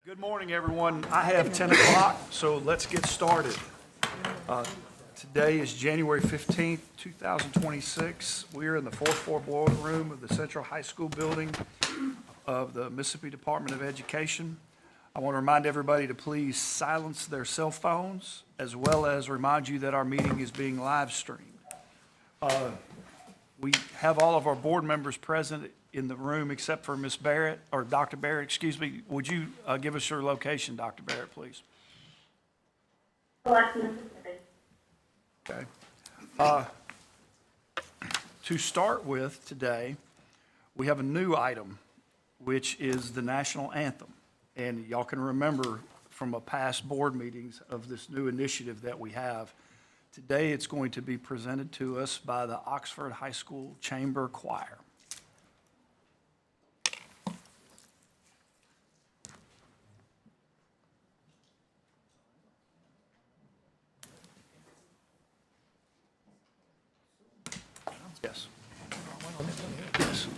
Good morning, everyone. I have 10 o'clock, so let's get started. Today is January 15th, 2026. We are in the fourth floor boardroom of the Central High School building of the Mississippi Department of Education. I want to remind everybody to please silence their cell phones, as well as remind you that our meeting is being live streamed. We have all of our board members present in the room except for Ms. Barrett, or Dr. Barrett, excuse me. Would you give us your location, Dr. Barrett, please? Biloxi, Mississippi. Okay. To start with today, we have a new item, which is the national anthem. And y'all can remember from a past board meetings of this new initiative that we have. Today, it's going to be presented to us by the Oxford High School Chamber Choir. Yes. Yes.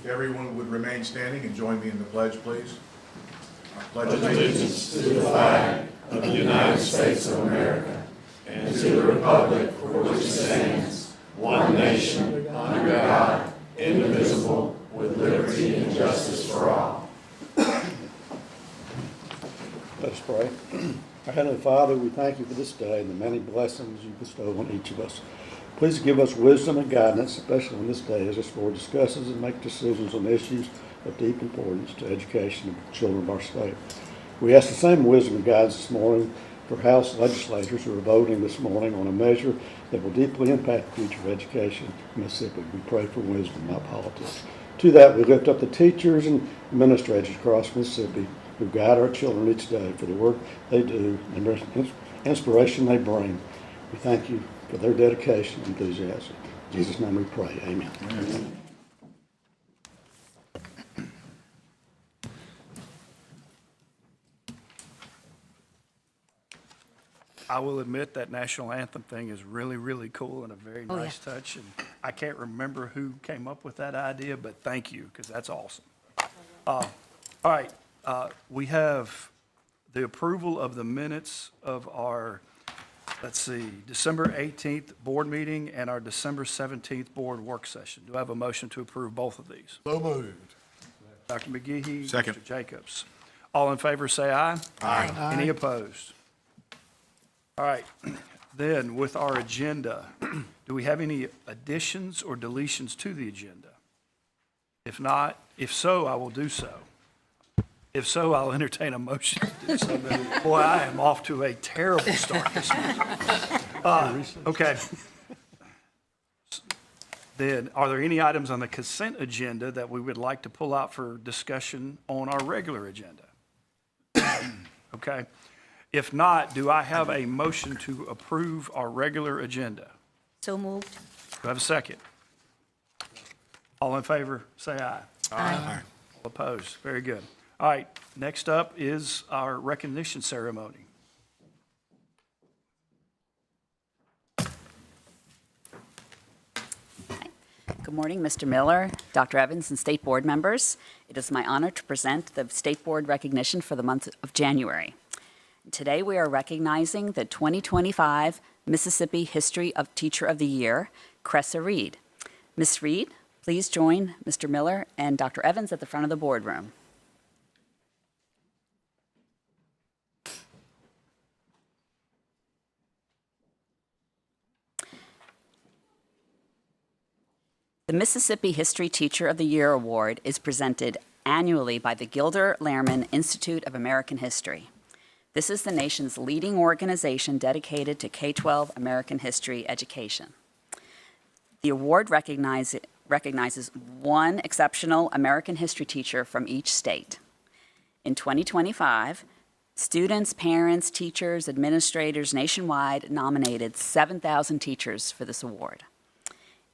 Everyone would remain standing and join me in the pledge, please. I pledge allegiance to the flag of the United States of America and to the republic for which it stands, one nation, under God, indivisible, with liberty and justice for all. Let us pray. Our Heavenly Father, we thank you for this day and the many blessings you bestow on each of us. Please give us wisdom and guidance, especially on this day as this board discusses and makes decisions on issues of deep importance to education of the children of our state. We ask the same wisdom and guidance this morning for House legislators who are voting this morning on a measure that will deeply impact the future of education in Mississippi. We pray for wisdom, not politics. To that, we lift up the teachers and administrators across Mississippi who guide our children each day for the work they do and the inspiration they bring. We thank you for their dedication and enthusiasm. In Jesus' name we pray. Amen. Amen. I will admit that national anthem thing is really, really cool and a very Oh, yeah. nice touch. And I can't remember who came up with that idea, but thank you, because that's awesome. All right, we have the approval of the minutes of our, let's see, December 18th board meeting and our December 17th board work session. Do I have a motion to approve both of these? So moved. Dr. McGehee? Second. Mr. Jacobs? All in favor, say aye. Aye. Any opposed? All right, then with our agenda, do we have any additions or deletions to the agenda? If not, if so, I will do so. If so, I'll entertain a motion to do so. Boy, I am off to a terrible start this morning. Okay. Then, are there any items on the consent agenda that we would like to pull out for discussion on our regular agenda? Okay. If not, do I have a motion to approve our regular agenda? So moved. Do I have a second? All in favor, say aye. Aye. All opposed? Very good. All right, next up is our recognition ceremony. Good morning, Mr. Miller, Dr. Evans, and State Board members. It is my honor to present the State Board recognition for the month of January. Today, we are recognizing the 2025 Mississippi History of Teacher of the Year, Cressa Reed. Ms. Reed, please join Mr. Miller and Dr. Evans at the front of the boardroom. The Mississippi History Teacher of the Year Award is presented annually by the Gilder Lehrman Institute of American History. This is the nation's leading organization dedicated to K-12 American history education. The award recognizes one exceptional American history teacher from each state. In 2025, students, parents, teachers, administrators nationwide nominated 7,000 teachers for this award.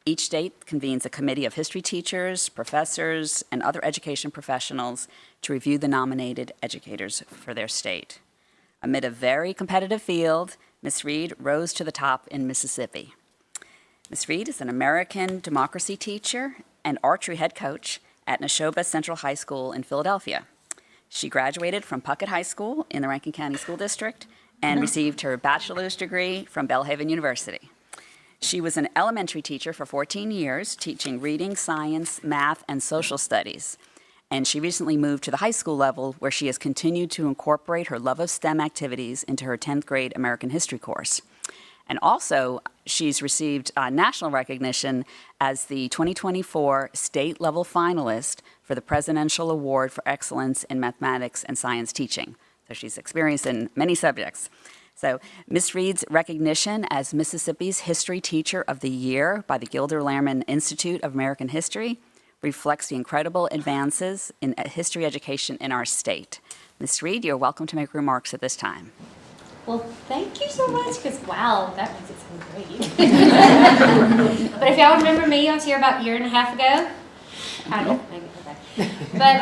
Each state convenes a committee of history teachers, professors, and other education professionals to review the nominated educators for their state. Amid a very competitive field, Ms. Reed rose to the top in Mississippi. Ms. Reed is an American democracy teacher and archery head coach at Neshoba Central High School in Philadelphia. She graduated from Puckett High School in the Rankin County School District and received her bachelor's degree from Belhaven University. She was an elementary teacher for 14 years, teaching reading, science, math, and social studies. And she recently moved to the high school level, where she has continued to incorporate her love of STEM activities into her 10th grade American history course. And also, she's received national recognition as the 2024 state-level finalist for the Presidential Award for Excellence in Mathematics and Science Teaching. So she's experienced in many subjects. So Ms. Reed's recognition as Mississippi's History Teacher of the Year by the Gilder Lehrman Institute of American History reflects the incredible advances in history education in our state. Ms. Reed, you're welcome to make remarks at this time. Well, thank you so much, because wow, that makes it sound great. But if y'all remember me, I was here about a year and a half ago. Kind of, maybe, okay. But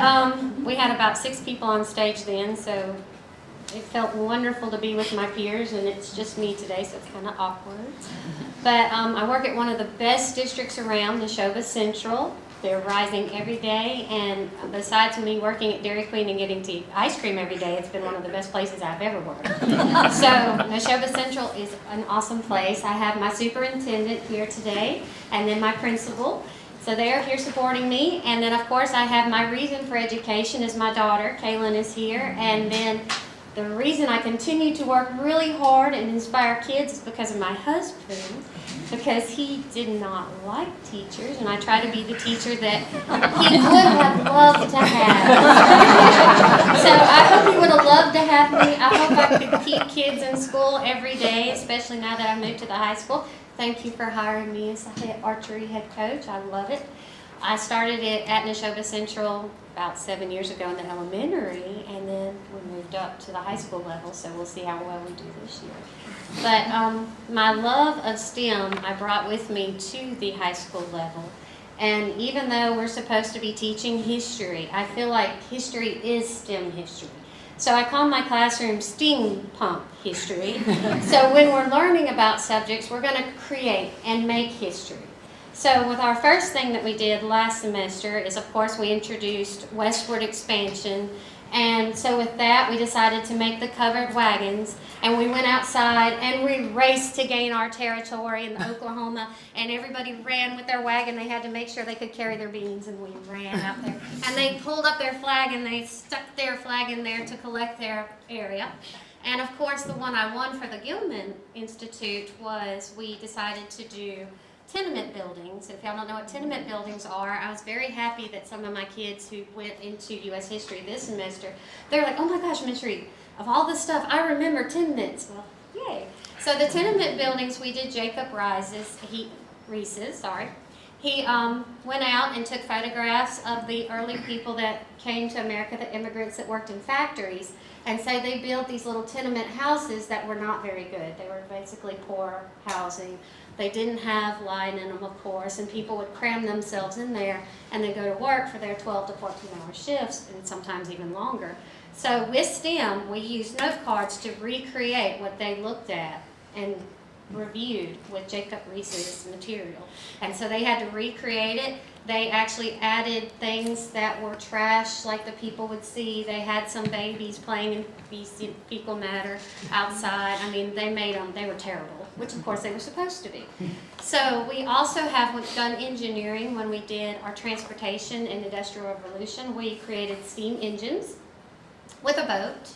we had about 6 people on stage then, so it felt wonderful to be with my peers, and it's just me today, so it's kind of awkward. But I work at one of the best districts around, Neshoba Central. They're rising every day, and besides me working at Dairy Queen and getting to eat ice cream every day, it's been one of the best places I've ever worked. So Neshoba Central is an awesome place. I have my superintendent here today, and then my principal. So they are here supporting me, and then of course I have my reason for education is my daughter, Kaylin is here, and then the reason I continue to work really hard and inspire kids is because of my husband, because he did not like teachers, and I try to be the teacher that he would have loved to have. So I hope he would have loved to have me. I hope I could keep kids in school every day, especially now that I moved to the high school. Thank you for hiring me as a archery head coach. I love it. I started it at Neshoba Central about 7 years ago in the elementary, and then we moved up to the high school level, so we'll see how well we do this year. But my love of STEM I brought with me to the high school level. And even though we're supposed to be teaching history, I feel like history is STEM history. So I call my classroom steampunk history. So when we're learning about subjects, we're going to create and make history. So with our first thing that we did last semester is, of course, we introduced westward expansion. And so with that, we decided to make the covered wagons, and we went outside and we raced to gain our territory in Oklahoma, and everybody ran with their wagon. They had to make sure they could carry their beans, and we ran out there. And they pulled up their flag and they stuck their flag in there to collect their area. And of course, the one I won for the Gilman Institute was we decided to do tenement buildings. If y'all don't know what tenement buildings are, I was very happy that some of my kids who went into U.S. history this semester, they're like, oh my gosh, Ms. Reed, of all this stuff, I remember tenements. Well, yay. So the tenement buildings, we did Jacob Reese's, He went out and took photographs of the early people that came to America, the immigrants that worked in factories, and so they built these little tenement houses that were not very good. They were basically poor housing. They didn't have light in them, of course, and people would cram themselves in there and then go to work for their 12 to 14-hour shifts, and sometimes even longer. So with STEM, we used note cards to recreate what they looked at and reviewed with Jacob Reese's material. And so they had to recreate it. They actually added things that were trash, like the people would see. They had some babies playing in fecal matter outside. I mean, they made them, they were terrible, which of course they were supposed to be. So we also have done engineering when we did our transportation and industrial revolution. We created steam engines with a boat.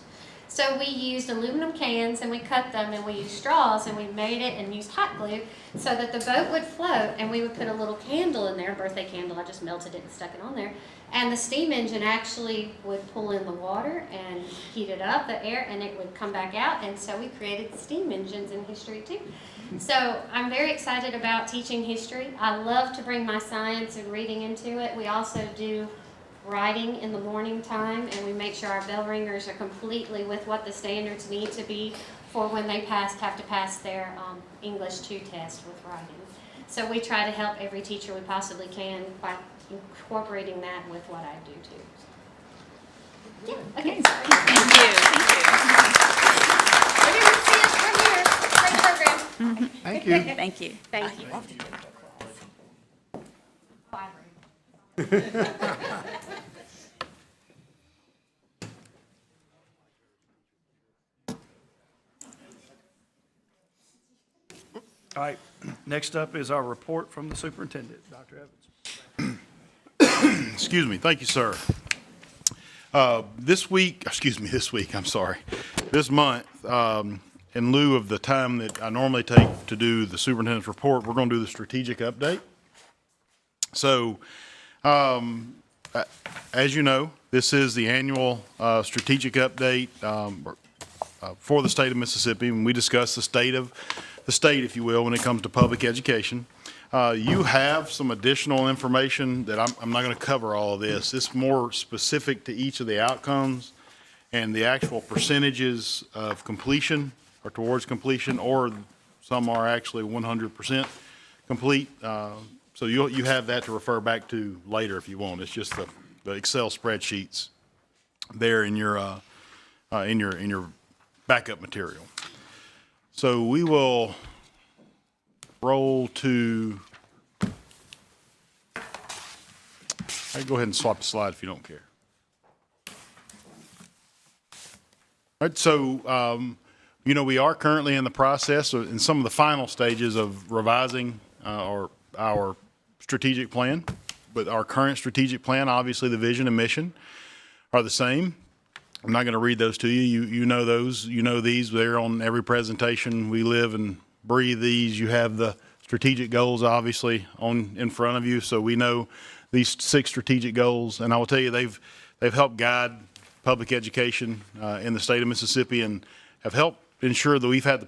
So we used aluminum cans and we cut them and we used straws and we made it and used hot glue so that the boat would float, and we would put a little candle in there, a birthday candle, I just melted it and stuck it on there. And the steam engine actually would pull in the water and heat it up, the air, and it would come back out. And so we created steam engines in history too. So I'm very excited about teaching history. I love to bring my science and reading into it. We also do writing in the morning time, and we make sure our bell ringers are completely with what the standards need to be for when they have to pass their English 2 test with writing. So we try to help every teacher we possibly can by incorporating that with what I do too. Yeah, okay. Thank you. Everyone see us from here. Great program. Thank you. Thank you. Thank you. All right, next up is our report from the superintendent, Dr. Evans. Excuse me. Thank you, sir. This month, in lieu of the time that I normally take to do the superintendent's report, we're going to do the strategic update. So, as you know, this is the annual strategic update for the state of Mississippi, and we discuss the state, if you will, when it comes to public education. You have some additional information that I'm not going to cover all of this. It's more specific to each of the outcomes and the actual percentages of completion or towards completion, or some are actually 100% complete. So you have that to refer back to later if you want. It's just the Excel spreadsheets there in your backup material. So we will roll to, I'll go ahead and swap the slide if you don't care. All right, so, we are currently in the process, in some of the final stages of revising our strategic plan. But our current strategic plan, obviously the vision and mission are the same. I'm not going to read those to you. You know those. You know these. They're on every presentation. We live and breathe these. You have the strategic goals, obviously, in front of you. So we know these 6 strategic goals. And I will tell you, they've helped guide public education in the state of Mississippi and have helped ensure that we've had the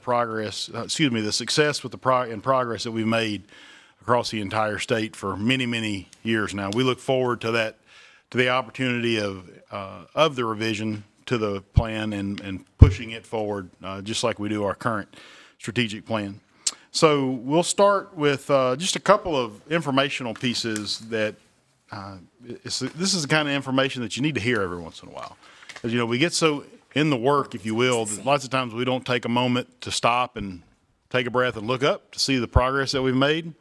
success with and progress that we've made across the entire state for many, many years now. We look forward to the opportunity of the revision to the plan and pushing it forward, just like we do our current strategic plan. So we'll start with just a couple of informational pieces that this is the kind of information that you need to hear every once in a while. As we get so in the work, if you will, that lots of times we don't take a moment to stop and take a breath and look up to see the progress that we've made.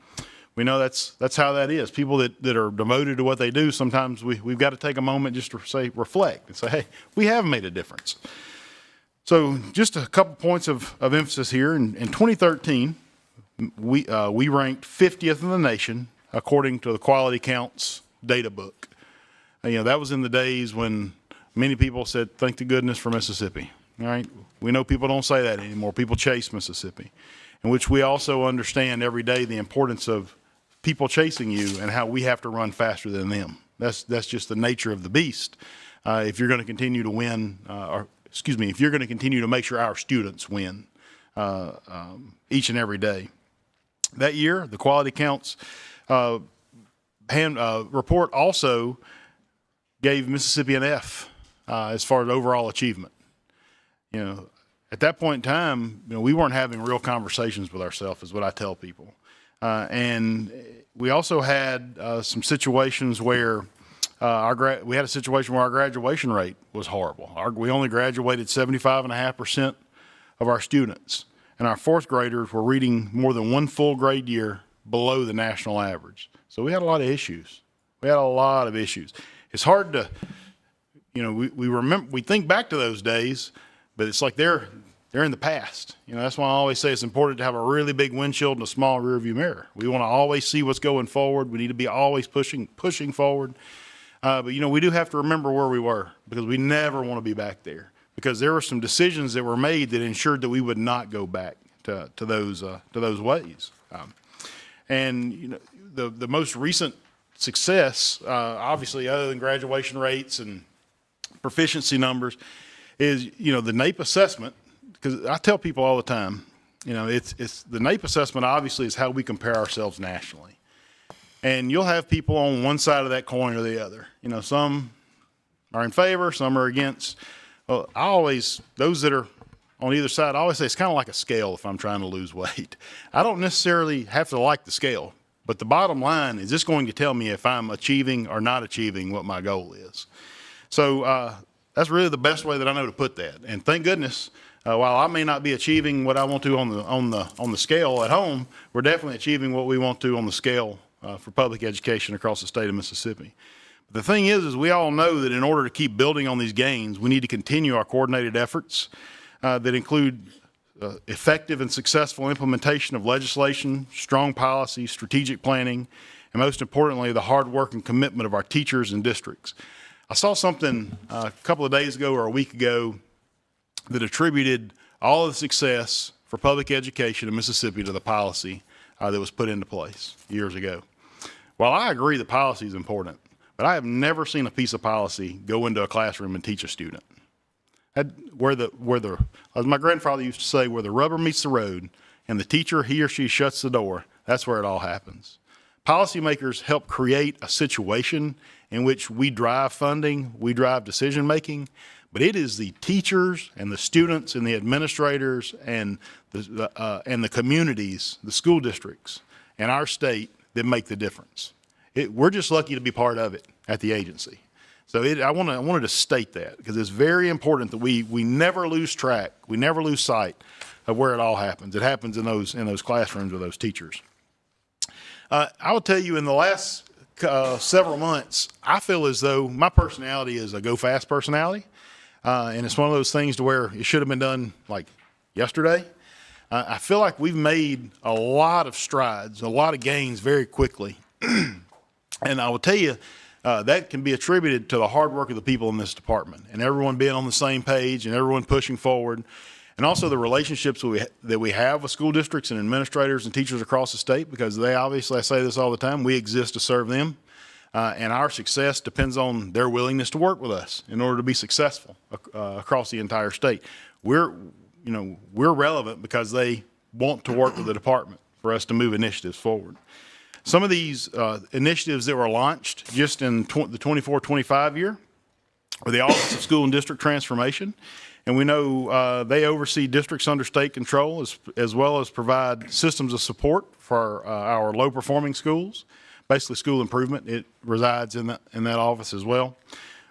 We know that's how that is. People that are devoted to what they do, sometimes we've got to take a moment just to reflect and say, hey, we have made a difference. So just a couple points of emphasis here. In 2013, we ranked 50th in the nation according to the Quality Counts data book. That was in the days when many people said, thank the goodness for Mississippi. All right. We know people don't say that anymore. People chase Mississippi. in which we also understand every day the importance of people chasing you and how we have to run faster than them. That's just the nature of the beast. If you're going to continue to win, if you're going to continue to make sure our students win each and every day. That year, the Quality Counts report also gave Mississippi an F as far as overall achievement. You know, at that point in time, you know, we weren't having real conversations with ourselves, is what I tell people. And we also had some situations where we had a situation where our graduation rate was horrible. We only graduated 75.5% of our students, and our fourth graders were reading more than one full grade year below the national average. So we had a lot of issues. It's hard to, you know, we think back to those days, but it's like they're in the past. You know, that's why I always say it's important to have a really big windshield and a small rear view mirror. We want to always see what's going forward. We need to be always pushing forward. But, you know, we do have to remember where we were, because we never want to be back there, because there were some decisions that were made that ensured that we would not go back to those ways. And, you know, the most recent success, obviously, other than graduation rates and proficiency numbers, is, you know, the NAEP assessment. Because I tell people all the time, you know, it's the NAEP assessment obviously is how we compare ourselves nationally. And you'll have people on one side of that coin or the other. You know, some are in favor, some are against. Well, those that are on either side, I always say it's kind of like a scale if I'm trying to lose weight. I don't necessarily have to like the scale, but the bottom line is this going to tell me if I'm achieving or not achieving what my goal is. So that's really the best way that I know to put that. And thank goodness, while I may not be achieving what I want to on the scale at home, we're definitely achieving what we want to on the scale for public education across the state of Mississippi. But the thing is we all know that in order to keep building on these gains, we need to continue our coordinated efforts that include effective and successful implementation of legislation, strong policy, strategic planning, and most importantly, the hard work and commitment of our teachers and districts. I saw something a couple of days ago or a week ago that attributed all of the success for public education in Mississippi to the policy that was put into place years ago. While I agree that policy is important, but I have never seen a piece of policy go into a classroom and teach a student. As my grandfather used to say, where the rubber meets the road and the teacher, he or she shuts the door, that's where it all happens. Policymakers help create a situation in which we drive funding, we drive decision making, but it is the teachers and the students and the administrators and the communities, the school districts, and our state that make the difference. We're just lucky to be part of it at the agency. So I wanted to state that, because it's very important that we never lose track, we never lose sight of where it all happens. It happens in those classrooms with those teachers. I will tell you, in the last several months, I feel as though my personality is a go fast personality. And it's one of those things to where it should have been done like yesterday. I feel like we've made a lot of strides, a lot of gains very quickly. And I will tell you, that can be attributed to the hard work of the people in this department and everyone being on the same page and everyone pushing forward. And also the relationships that we have with school districts and administrators and teachers across the state, because they obviously, I say this all the time, we exist to serve them. And our success depends on their willingness to work with us in order to be successful across the entire state. We're relevant because they want to work with the department for us to move initiatives forward. Some of these initiatives that were launched just in the 24-25 year are the Office of School and District Transformation. And we know they oversee districts under state control as well as provide systems of support for our low-performing schools. Basically, school improvement, it resides in that office as well.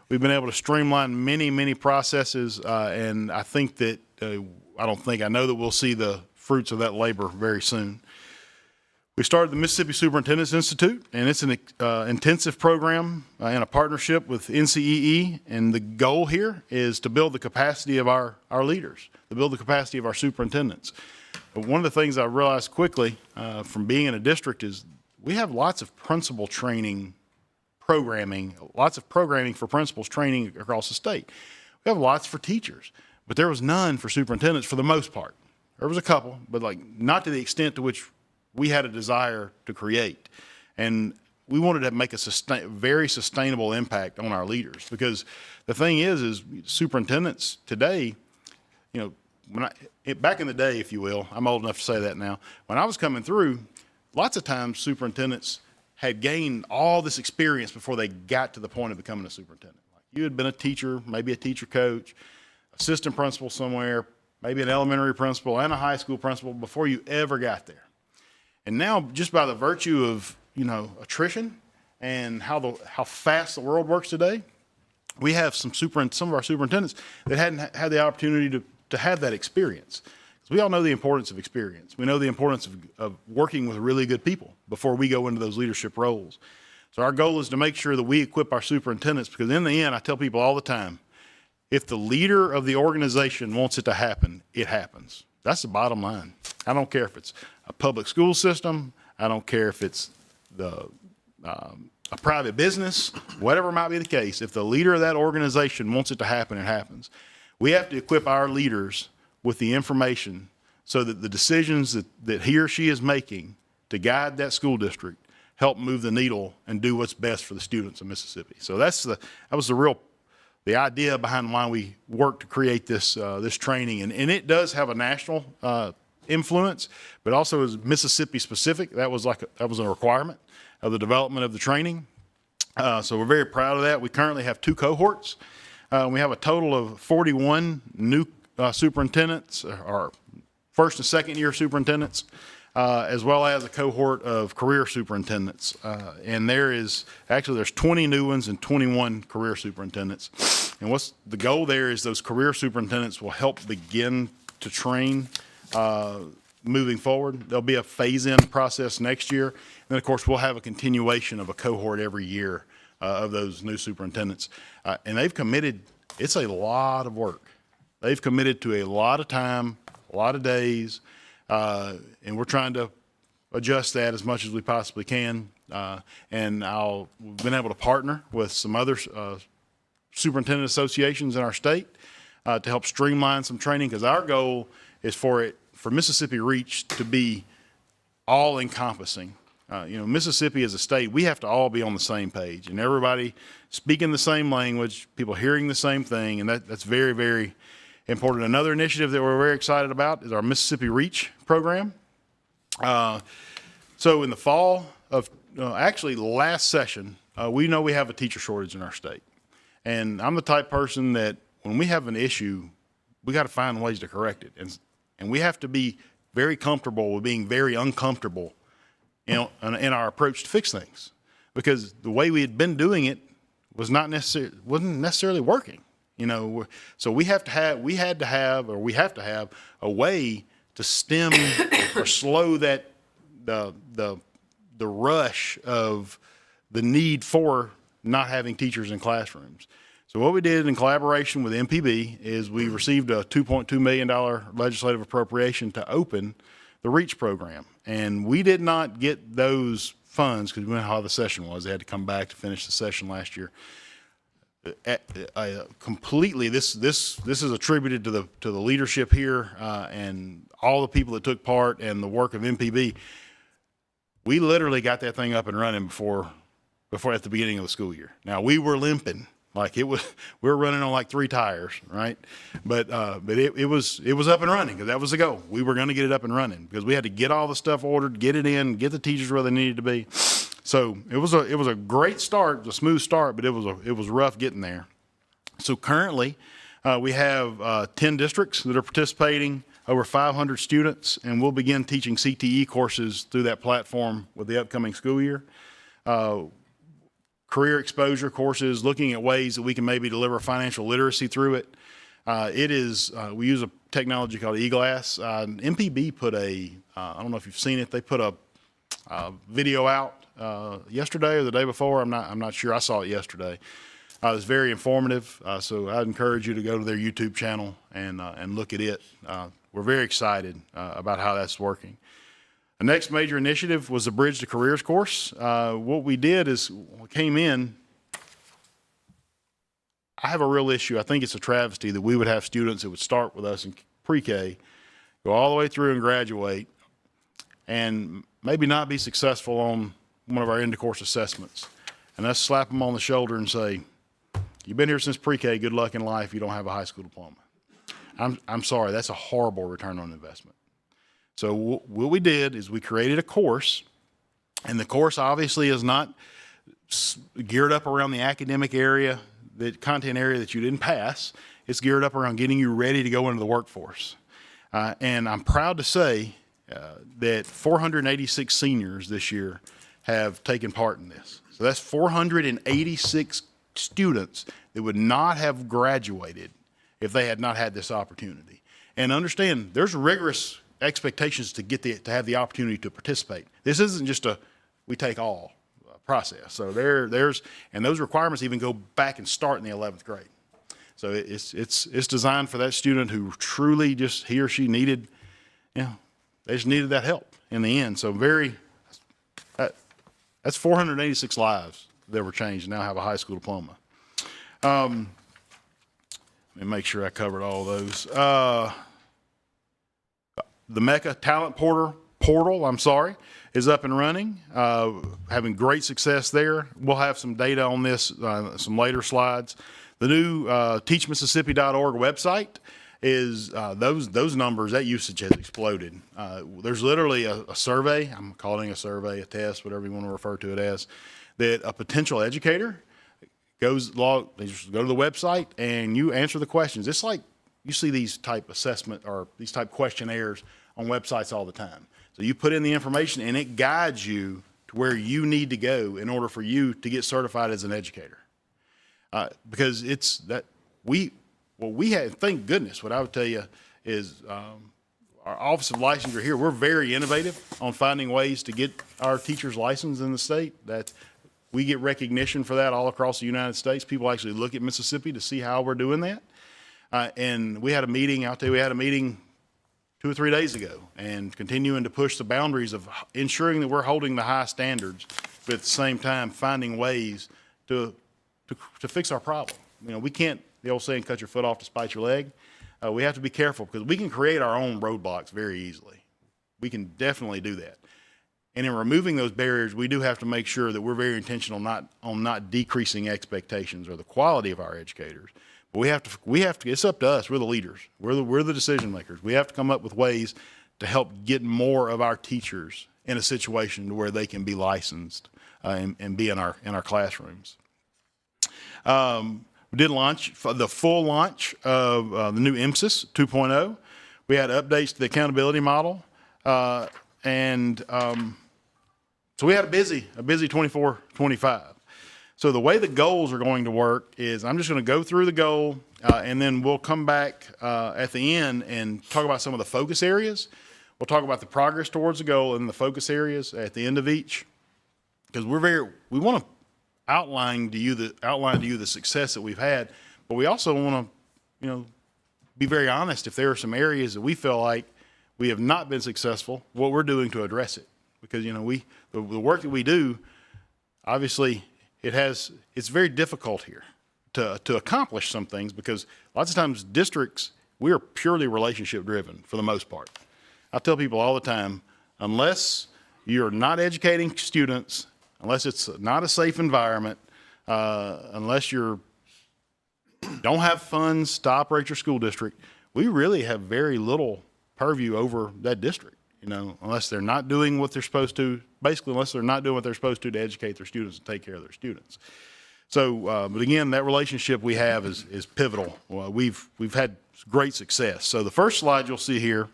We've been able to streamline many processes, and I think that, I know that we'll see the fruits of that labor very soon. We started the Mississippi Superintendent's Institute, and it's an intensive program in a partnership with NCEE, and the goal here is to build the capacity of our leaders, to build the capacity of our superintendents. But one of the things I realized quickly from being in a district is we have lots of principal training programming, lots of programming for principals training across the state. We have lots for teachers, but there was none for superintendents for the most part. There was a couple, but like not to the extent to which we had a desire to create. And we wanted to make a very sustainable impact on our leaders, because the thing is superintendents today, you know, back in the day, if you will, I'm old enough to say that now. When I was coming through, lots of times superintendents had gained all this experience before they got to the point of becoming a superintendent. Like you had been a teacher, maybe a teacher coach, assistant principal somewhere, maybe an elementary principal and a high school principal before you ever got there. And now, just by the virtue of, you know, attrition and how fast the world works today, we have some of our superintendents that hadn't had the opportunity to have that experience. We all know the importance of experience. We know the importance of working with really good people before we go into those leadership roles. So our goal is to make sure that we equip our superintendents, because in the end, I tell people all the time, if the leader of the organization wants it to happen, it happens. That's the bottom line. I don't care if it's a public school system. I don't care if it's a private business, whatever might be the case. If the leader of that organization wants it to happen, it happens. We have to equip our leaders with the information so that the decisions that he or she is making to guide that school district help move the needle and do what's best for the students of Mississippi. So that was the idea behind why we worked to create this training. And it does have a national influence, but also is Mississippi specific. That was a requirement of the development of the training. So we're very proud of that. We currently have 2 cohorts. We have a total of 41 new superintendents, or first and second year superintendents, as well as a cohort of career superintendents. And there's 20 new ones and 21 career superintendents. And what's the goal there is those career superintendents will help begin to train moving forward. There'll be a phase-in process next year. And then, of course, we'll have a continuation of a cohort every year of those new superintendents. And they've committed, it's a lot of work. They've committed to a lot of time, a lot of days, and we're trying to adjust that as much as we possibly can. And we've been able to partner with some other superintendent associations in our state to help streamline some training, because our goal is for Mississippi Reach to be all-encompassing. Mississippi as a state, we have to all be on the same page, and everybody speaking the same language, people hearing the same thing, and that's very, very important. Another initiative that we're very excited about is our Mississippi Reach program. So in the fall of, actually last session, we know we have a teacher shortage in our state. And I'm the type person that when we have an issue, we got to find ways to correct it. And we have to be very comfortable with being very uncomfortable in our approach to fix things, because the way we had been doing it wasn't necessarily working. So we have to have a way to stem or slow that the rush of the need for not having teachers in classrooms. So what we did in collaboration with MPB is we received a $2.2 million legislative appropriation to open the REACH program. And we did not get those funds because we know how the session was. They had to come back to finish the session last year. Completely, this is attributed to the leadership here and all the people that took part and the work of MPB. We literally got that thing up and running before at the beginning of the school year. Now we were limping, like we were running on like 3 tires, right? But it was up and running because that was the goal. We were going to get it up and running because we had to get all the stuff ordered, get it in, get the teachers where they needed to be. So it was a great start, a smooth start, but it was rough getting there. So currently, we have 10 districts that are participating, over 500 students, and we'll begin teaching CTE courses through that platform with the upcoming school year. Career exposure courses, looking at ways that we can maybe deliver financial literacy through it. We use a technology called eGlass. MPB put I don't know if you've seen it, they put a video out yesterday or the day before. I'm not sure. I saw it yesterday. It was very informative. So I'd encourage you to go to their YouTube channel and look at it. We're very excited about how that's working. The next major initiative was the Bridge to Careers course. What we did is we came in. I have a real issue. I think it's a travesty that we would have students that would start with us in pre-K, go all the way through and graduate, and maybe not be successful on one of our end-of-course assessments. And us slap them on the shoulder and say, you've been here since pre-K, good luck in life, you don't have a high school diploma. I'm sorry, that's a horrible return on investment. So what we did is we created a course, and the course obviously is not geared up around the academic area, the content area that you didn't pass. It's geared up around getting you ready to go into the workforce. And I'm proud to say that 486 seniors this year have taken part in this. So that's 486 students that would not have graduated if they had not had this opportunity. And understand, there's rigorous expectations to to have the opportunity to participate. This isn't just a we take all process. So and those requirements even go back and start in the 11th grade. So it's designed for that student who truly just he or she needed, they just needed that help in the end. So that's 486 lives that were changed and now have a high school diploma. Let me make sure I covered all those. The Mecca Talent Portal, is up and running, having great success there. We'll have some data on this, some later slides. The new teachmississippi.org website is those numbers, that usage has exploded. There's literally a survey, I'm calling a survey, a test, whatever you want to refer to it as, that a potential educator they just go to the website and you answer the questions. It's like you see these type assessment or these type questionnaires on websites all the time. So you put in the information and it guides you to where you need to go in order for you to get certified as an educator. Because it's that we had, thank goodness, what I would tell you is our Office of Licensure here, we're very innovative on finding ways to get our teachers licensed in the state. That we get recognition for that all across the United States. People actually look at Mississippi to see how we're doing that. And we had a meeting, I'll tell you, we had a meeting 2 or 3 days ago and continuing to push the boundaries of ensuring that we're holding the high standards, but at the same time finding ways to fix our problem. We can't, the old saying, cut your foot off to spite your leg. We have to be careful because we can create our own roadblocks very easily. We can definitely do that. And in removing those barriers, we do have to make sure that we're very intentional on not decreasing expectations or the quality of our educators. But we have to, it's up to us. We're the leaders. We're the decision makers. We have to come up with ways to help get more of our teachers in a situation where they can be licensed and be in our classrooms. We did launch the full launch of the new MSIS 2.0. We had updates to the accountability model, so we had a busy 24-25. So the way the goals are going to work is I'm just going to go through the goal, and then we'll come back at the end and talk about some of the focus areas. We'll talk about the progress towards the goal and the focus areas at the end of each, because we want to outline to you the success that we've had, but we also want to, be very honest if there are some areas that we feel like we have not been successful, what we're doing to address it. Because, the work that we do, obviously, it's very difficult here to accomplish some things because lots of times districts, we are purely relationship driven for the most part. I tell people all the time, unless you're not educating students, unless it's not a safe environment, unless you don't have funds to operate your school district, we really have very little purview over that district. Unless they're not doing what they're supposed to, basically unless they're not doing what they're supposed to educate their students and take care of their students. So, but again, that relationship we have is pivotal. We've had great success. So the first slide you'll see here,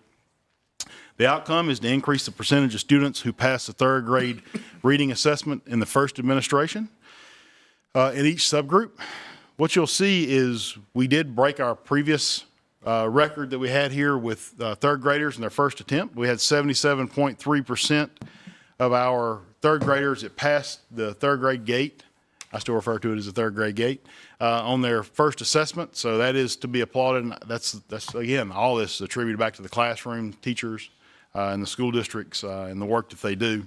the outcome is to increase the percentage of students who pass the 3rd grade reading assessment in the first administration in each subgroup. What you'll see is we did break our previous record that we had here with 3rd graders in their first attempt. We had 77.3% of our 3rd graders that passed the 3rd grade gate. I still refer to it as the 3rd grade gate on their first assessment. So that is to be applauded. And that's again, all this is attributed back to the classroom, teachers, and the school districts and the work that they do.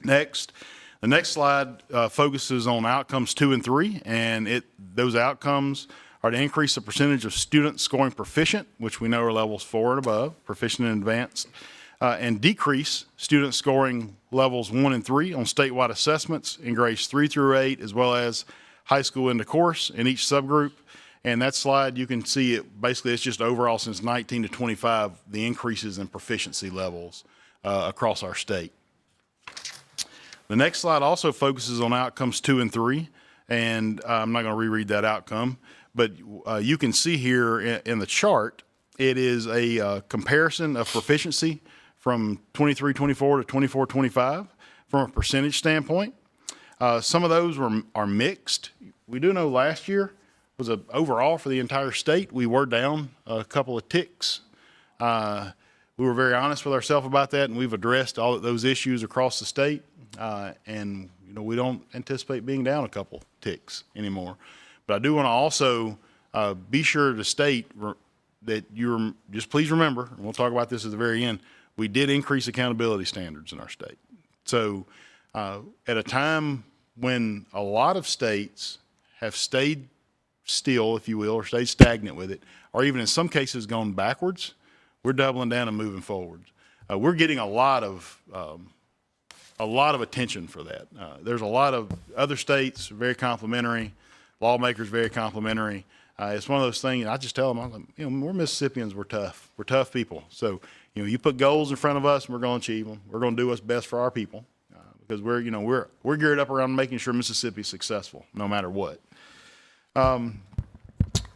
Next, the next slide focuses on outcomes 2 and 3, and those outcomes are to increase the percentage of students scoring proficient, which we know are levels 4 and above, proficient and advanced, and decrease students scoring levels 1 and 3 on statewide assessments in grades 3 through 8, as well as high school into course in each subgroup. And that slide, you can see it, basically it's just overall since 19 to 25, the increases in proficiency levels across our state. The next slide also focuses on outcomes 2 and 3, and I'm not going to reread that outcome, but you can see here in the chart, it is a comparison of proficiency from 23-24 to 24-25 from a percentage standpoint. Some of those are mixed. We do know last year was overall for the entire state, we were down a couple of ticks. We were very honest with ourselves about that, and we've addressed all of those issues across the state. And we don't anticipate being down a couple ticks anymore. But I do want to also be sure to state that just please remember, and we'll talk about this at the very end, we did increase accountability standards in our state. So at a time when a lot of states have stayed still, if you will, or stayed stagnant with it, or even in some cases gone backwards, we're doubling down and moving forward. We're getting a lot of attention for that. There's a lot of other states very complimentary, lawmakers very complimentary. It's one of those things. I just tell them, we're Mississippians. We're tough. We're tough people. So you put goals in front of us, and we're going to achieve them. We're going to do what's best for our people because we're geared up around making sure Mississippi's successful no matter what. Some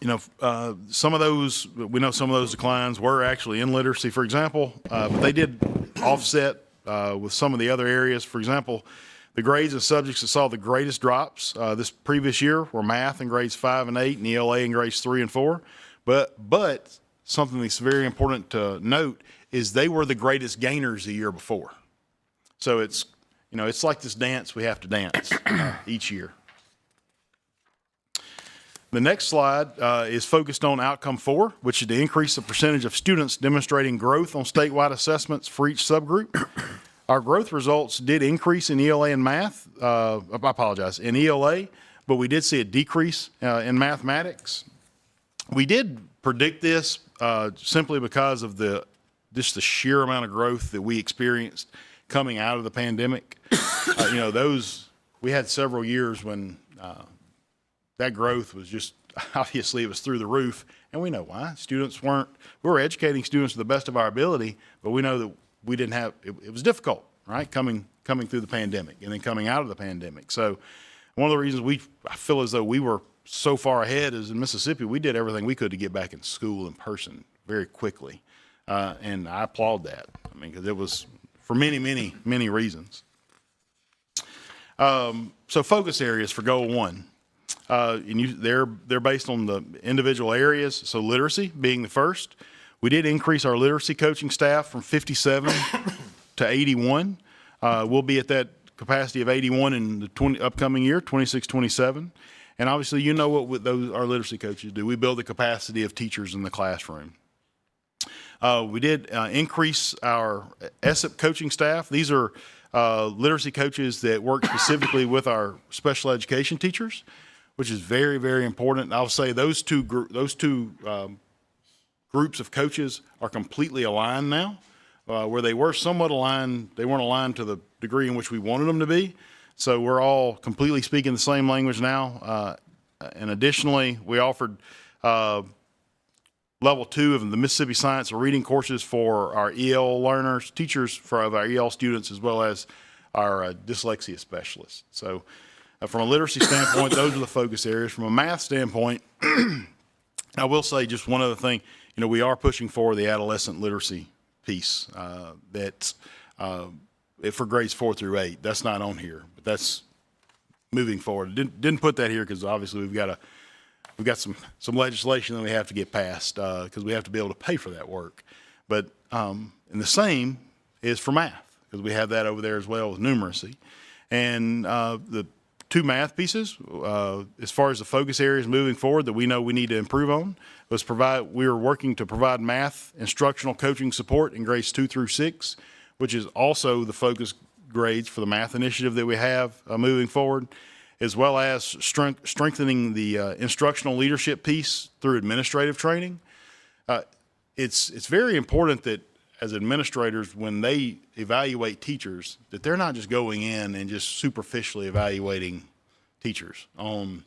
of those, we know some of those declines were actually in literacy, for example, but they did offset with some of the other areas. For example, the grades and subjects that saw the greatest drops this previous year were math in grades 5 and 8 and ELA in grades 3 and 4. But something that's very important to note is they were the greatest gainers the year before. So it's like this dance we have to dance each year. The next slide is focused on outcome 4, which is to increase the percentage of students demonstrating growth on statewide assessments for each subgroup. Our growth results did increase in ELA and math, in ELA, but we did see a decrease in mathematics. We did predict this simply because of just the sheer amount of growth that we experienced coming out of the pandemic. We had several years when that growth was just, obviously it was through the roof, and we know why. We were educating students to the best of our ability, but we know that we didn't have, it was difficult, right, coming through the pandemic and then coming out of the pandemic. So one of the reasons I feel as though we were so far ahead is in Mississippi, we did everything we could to get back in school in person very quickly. And I applaud that. Because it was for many, many, many reasons. So focus areas for goal 1. They're based on the individual areas. So literacy being the first. We did increase our literacy coaching staff from 57 to 81. We'll be at that capacity of 81 in the upcoming year, 26-27. And obviously, what our literacy coaches do. We build the capacity of teachers in the classroom. We did increase our ESSEP coaching staff. These are literacy coaches that work specifically with our special education teachers, which is very, very important. I'll say those two groups of coaches are completely aligned now. Where they were somewhat aligned, they weren't aligned to the degree in which we wanted them to be. So we're all completely speaking the same language now. And additionally, we offered level 2 of the Mississippi Science and Reading courses for our EL learners, teachers for our EL students, as well as our dyslexia specialists. So from a literacy standpoint, those are the focus areas. From a math standpoint, I will say just one other thing. We are pushing for the adolescent literacy piece that's for grades 4 through 8. That's not on here, but that's moving forward. Didn't put that here because obviously we've got some legislation that we have to get passed because we have to be able to pay for that work. But and the same is for math because we have that over there as well with numeracy. And the 2 math pieces, as far as the focus areas moving forward that we know we need to improve on, we are working to provide math instructional coaching support in grades 2 through 6, which is also the focus grades for the math initiative that we have moving forward, as well as strengthening the instructional leadership piece through administrative training. It's very important that as administrators, when they evaluate teachers, that they're not just going in and just superficially evaluating teachers on,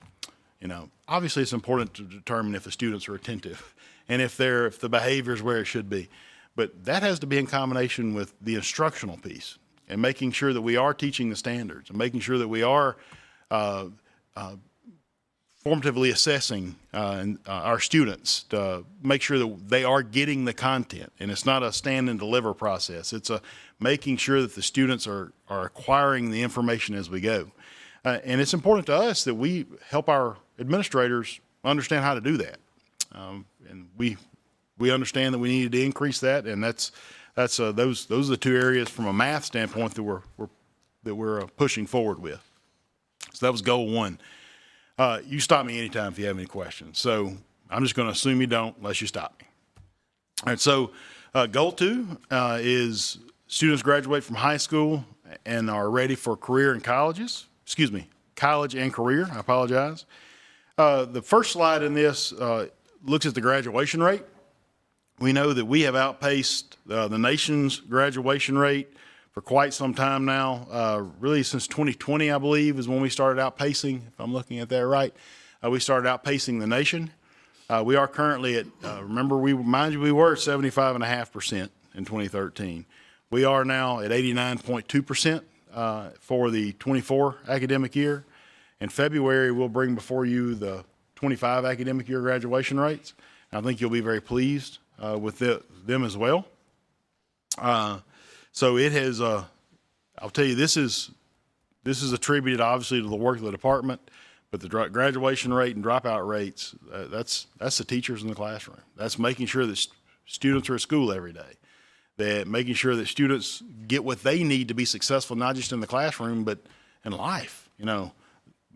obviously it's important to determine if the students are attentive and if the behavior is where it should be. But that has to be in combination with the instructional piece and making sure that we are teaching the standards and making sure that we are formatively assessing our students to make sure that they are getting the content. And it's not a stand and deliver process. It's a making sure that the students are acquiring the information as we go. And it's important to us that we help our administrators understand how to do that. And we understand that we needed to increase that, and those are the two areas from a math standpoint that we're pushing forward with. So that was goal one. You stop me anytime if you have any questions. So I'm just going to assume you don't unless you stop me. All right. So goal two is students graduate from high school and are ready for career and colleges. Excuse me, college and career. I apologize. The first slide in this looks at the graduation rate. We know that we have outpaced the nation's graduation rate for quite some time now. Really since 2020, I believe, is when we started outpacing, if I'm looking at that right. We started outpacing the nation. We are currently at, remember, we were at 75.5% in 2013. We are now at 89.2% for the 24 academic year. In February, we'll bring before you the 25 academic year graduation rates. And I think you'll be very pleased with them as well. So it has, I'll tell you, this is attributed obviously to the work of the department, but the graduation rate and dropout rates, that's the teachers in the classroom. That's making sure that students are at school every day. That making sure that students get what they need to be successful, not just in the classroom, but in life,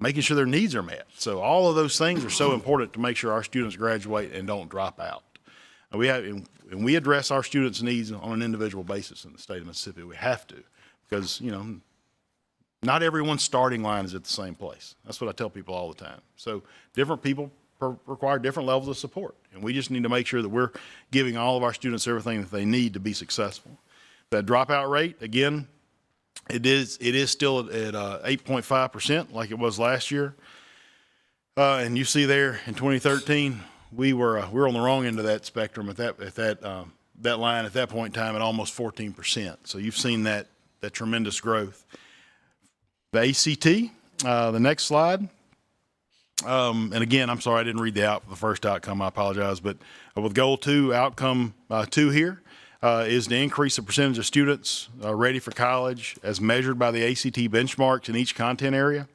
making sure their needs are met. So all of those things are so important to make sure our students graduate and don't drop out. And we address our students' needs on an individual basis in the state of Mississippi. We have to, because, not everyone's starting line is at the same place. That's what I tell people all the time. So different people require different levels of support. And we just need to make sure that we're giving all of our students everything that they need to be successful. That dropout rate, again, it is still at 8.5% like it was last year. And you see there in 2013, we were on the wrong end of that spectrum at that line at that point in time at almost 14%. So you've seen that tremendous growth. The ACT, the next slide. And again, I'm sorry I didn't read the first outcome. I apologize. But with goal two, outcome two here is to increase the percentage of students ready for college as measured by the ACT benchmarks in each content area.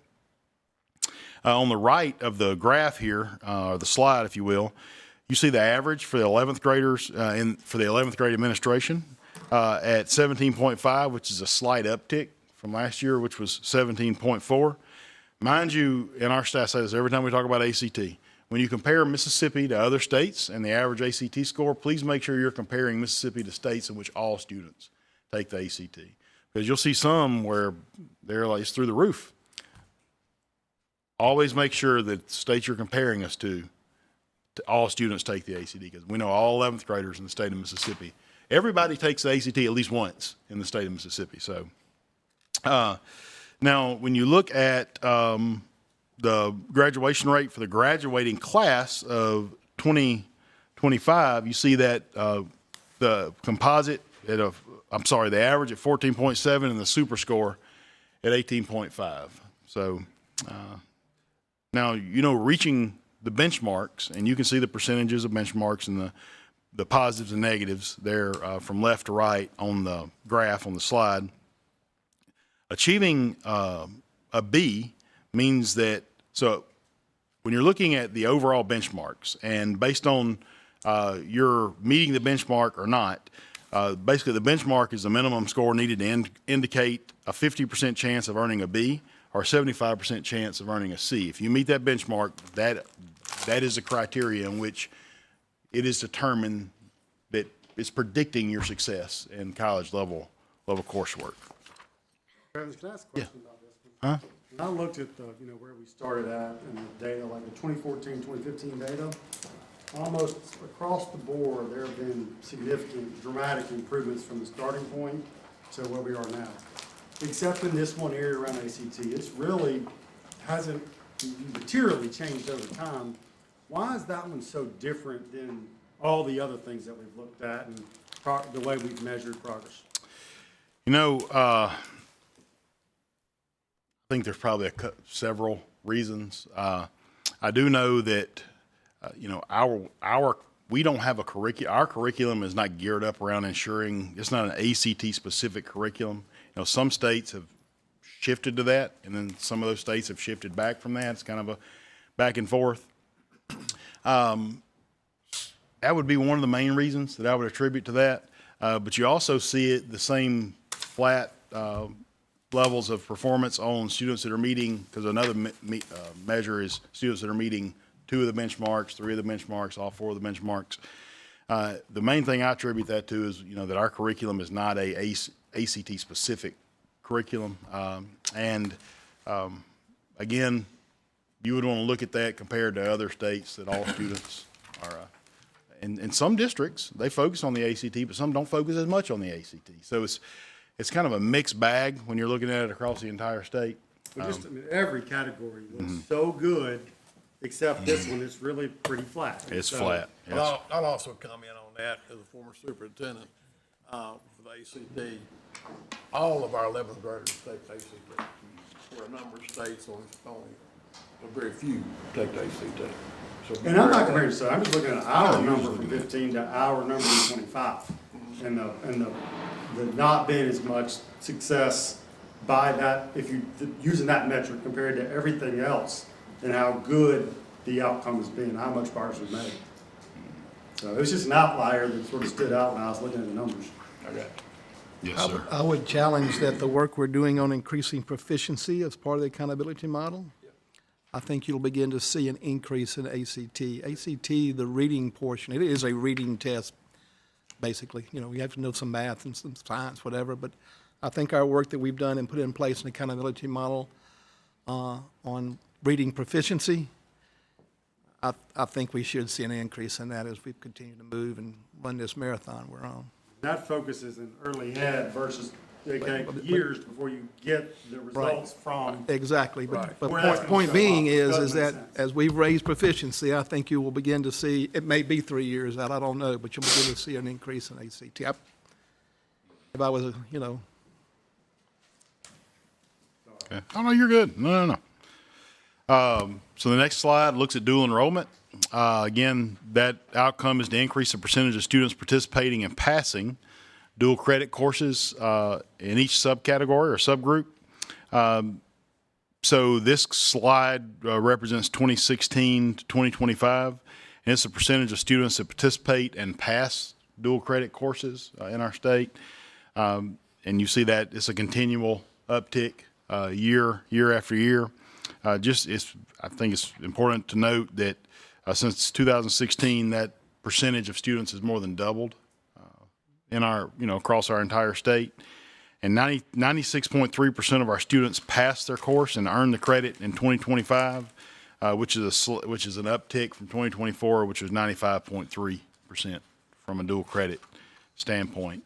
On the right of the graph here, or the slide, if you will, you see the average for the 11th graders for the 11th grade administration at 17.5, which is a slight uptick from last year, which was 17.4. Mind you, in our stats say this every time we talk about ACT. When you compare Mississippi to other states and the average ACT score, please make sure you're comparing Mississippi to states in which all students take the ACT. Because you'll see some where they're like, it's through the roof. Always make sure that the states you're comparing us to all students take the ACT, because we know all 11th graders in the state of Mississippi, everybody takes the ACT at least once in the state of Mississippi. So now when you look at the graduation rate for the graduating class of 2025, you see that the composite the average at 14.7 and the super score at 18.5. So now, reaching the benchmarks, and you can see the percentages of benchmarks and the positives and negatives there from left to right on the graph on the slide. Achieving a B means that, so when you're looking at the overall benchmarks and based on you're meeting the benchmark or not, basically the benchmark is the minimum score needed to indicate a 50% chance of earning a B or a 75% chance of earning a C. If you meet that benchmark, that is the criteria in which it is determined that it's predicting your success in college level coursework. Travis, can I ask a question about this one? I looked at the, where we started at and the data, like the 2014, 2015 data, almost across the board, there have been significant, dramatic improvements from the starting point to where we are now. Except in this one area around ACT. It's really hasn't materially changed over time. Why is that one so different than all the other things that we've looked at and the way we've measured progress? I think there's probably several reasons. I do know that, we don't have a curriculum. Our curriculum is not geared up around ensuring, it's not an ACT specific curriculum. Some states have shifted to that, and then some of those states have shifted back from that. It's kind of a back and forth. That would be one of the main reasons that I would attribute to that. But you also see it, the same flat levels of performance on students that are meeting, because another measure is students that are meeting 2 of the benchmarks, 3 of the benchmarks, all 4 of the benchmarks. The main thing I attribute that to is, that our curriculum is not a ACT specific curriculum. Again, you would want to look at that compared to other states that all students are, in some districts, they focus on the ACT, but some don't focus as much on the ACT. So it's kind of a mixed bag when you're looking at it across the entire state. But every category looks so good, except this one, it's really pretty flat. It's So- flat. Yes. I'll also comment on that as a former superintendent for the ACT. All of our 11th graders take ACT. For a number of states, only very few take the ACT. So And I'm not comparing to, I'm just looking at our number from 15 to our number in 25. And the not being as much success by that, if you, using that metric compared to everything else, and how good the outcome has been, how much progress we've made. So it was just an outlier that sort of stood out when I was looking at the numbers. Okay. Yes, sir. I would challenge that the work we're doing on increasing proficiency as part of the accountability model, I think you'll begin to see an increase in ACT. ACT, the reading portion, it is a reading test, basically. You have to know some math and some science, whatever, but I think our work that we've done and put in place an accountability model on reading proficiency, I think we should see an increase in that as we continue to move and run this marathon we're on. That focuses in early head versus years before you get the results from. Exactly, Right. but Where that's gonna point show being up, is doesn't that make sense. as we've raised proficiency, I think you will begin to see, it may be 3 years out, I don't know, but you'll begin to see an increase in ACT. If I was, Okay. Oh, no, you're good. No. So the next slide looks at dual enrollment. Again, that outcome is to increase the percentage of students participating and passing dual credit courses in each subcategory or subgroup. So this slide represents 2016 to 2025, and it's the percentage of students that participate and pass dual credit courses in our state. And you see that it's a continual uptick year after year. I think it's important to note that since 2016, that percentage of students has more than doubled across our entire state. And 96.3% of our students pass their course and earn the credit in 2025, which is an uptick from 2024, which was 95.3% from a dual credit standpoint.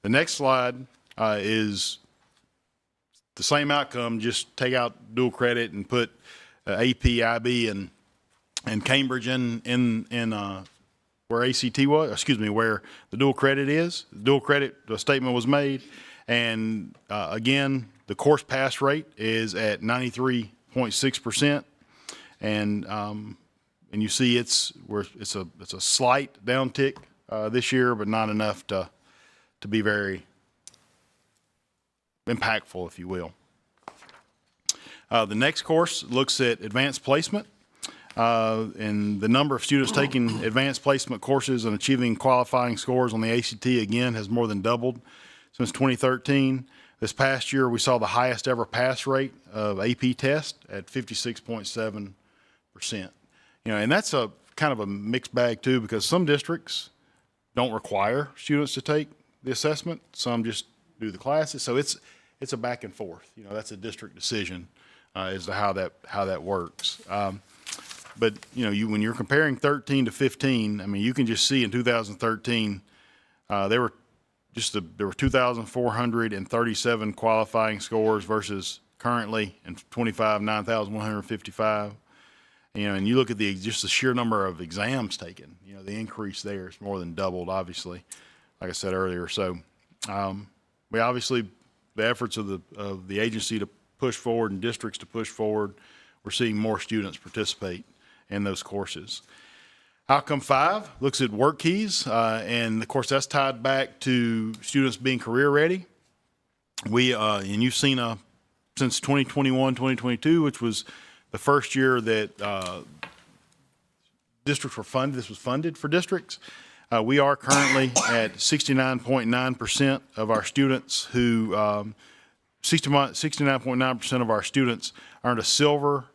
The next slide is the same outcome, just take out dual credit and put AP, IB, and Cambridge in where ACT was, where the dual credit is. The dual credit statement was made, and again, the course pass rate is at 93.6%, and you see it's a slight downtick this year, but not enough to be very impactful, if you will. The next course looks at advanced placement, and the number of students taking advanced placement courses and achieving qualifying scores on the ACT, again, has more than doubled since 2013. This past year, we saw the highest ever pass rate of AP test at 56.7%. And that's a kind of a mixed bag too, because some districts don't require students to take the assessment. Some just do the classes. So it's a back and forth. That's a district decision as to how that works. But, you know, when you're comparing 13 to 15, I mean, you can just see in 2013, there were 2,437 qualifying scores versus currently in 25, 9,155. You know, and you look at just the sheer number of exams taken, you know, the increase there is more than doubled, obviously, like I said earlier. So, we obviously, the efforts of the agency to push forward and districts to push forward, we're seeing more students participate in those courses. Outcome 5 looks at work keys, and of course that's tied back to students being career ready. And you've seen since 2021, 2022, which was the first year that districts were funded, this was funded for districts. We are currently at 69.9% of our students who, 69.9% of our students earned a silver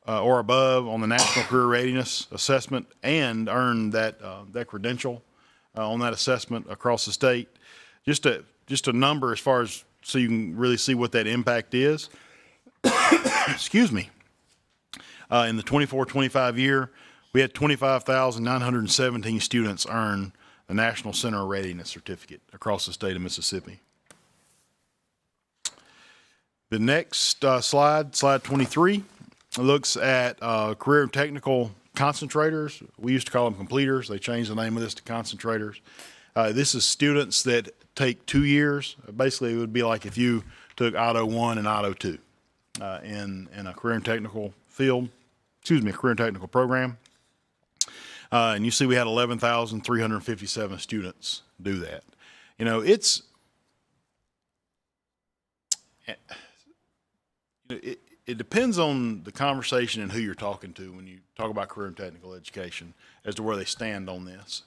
or above on the National Career Readiness Assessment and earned that credential on that assessment across the state. Just a number as far as so you can really see what that impact is. Excuse me. In the 24-25 year, we had 25,917 students earn the National Center of Readiness Certificate across the state of Mississippi. The next slide 23, looks at career and technical concentrators. We used to call them completers. They changed the name of this to concentrators. This is students that take 2 years. Basically, it would be like if you took Auto 1 and Auto 2 in a career and technical field, career and technical program. And you see we had 11,357 students do that. You know, it depends on the conversation and who you're talking to when you talk about career and technical education as to where they stand on this.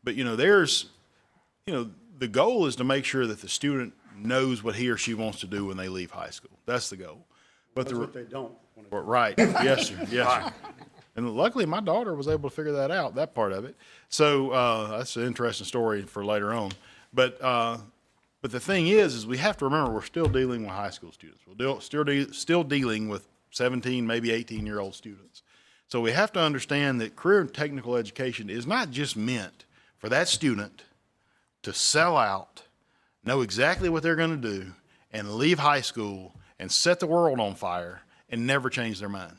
But, you know, the goal is to make sure that the student knows what he or she wants to do when they leave high school. That's the goal. But That's what they don't. right. Yes, sir. Yes, sir. And luckily, my daughter was able to figure that out, that part of it. So that's an interesting story for later on. But the thing is we have to remember we're still dealing with high school students. We're still dealing with 17, maybe 18-year-old students. So we have to understand that career and technical education is not just meant for that student to sell out, know exactly what they're going to do, and leave high school and set the world on fire and never change their mind.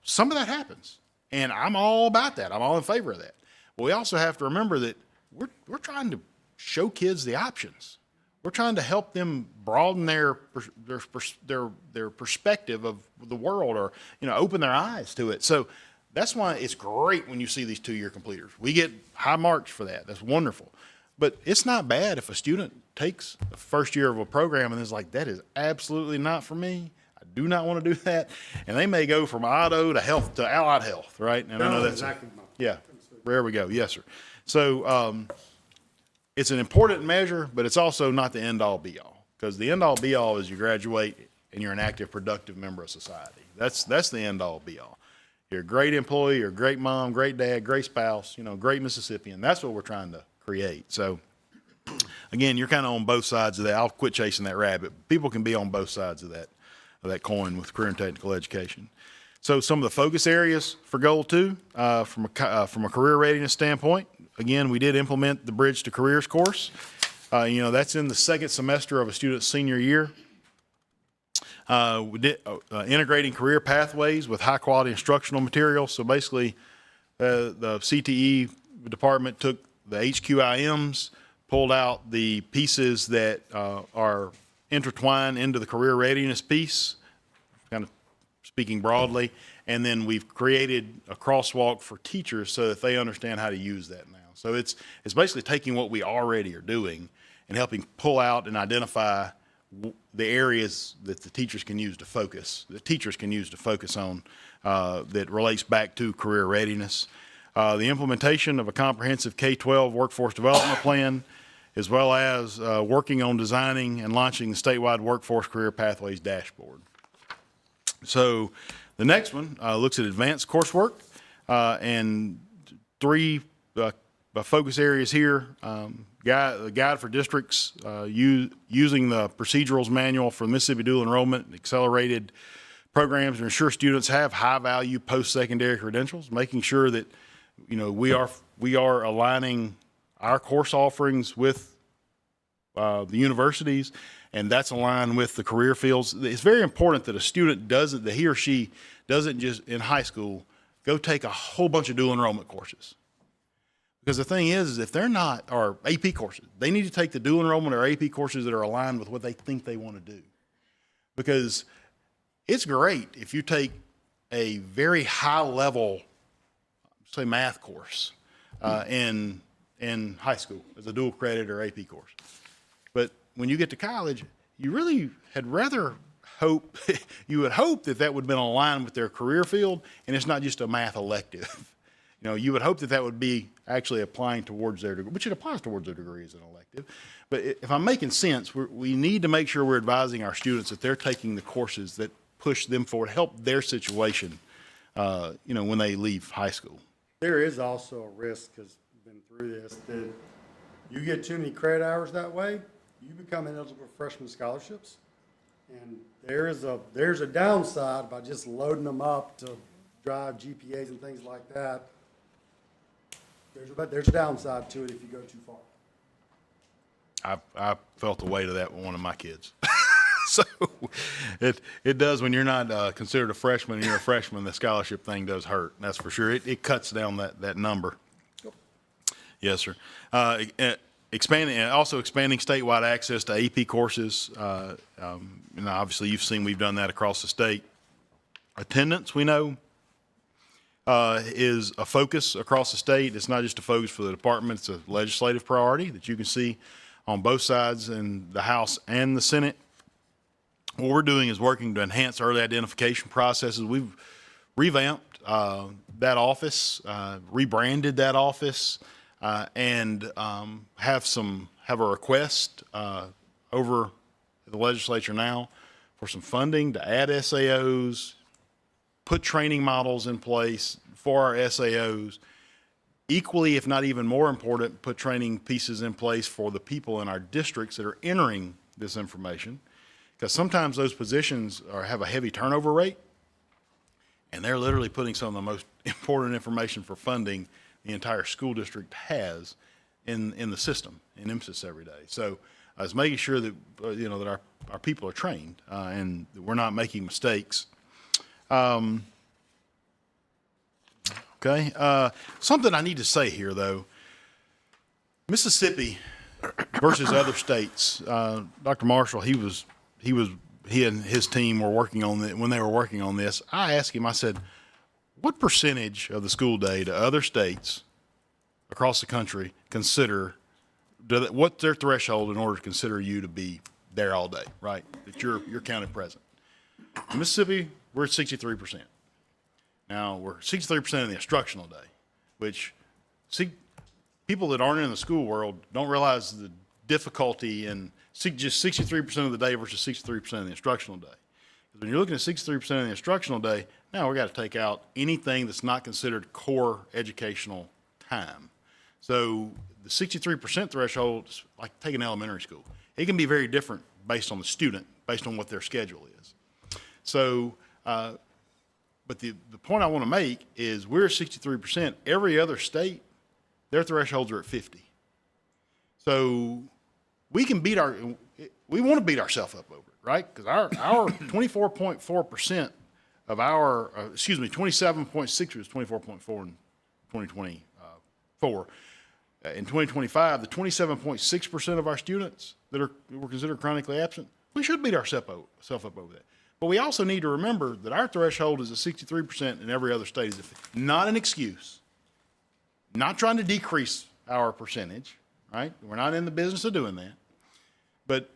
Some of that happens, and I'm all about that. I'm all in favor of that. But we also have to remember that we're trying to show kids the options. We're trying to help them broaden their perspective of the world, or, you know, open their eyes to it. So that's why it's great when you see these 2-year completers. We get high marks for that. That's wonderful. But it's not bad if a student takes the first year of a program and is like, that is absolutely not for me. I do not want to do that. And they may go from auto to health to allied health, right? And I know that's exactly. yeah. There we go. Yes, sir. So it's an important measure, but it's also not the end all be all, because the end all be all is you graduate and you're an active, productive member of society. That's the end all be all. You're a great employee, you're a great mom, great dad, great spouse, you know, great Mississippian. That's what we're trying to create. So again, you're kind of on both sides of that. I'll quit chasing that rabbit. People can be on both sides of that coin with career and technical education. So some of the focus areas for Goal 2, from a career readiness standpoint, again, we did implement the Bridge to Careers course. You know, that's in the second semester of a student's senior year. We did integrating career pathways with high quality instructional materials. So basically, the CTE department took the HQIMs, pulled out the pieces that are intertwined into the career readiness piece, kind of speaking broadly, and then we've created a crosswalk for teachers so that they understand how to use that now. So it's basically taking what we already are doing and helping pull out and identify the areas that the teachers can use to focus, on that relates back to career readiness. The implementation of a comprehensive K-12 workforce development plan, as well as working on designing and launching the statewide workforce career pathways dashboard. So the next one looks at advanced coursework, and 3 focus areas here, guide for districts using the procedurals manual for Mississippi Dual Enrollment and accelerated programs to ensure students have high-value post-secondary credentials, making sure that, you know, we are aligning our course offerings with the universities, and that's aligned with the career fields. It's very important that a student that he or she doesn't just in high school go take a whole bunch of dual enrollment courses. Because the thing is if they're not, or AP courses, they need to take the dual enrollment or AP courses that are aligned with what they think they want to do. Because it's great if you take a very high level, say math course, in high school as a dual credit or AP course. But when you get to college, you really had rather hope, you would hope that would have been aligned with their career field and it's not just a math elective. You know, you would hope that would be actually applying towards their degree, which it applies towards their degree as an elective. But if I'm making sense, we need to make sure we're advising our students that they're taking the courses that push them forward, help their situation, you know, when they leave high school. There is also a risk, because I've been through this, that you get too many credit hours that way, you become ineligible for freshman scholarships. And there's a downside by just loading them up to drive GPAs and things like that. There's a downside to it if you go too far. I felt the weight of that with one of my kids. So it does when you're not considered a freshman and you're a freshman, the scholarship thing does hurt. That's for sure. It cuts down that number. Yes, sir. Expanding statewide access to AP courses. And obviously you've seen we've done that across the state. Attendance, we know, is a focus across the state. It's not just a focus for the department. It's a legislative priority that you can see on both sides in the House and the Senate. What we're doing is working to enhance early identification processes. We've revamped that office, rebranded that office, and have a request over the legislature now for some funding to add SAOs, put training models in place for our SAOs. Equally, if not even more important, put training pieces in place for the people in our districts that are entering this information. Because sometimes those positions have a heavy turnover rate, and they're literally putting some of the most important information for funding the entire school district has in the system, in MSIS every day. So it's making sure that, you know, that our people are trained and that we're not making mistakes. Okay. Something I need to say here, though. Mississippi versus other states. Dr. Marshall, he and his team were working on it. When they were working on this, I asked him, I said, what percentage of the school day do other states across the country consider, what's their threshold in order to consider you to be there all day, right? That you're counted present. In Mississippi, we're at 63%. Now, we're 63% in the instructional day, which people that aren't in the school world don't realize the difficulty in just 63% of the day versus 63% of the instructional day. When you're looking at 63% of the instructional day, now we got to take out anything that's not considered core educational time. So the 63% threshold is like taking elementary school. It can be very different based on the student, based on what their schedule is. So, but the point I want to make is we're at 63%. Every other state, their thresholds are at 50. So we can we want to beat ourselves up over it, right? Because our 24.4% of our, 27.6 was 24.4 in 2024. In 2025, the 27.6% of our students that were considered chronically absent, we should beat ourselves up over that. But we also need to remember that our threshold is at 63% and every other state is at 50. Not an excuse. Not trying to decrease our percentage, right? We're not in the business of doing that. But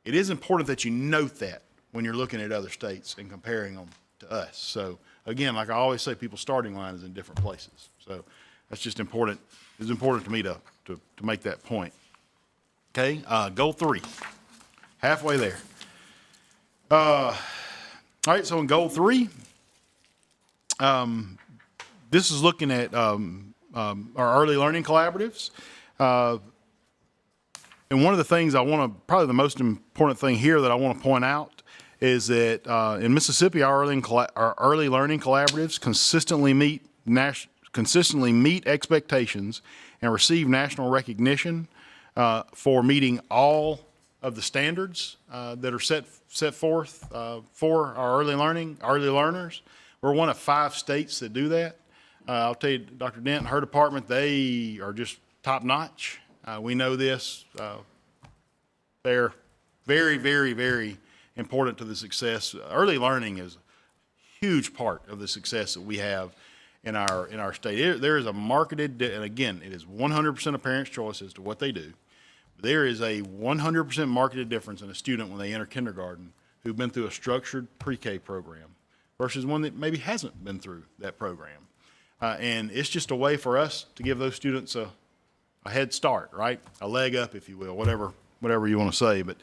it is important that you note that when you're looking at other states and comparing them to us. So again, like I always say, people's starting line is in different places. So that's just important. It's important to me to make that point. Okay, goal 3, halfway there. All right, so in goal 3, this is looking at our early learning collaboratives. And one of the things probably the most important thing here that I want to point out is that in Mississippi, our early learning collaboratives consistently meet expectations and receive national recognition for meeting all of the standards that are set forth for our early learners. We're one of 5 states that do that. I'll tell you, Dr. Dent and her department, they are just top notch. We know this. They're very, very, very important to the success. Early learning is a huge part of the success that we have in our state. There is a marketed, and again, it is 100% of parents' choice as to what they do. There is a 100% marketed difference in a student when they enter kindergarten who've been through a structured pre-K program versus one that maybe hasn't been through that program. And it's just a way for us to give those students a head start, right? A leg up, if you will, whatever you want to say. But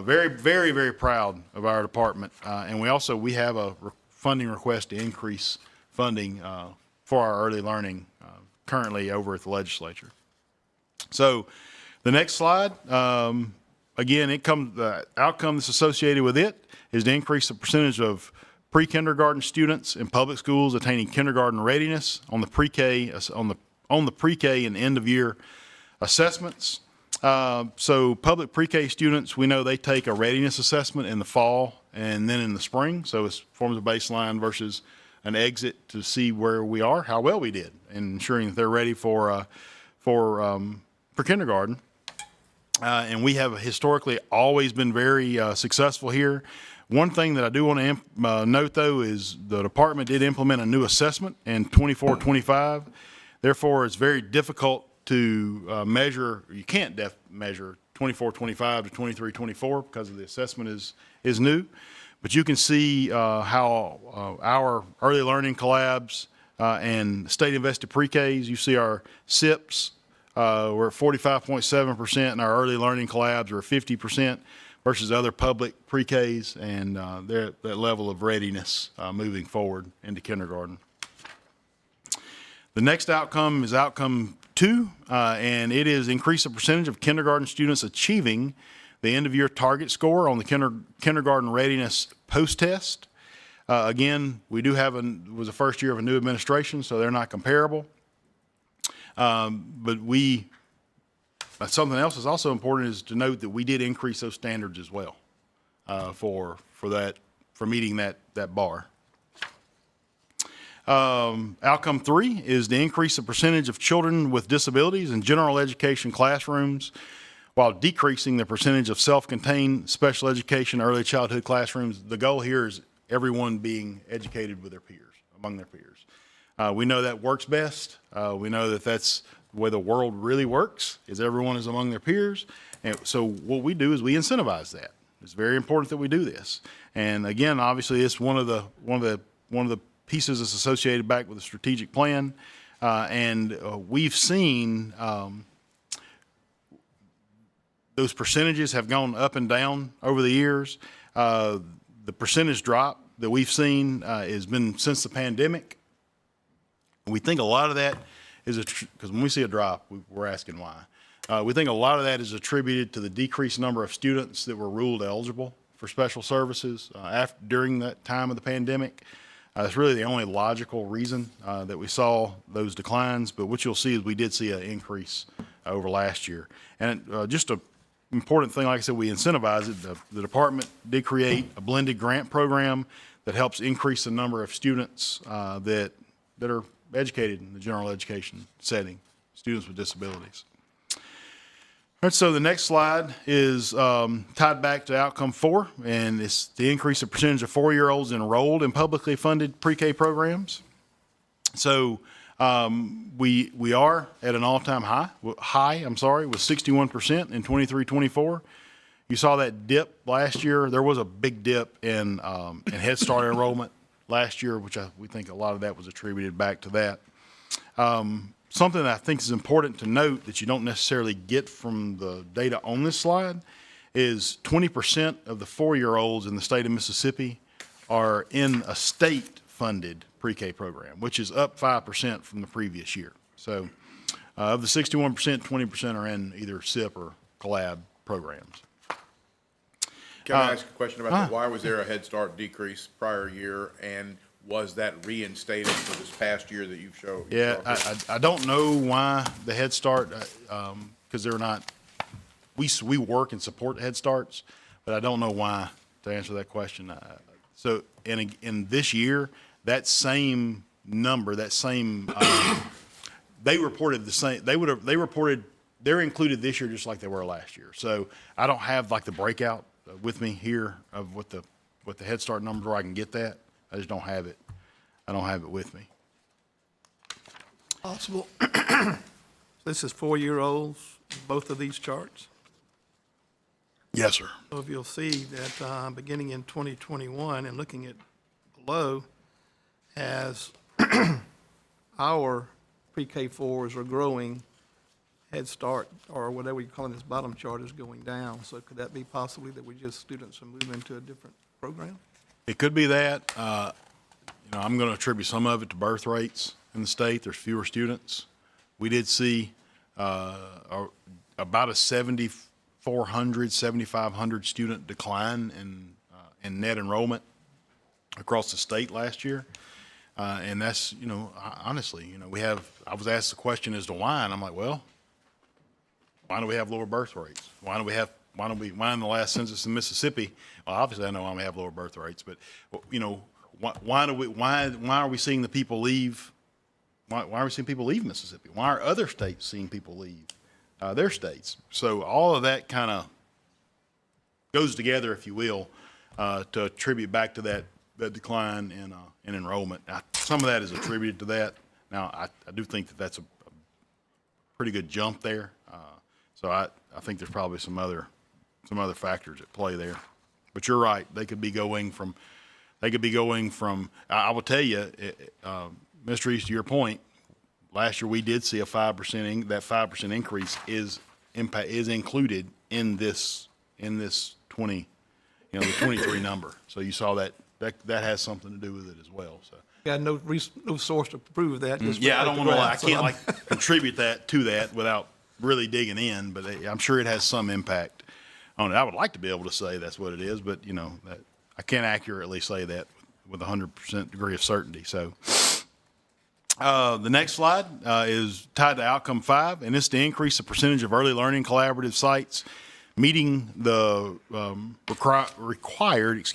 very, very, very proud of our department. And we have a funding request to increase funding for our early learning currently over at the legislature. So the next slide, again, the outcome that's associated with it is to increase the percentage of pre-kindergarten students in public schools attaining kindergarten readiness on the pre-K and end of year assessments. So public pre-K students, we know they take a readiness assessment in the fall and then in the spring. So it forms a baseline versus an exit to see where we are, how well we did, and ensuring that they're ready for kindergarten. And we have historically always been very successful here. One thing that I do want to note, though, is the department did implement a new assessment in 24-25. Therefore, it's very difficult to measure. You can't measure 24-25 to 23-24 because of the assessment is new. But you can see how our early learning collabs and state invested pre-Ks, you see our SIPs, we're at 45.7%, and our early learning collabs are 50% versus other public pre-Ks, and that level of readiness moving forward into kindergarten. The next outcome is outcome 2, and it is increase the percentage of kindergarten students achieving the end-of-year target score on the kindergarten readiness post-test. Again, we do have was the first year of a new administration, so they're not comparable. But something else that's also important is to note that we did increase those standards as well for meeting that bar. Outcome 3 is to increase the percentage of children with disabilities in general education classrooms while decreasing the percentage of self-contained special education early childhood classrooms. The goal here is everyone being educated with their peers, among their peers. We know that works best. We know that that's the way the world really works, is everyone is among their peers. And so what we do is we incentivize that. It's very important that we do this. And again, obviously, it's one of the pieces that's associated back with the strategic plan. We've seen those percentages have gone up and down over the years. The percentage drop that we've seen has been since the pandemic. We think a lot of that is because when we see a drop, we're asking why. We think a lot of that is attributed to the decreased number of students that were ruled eligible for special services during that time of the pandemic. It's really the only logical reason that we saw those declines. But what you'll see is we did see an increase over last year. And just an important thing, like I said, we incentivize it. The department did create a blended grant program that helps increase the number of students that are educated in the general education setting, students with disabilities. All right, so the next slide is tied back to outcome 4, and it's the increase of percentage of 4-year-olds enrolled in publicly funded pre-K programs. So we are at an all-time high, with 61% in 23-24. You saw that dip last year. There was a big dip in Head Start enrollment last year, which we think a lot of that was attributed back to that. Something that I think is important to note that you don't necessarily get from the data on this slide is 20% of the 4-year-olds in the state of Mississippi are in a state-funded pre-K program, which is up 5% from the previous year. So of the 61%, 20% are in either SIP collab programs. Can I ask a question about that? Why was there a Head Start decrease prior year, and was that reinstated for this past year that you've shown? Yeah, I don't know why the Head Start, because they're not, we work and support Head Starts, but I don't know why, to answer that question. So in this year, that same number, that same, they reported the same, they reported, they're included this year just like they were last year. So I don't have like the breakout with me here of what the Head Start numbers are. I can get that. I just don't have it. I don't have it with me. Possible. This is 4-year-olds, both of these charts. Yes, sir. So if you'll see that beginning in 2021 and looking at below, as our pre-K4s are growing, Head Start, or whatever you call it, this bottom chart is going down. So could that be possibly that we just, students are moving to a different program? It could be that. I'm going to attribute some of it to birth rates in the state. There's fewer students. We did see about a 7,400, 7,500 student decline in net enrollment across the state last year. And that's, honestly, I was asked the question as to why, and I'm like, well, why do we have lower birth rates? Why in the last census in Mississippi? Well, obviously I know why we have lower birth rates, but why are we seeing the people leave? Why are we seeing people leave Mississippi? Why are other states seeing people leave their states? So all of that kind of goes together, if you will, to attribute back to that decline in enrollment. Now, some of that is attributed to that. Now, I do think that that's a pretty good jump there. So I think there's probably some other factors at play there. But you're right. They could be going from, I will tell you, Mr. East, to your point, last year we did see that 5% increase is included in this 20, the 23 number. So you saw that has something to do with it as well. So. Got no source to prove that. Just Yeah, I don't want to, I so can't I'm- contribute that to that without really digging in, but I'm sure it has some impact on it. I would like to be able to say that's what it is, but that I can't accurately say that with 100% degree of certainty. So the next slide is tied to outcome 5, and it's to increase the percentage of early learning collaborative sites meeting the required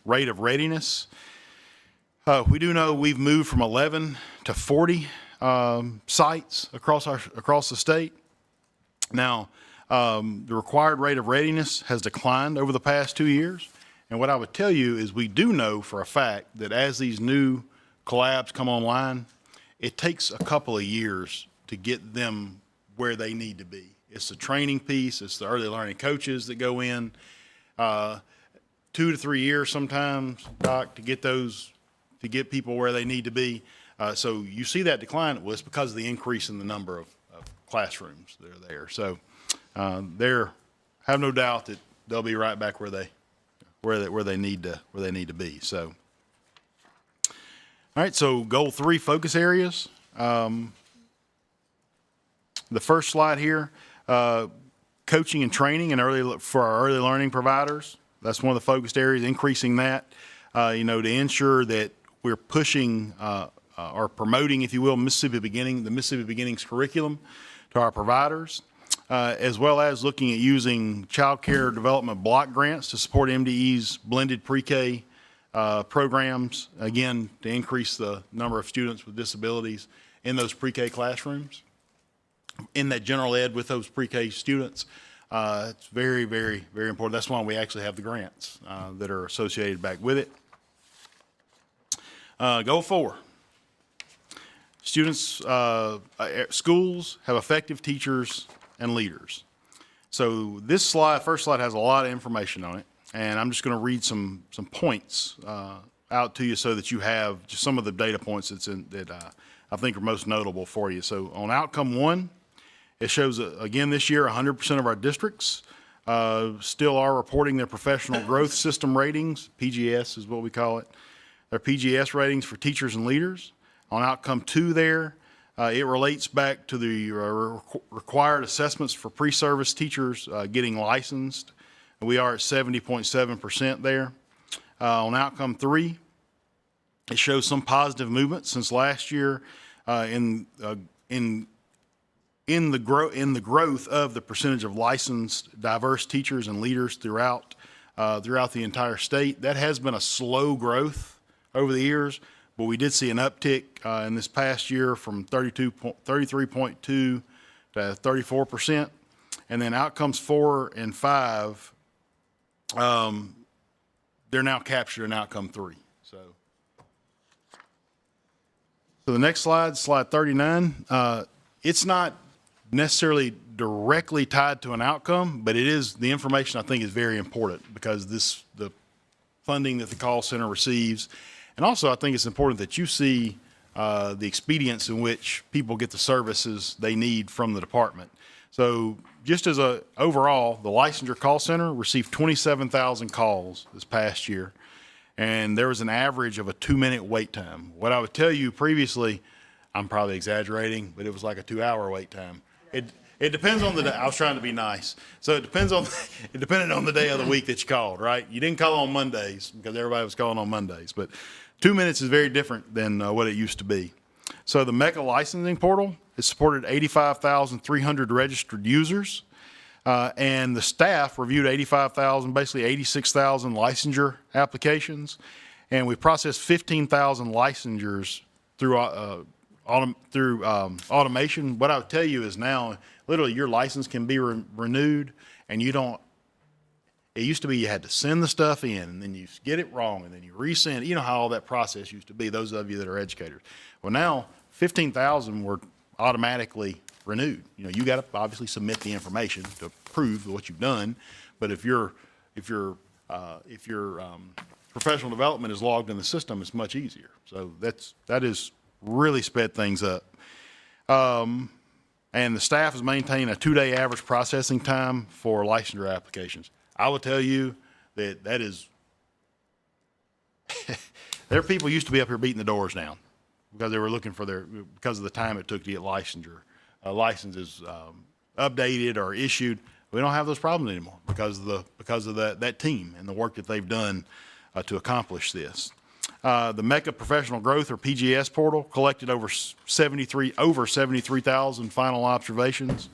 rate of readiness. We do know we've moved from 11 to 40 sites across the state. Now, the required rate of readiness has declined over the past 2 years. And what I would tell you is we do know for a fact that as these new collabs come online, it takes a couple of years to get them where they need to be. It's the training piece, it's the early learning coaches that go in, 2 to 3 years sometimes, Doc, to get people where they need to be. So you see that decline, well, it's because of the increase in the number of classrooms that are there. So have no doubt that they'll be right back where they need to be. So, all right. So goal 3, focus areas. The first slide here, coaching and training for our early learning providers. That's one of the focused areas. Increasing that, to ensure that we're pushing or promoting, if you will, the Mississippi Beginnings curriculum to our providers, as well as looking at using child care development block grants to support MDE's blended pre-K programs, again, to increase the number of students with disabilities in those pre-K classrooms. In that general ed with those pre-K students, it's very, very, very important. That's why we actually have the grants that are associated back with it. Goal 4. Students, schools have effective teachers and leaders. So this first slide has a lot of information on it, and I'm just going to read some points out to you so that you have just some of the data points that I think are most notable for you. So on outcome 1, it shows, again, this year, 100% of our districts still are reporting their professional growth system ratings. PGS is what we call it. Their PGS ratings for teachers and leaders. On outcome 2 there, It relates back to the required assessments for pre-service teachers getting licensed. We are at 70.7% there. On outcome 3, it shows some positive movement since last year in the growth of the percentage of licensed diverse teachers and leaders throughout the entire state. That has been a slow growth over the years, but we did see an uptick in this past year from 33.2 to 34%. And then outcomes 4 and 5, they're now captured in outcome 3. So the next slide, slide 39, it's not necessarily directly tied to an outcome, but it is, the information I think is very important because the funding that the call center receives. And also I think it's important that you see the expedience in which people get the services they need from the department. So just as a overall, the licensure call center received 27,000 calls this past year, and there was an average of a 2-minute wait time. What I would tell you previously, I'm probably exaggerating, but it was like a 2-hour wait time. It depends on the day. I was trying to be nice. So it depended on the day of the week that you called, right? You didn't call on Mondays because everybody was calling on Mondays, but 2 minutes is very different than what it used to be. So the MECA licensing portal has supported 85,300 registered users, and the staff reviewed 85,000, basically 86,000 licensure applications, and we processed 15,000 licensures through automation. What I would tell you is now, literally, your license can be renewed, and you don't. It used to be you had to send the stuff in, and then you get it wrong, and then you resend it. You know how all that process used to be, those of you that are educators. Well, now, 15,000 were automatically renewed. You know, you got to obviously submit the information to prove what you've done, but if your professional development is logged in the system, it's much easier. So that is really sped things up. And the staff has maintained a 2-day average processing time for licensure applications. I will tell you that is, there are people used to be up here beating the doors down because they were looking for because of the time it took to get licensure. Licenses updated or issued. We don't have those problems anymore because of that team and the work that they've done to accomplish this. The MECA Professional Growth or PGS portal collected over 73,000 final observations,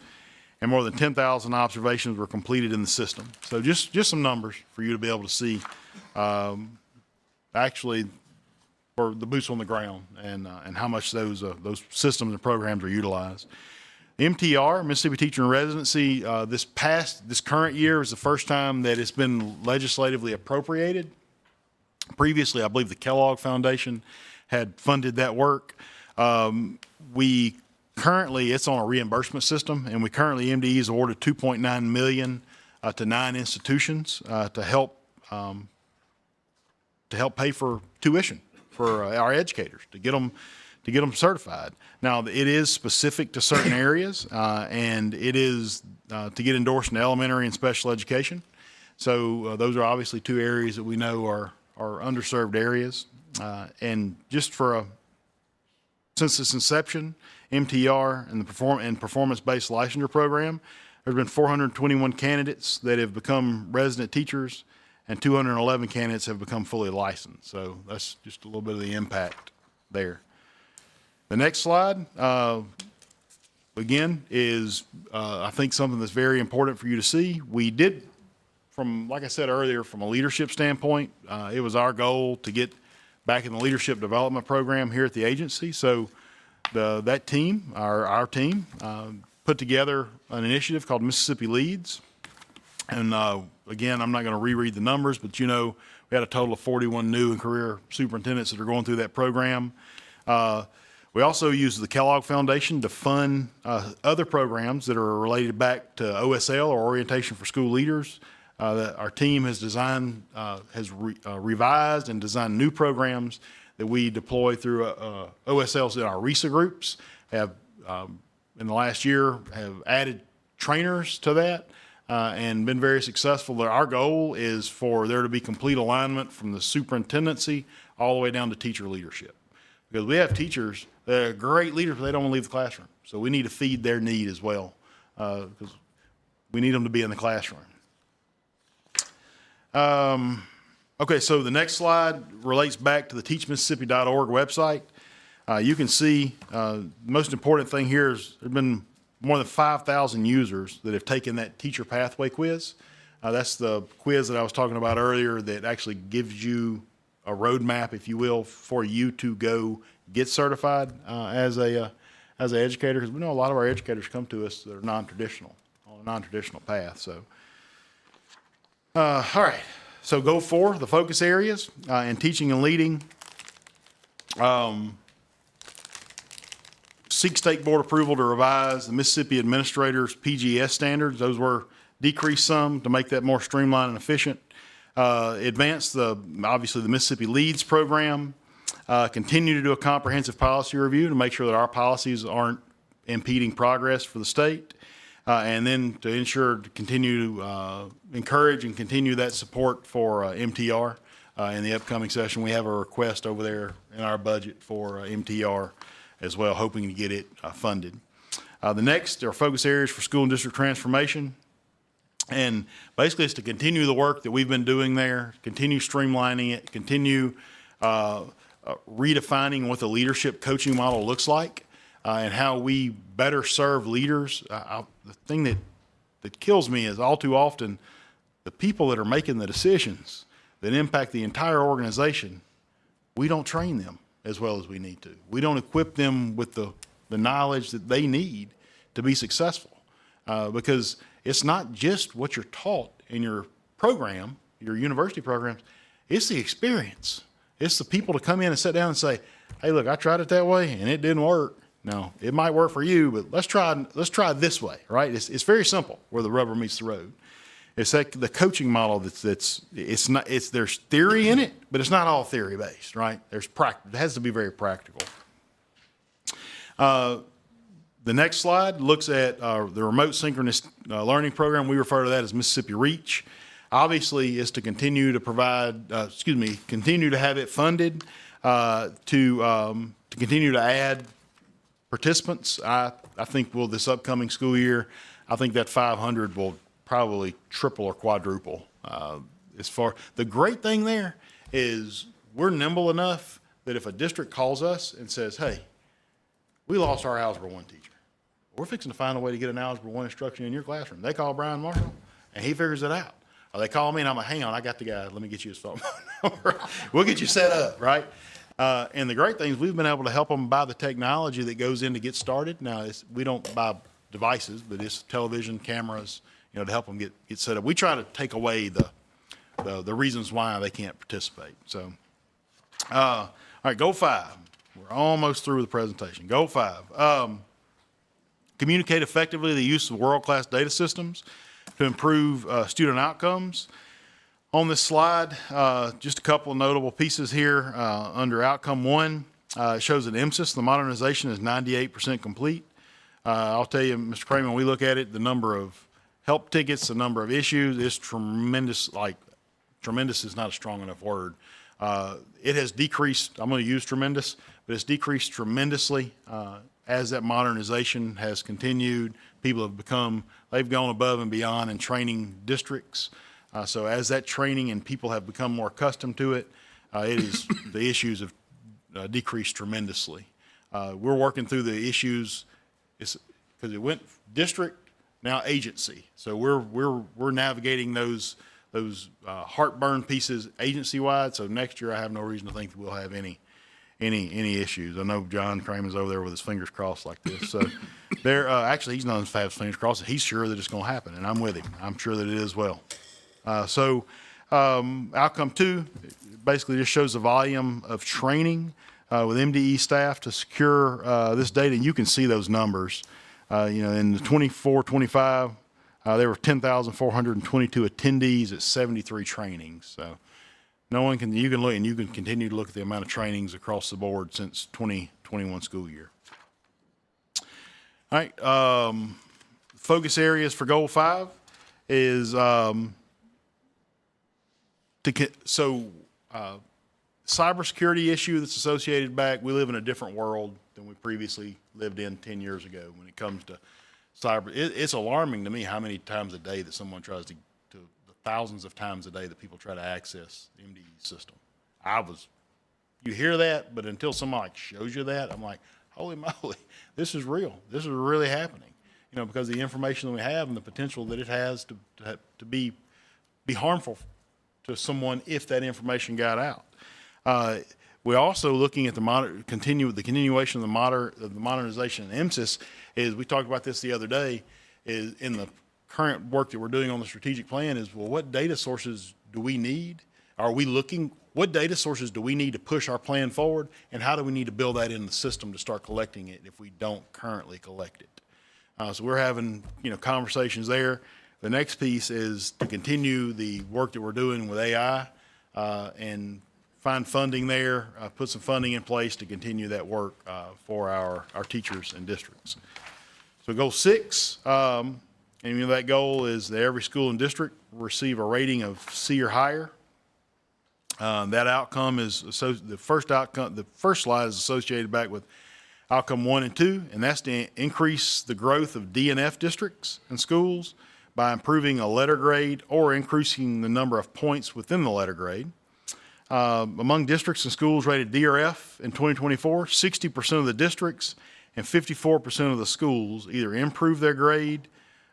and more than 10,000 observations were completed in the system. So just some numbers for you to be able to see, actually, for the boots on the ground and how much those systems and programs are utilized. MTR, Mississippi Teacher in Residency, this current year is the first time that it's been legislatively appropriated. Previously, I believe the Kellogg Foundation had funded that work. It's on a reimbursement system, and MDE has awarded $2.9 million to 9 institutions to help pay for tuition for our educators to get them certified. Now, it is specific to certain areas, and it is to get endorsed in elementary and special education. So those are obviously 2 areas that we know are underserved areas. And just since its inception, MTR and the performance-based licensure program, there's been 421 candidates that have become resident teachers, and 211 candidates have become fully licensed. So that's just a little bit of the impact there. The next slide, again, is I think something that's very important for you to see. We did, like I said earlier, from a leadership standpoint, it was our goal to get back in the leadership development program here at the agency. So that team, our team, put together an initiative called Mississippi Leads. And again, I'm not going to reread the numbers, but we had a total of 41 new and career superintendents that are going through that program. We also use the Kellogg Foundation to fund other programs that are related back to OSL, or Orientation for School Leaders. That our team has designed, revised and designed new programs that we deploy through OSLs in our RESA groups. Have in the last year have added trainers to that and been very successful. Our goal is for there to be complete alignment from the superintendency all the way down to teacher leadership, because we have teachers They're great leaders, but they don't want to leave the classroom. So we need to feed their need as well, because we need them to be in the classroom. Okay, so the next slide relates back to the teachmississippi.org website. You can see, most important thing here is there's been more than 5,000 users that have taken that teacher pathway quiz. That's the quiz that I was talking about earlier that actually gives you a roadmap, if you will, for you to go get certified as an educator, because we know a lot of our educators come to us that are non-traditional, on a non-traditional path. So, all right. So goal 4, the focus areas in teaching and leading. Seek state board approval to revise the Mississippi Administrators PGS standards. Those were decreased some to make that more streamlined and efficient. Advance obviously the Mississippi Leads program. Continue to do a comprehensive policy review to make sure that our policies aren't impeding progress for the state. And then to ensure to continue to encourage and continue that support for MTR. In the upcoming session, we have a request over there in our budget for MTR as well, hoping to get it funded. The next are focus areas for school and district transformation. And basically it's to continue the work that we've been doing there, continue streamlining it, continue redefining what the leadership coaching model looks like, and how we better serve leaders. The thing that kills me is all too often the people that are making the decisions that impact the entire organization, we don't train them as well as we need to. We don't equip them with the knowledge that they need to be successful, because it's not just what you're taught in your program, your university programs, it's the experience. It's the people to come in and sit down and say, hey, look, I tried it that way and it didn't work. No, it might work for you, but let's try this way, right? It's very simple where the rubber meets the road. It's like the coaching model there's theory in it, but it's not all theory based, right? It has to be very practical. The next slide looks at the remote synchronous learning program. We refer to that as Mississippi Reach. Obviously, is to continue to provide, continue to have it funded to continue to add participants. I think this upcoming school year, I think that 500 will probably triple or quadruple. The great thing there is we're nimble enough that if a district calls us and says, hey, we lost our Algebra 1 teacher, we're fixing to find a way to get an Algebra 1 instruction in your classroom. They call Brian Marshall and he figures it out. Or they call me and I'm like, hang on, I got the guy. Let me get you his phone number. We'll get you set up, right? And the great thing is we've been able to help them buy the technology that goes in to get started. Now, we don't buy devices, but it's television, cameras, to help them get set up. We try to take away the reasons why they can't participate. So, all right, goal 5. We're almost through with the presentation. Goal 5. Communicate effectively the use of world-class data systems to improve student outcomes. On this slide, just a couple of notable pieces here. Under outcome 1, it shows that MSIS, the modernization, is 98% complete. I'll tell you, Mr. Kramer, when we look at it, the number of help tickets, the number of issues is tremendous. Tremendous is not a strong enough word. It has decreased, I'm going to use tremendous, but it's decreased tremendously as that modernization has continued. People have they've gone above and beyond in training districts. So as that training and people have become more accustomed to it, the issues have decreased tremendously. We're working through the issues because it went district, now agency. So we're navigating those heartburn pieces agency-wide. So next year I have no reason to think that we'll have any issues. I know John Kramer's over there with his fingers crossed like this. So actually he's not as fast as fingers crossed. He's sure that it's going to happen, and I'm with him. I'm sure that it is well. Outcome 2 basically just shows the volume of training with MDE staff to secure this data. And you can see those numbers. In the 24-25, there were 10,422 attendees at 73 trainings. So you can look, and you can continue to look at the amount of trainings across the board since 2021 school year. All right. Focus areas for goal 5 is cybersecurity issue that's associated back. We live in a different world than we previously lived in 10 years ago when it comes to cyber. It's alarming to me how many times a day that someone tries to the thousands of times a day that people try to access the MDE system. You hear that, but until somebody shows you that, I'm like, holy moly, this is real. This is really happening. You know, because of the information that we have and the potential that it has to be harmful to someone if that information got out. We're also looking at the continuation of the modernization in MSIS. Is we talked about this the other day. Is in the current work that we're doing on the strategic plan is, well, what data sources do we need? Are we looking? What data sources do we need to push our plan forward, and how do we need to build that in the system to start collecting it if we don't currently collect it? So we're having, conversations there. The next piece is to continue the work that we're doing with AI and find funding there, put some funding in place to continue that work for our teachers and districts. So goal 6, and that goal is that every school and district will receive a rating of C or higher. That outcome is the first outcome. The first slide is associated back with outcome 1 and 2, and that's to increase the growth of D and F districts and schools by improving a letter grade or increasing the number of points within the letter grade. Among districts and schools rated D or F in 2024, 60% of the districts and 54% of the schools either improved their grade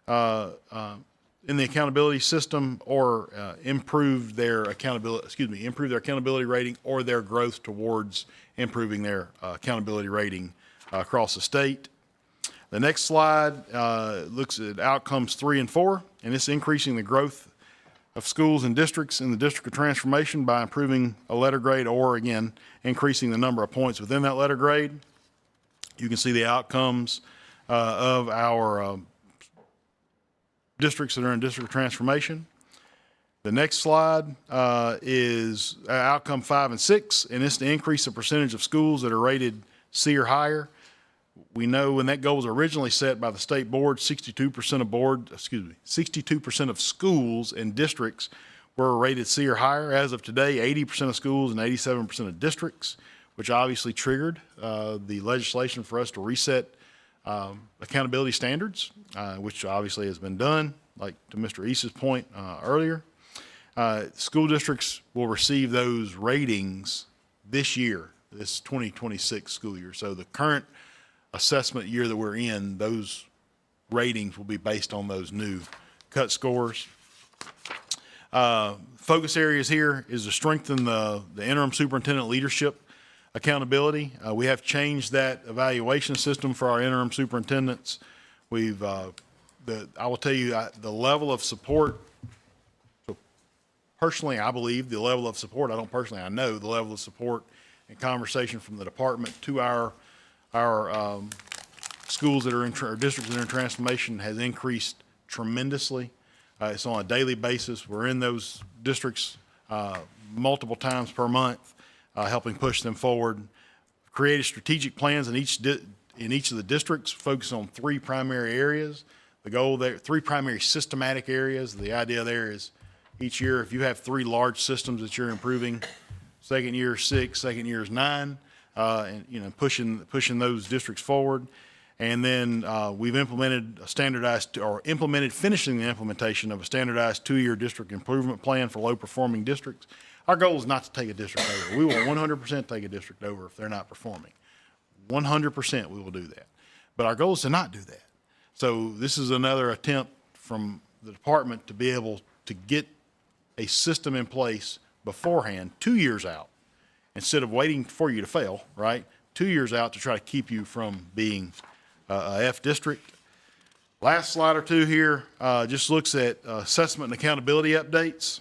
in the accountability system or improved their accountability rating or their growth towards improving their accountability rating across the state. The next slide looks at outcomes 3 and 4, and it's increasing the growth of schools and districts in the district of transformation by improving a letter grade or, again, increasing the number of points within that letter grade. You can see the outcomes of our districts that are in district of transformation. The next slide is outcome 5 and 6, and it's to increase the percentage of schools that are rated C or higher. We know when that goal was originally set by the state board, 62% of schools and districts were rated C or higher. As of today, 80% of schools and 87% of districts, which obviously triggered the legislation for us to reset accountability standards, which obviously has been done, like to Mr. East's point earlier. School districts will receive those ratings this year, this 2026 school year. So the current assessment year that we're in, those ratings will be based on those new cut scores. Focus areas here is to strengthen the interim superintendent leadership accountability. We have changed that evaluation system for our interim superintendents. I will tell you the level of support. So personally, I believe the level of support. I know the level of support and conversation from the department to our schools that are in or districts that are in transformation has increased tremendously. It's on a daily basis. We're in those districts multiple times per month, helping push them forward. Created strategic plans in each of the districts, focus on 3 primary areas. The goal there, 3 primary systematic areas. The idea there is each year, if you have 3 large systems that you're improving, second year 6, second year is 9. And pushing those districts forward. And then we've implemented finishing the implementation of a standardized 2-year district improvement plan for low-performing districts. Our goal is not to take a district over. We will 100% take a district over if they're not performing. 100% we will do that. But our goal is to not do that. So this is another attempt from the department to be able to get a system in place beforehand, 2 years out, instead of waiting for you to fail, right? 2 years out to try to keep you from being a F district. Last slide or two here just looks at assessment and accountability updates.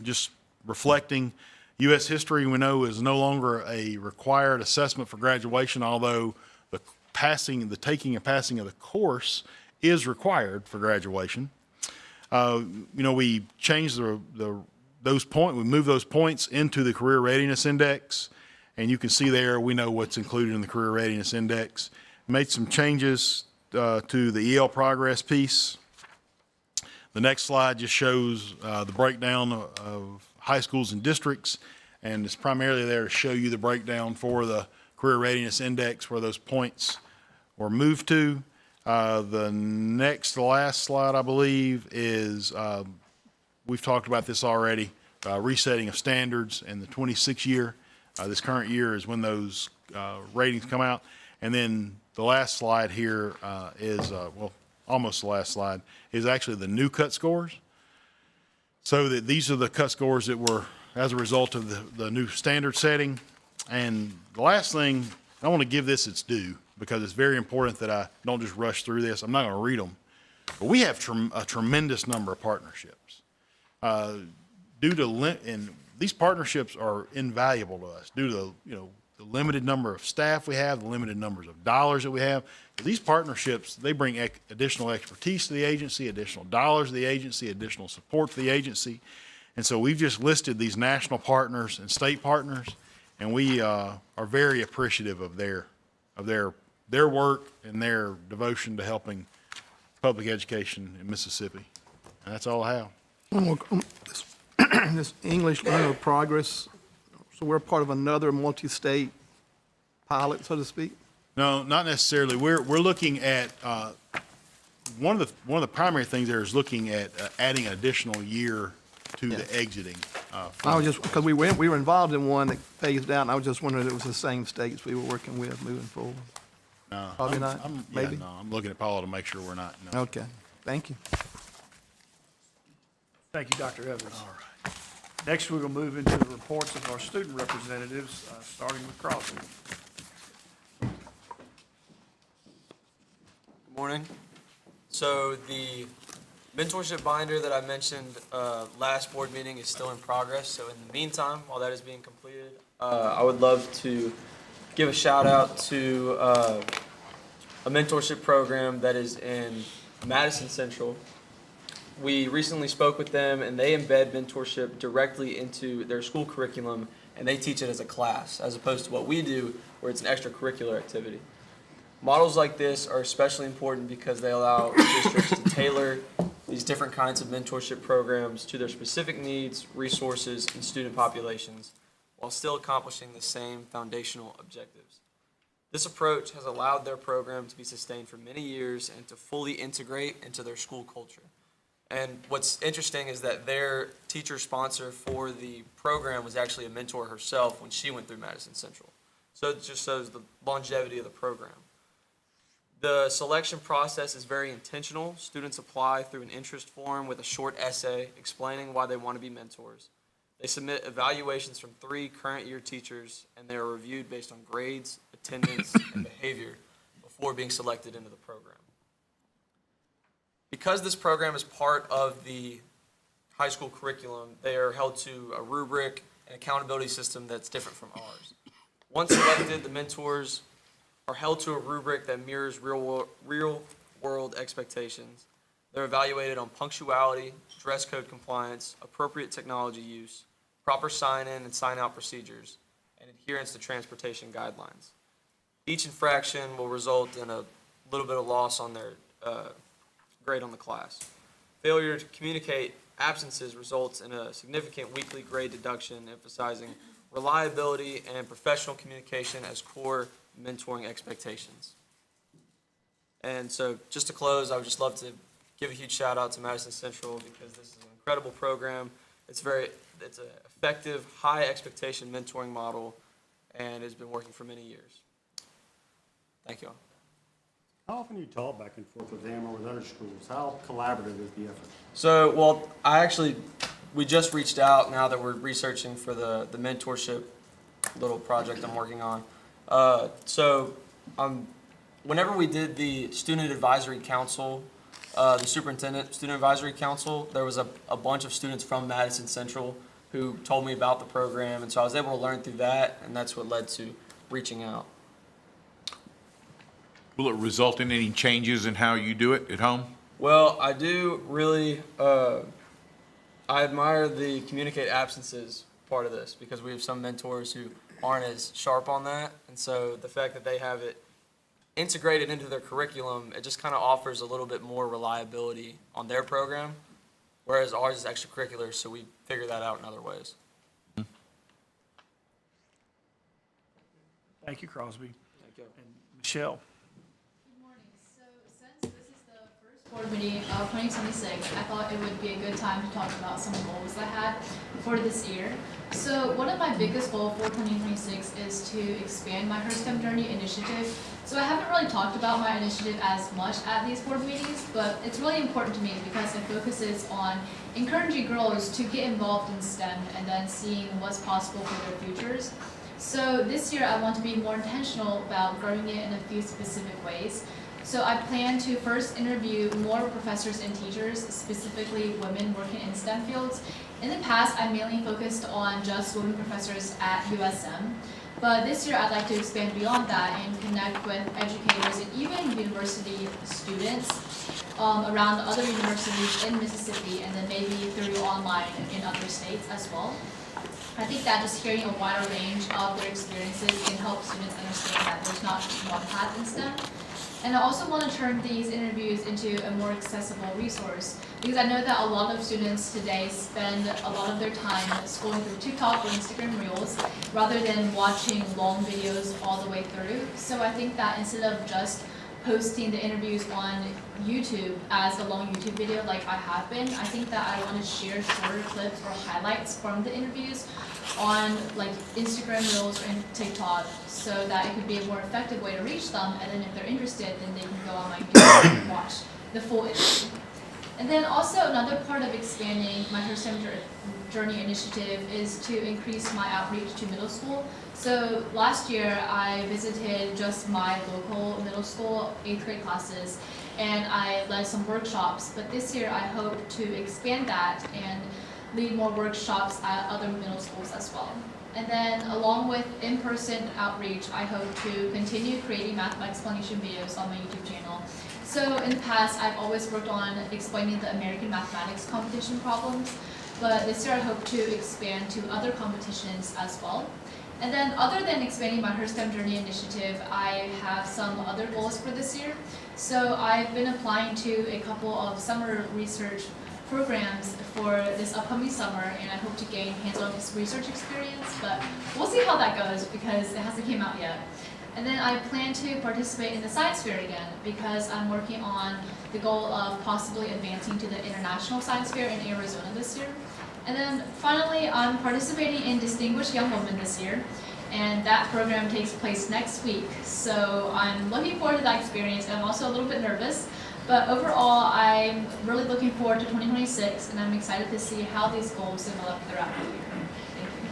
Just reflecting U.S. history, we know, is no longer a required assessment for graduation, although the taking and passing of the course is required for graduation. We changed we moved those points into the Career Readiness Index, and you can see there we know what's included in the Career Readiness Index. Made some changes to the EL progress piece. The next slide just shows the breakdown of high schools and districts, and it's primarily there to show you the breakdown for the career readiness index where those points were moved to. The next to last slide, I believe, is, we've talked about this already, resetting of standards in the 26 year. This current year is when those ratings come out. And then the last slide here is, well, almost the last slide, is actually the new cut scores. So that these are the cut scores that were as a result of the new standard setting. And the last thing, I want to give this its due because it's very important that I don't just rush through this. I'm not going to read them. But we have a tremendous number of partnerships. And these partnerships are invaluable to us due to the limited number of staff we have, the limited numbers of dollars that we have. These partnerships, they bring additional expertise to the agency, additional dollars to the agency, additional support to the agency. And so we've just listed these national partners and state partners, and we are very appreciative of their work and their devotion to helping public education in Mississippi. And that's all I have. One more, this English Learner Progress, so we're part of another multi-state pilot, so to speak? No, not necessarily. We're looking at, one of the primary things there is looking at adding an additional year to the exiting. I was just, because we were involved in one that phased out, and I was just wondering if it was the same states we were working with moving forward. No, Probably not, maybe? No, I'm looking at Paula to make sure we're not. No. Okay, thank you. Thank you, Dr. Evans. All right. Next, we're going to move into the reports of our student representatives, starting with Crosby. Good morning. So the mentorship binder that I mentioned last board meeting is still in progress. So in the meantime, while that is being completed, I would love to give a shout out to a mentorship program that is in Madison Central. We recently spoke with them, and they embed mentorship directly into their school curriculum, and they teach it as a class, as opposed to what we do, where it's an extracurricular activity. Models like this are especially important because they allow districts to tailor these different kinds of mentorship programs to their specific needs, resources, and student populations, while still accomplishing the same foundational objectives. This approach has allowed their program to be sustained for many years and to fully integrate into their school culture. And what's interesting is that their teacher sponsor for the program was actually a mentor herself when she went through Madison Central. So it just shows the longevity of the program. The selection process is very intentional. Students apply through an interest form with a short essay explaining why they want to be mentors. They submit evaluations from 3 current year teachers, and they are reviewed based on grades, attendance, and behavior before being selected into the program. Because this program is part of the high school curriculum, they are held to a rubric and accountability system that's different from ours. Once selected, the mentors are held to a rubric that mirrors real world expectations. They're evaluated on punctuality, dress code compliance, appropriate technology use, proper sign-in and sign-out procedures, and adherence to transportation guidelines. Each infraction will result in a little bit of loss on their grade on the class. Failure to communicate absences results in a significant weekly grade deduction, emphasizing reliability and professional communication as core mentoring expectations. And so just to close, I would just love to give a huge shout out to Madison Central because this is an incredible program. It's an effective, high expectation mentoring model and has been working for many years. Thank you all. How often do you talk back and forth with them or with other schools? How collaborative is the effort? So, well, we just reached out now that we're researching for the mentorship little project I'm working on. Whenever we did the student advisory council, the superintendent student advisory council, there was a bunch of students from Madison Central who told me about the program, and so I was able to learn through that, and that's what led to reaching out. Will it result in any changes in how you do it at home? Well, I do really, I admire the communicate absences part of this because we have some mentors who aren't as sharp on that. And so the fact that they have it integrated into their curriculum, it just kind of offers a little bit more reliability on their program, whereas ours is extracurricular, so we figure that out in other ways. Thank you, Crosby. Thank you. And Michelle? Good morning. So since this is the first board meeting of 2026, I thought it would be a good time to talk about some goals I had for this year. So one of my biggest goals for 2026 is to expand my Her STEM Journey initiative. So I haven't really talked about my initiative as much at these board meetings, but it's really important to me because it focuses on encouraging girls to get involved in STEM and then seeing what's possible for their futures. So this year I want to be more intentional about growing it in a few specific ways. So I plan to first interview more professors and teachers, specifically women working in STEM fields. In the past, I mainly focused on just women professors at USM. But this year I'd like to expand beyond that and connect with educators and even university students around the other universities in Mississippi and then maybe through online in other states as well. I think that just hearing a wider range of their experiences can help students understand that there's not just one path in STEM. And I also want to turn these interviews into a more accessible resource because I know that a lot of students today spend a lot of their time scrolling through TikTok or Instagram Reels rather than watching long videos all the way through. So I think that instead of just posting the interviews on YouTube as a long YouTube video like I have been, I think that I want to share shorter clips or highlights from the interviews on like Instagram Reels or TikTok so that it could be a more effective way to reach them, and then if they're interested, then they can go on my YouTube and watch the full interview. And then also another part of expanding my Her STEM Journey initiative is to increase my outreach to middle school. So last year I visited just my local middle school 8th grade classes and I led some workshops, but this year I hope to expand that and lead more workshops at other middle schools as well. And then along with in-person outreach, I hope to continue creating math explanation videos on my YouTube channel. So in the past, I've always worked on explaining the American mathematics competition problems, but this year I hope to expand to other competitions as well. And then other than expanding my Her STEM Journey initiative, I have some other goals for this year. So I've been applying to a couple of summer research programs for this upcoming summer, and I hope to gain hands-on research experience, but we'll see how that goes because it hasn't came out yet. And then I plan to participate in the science fair again because I'm working on the goal of possibly advancing to the International Science Fair in Arizona this year. And then finally, I'm participating in Distinguished Young Woman this year, and that program takes place next week. So I'm looking forward to that experience, and I'm also a little bit nervous. But overall, I'm really looking forward to 2026, and I'm excited to see how these goals develop throughout the year. Thank you.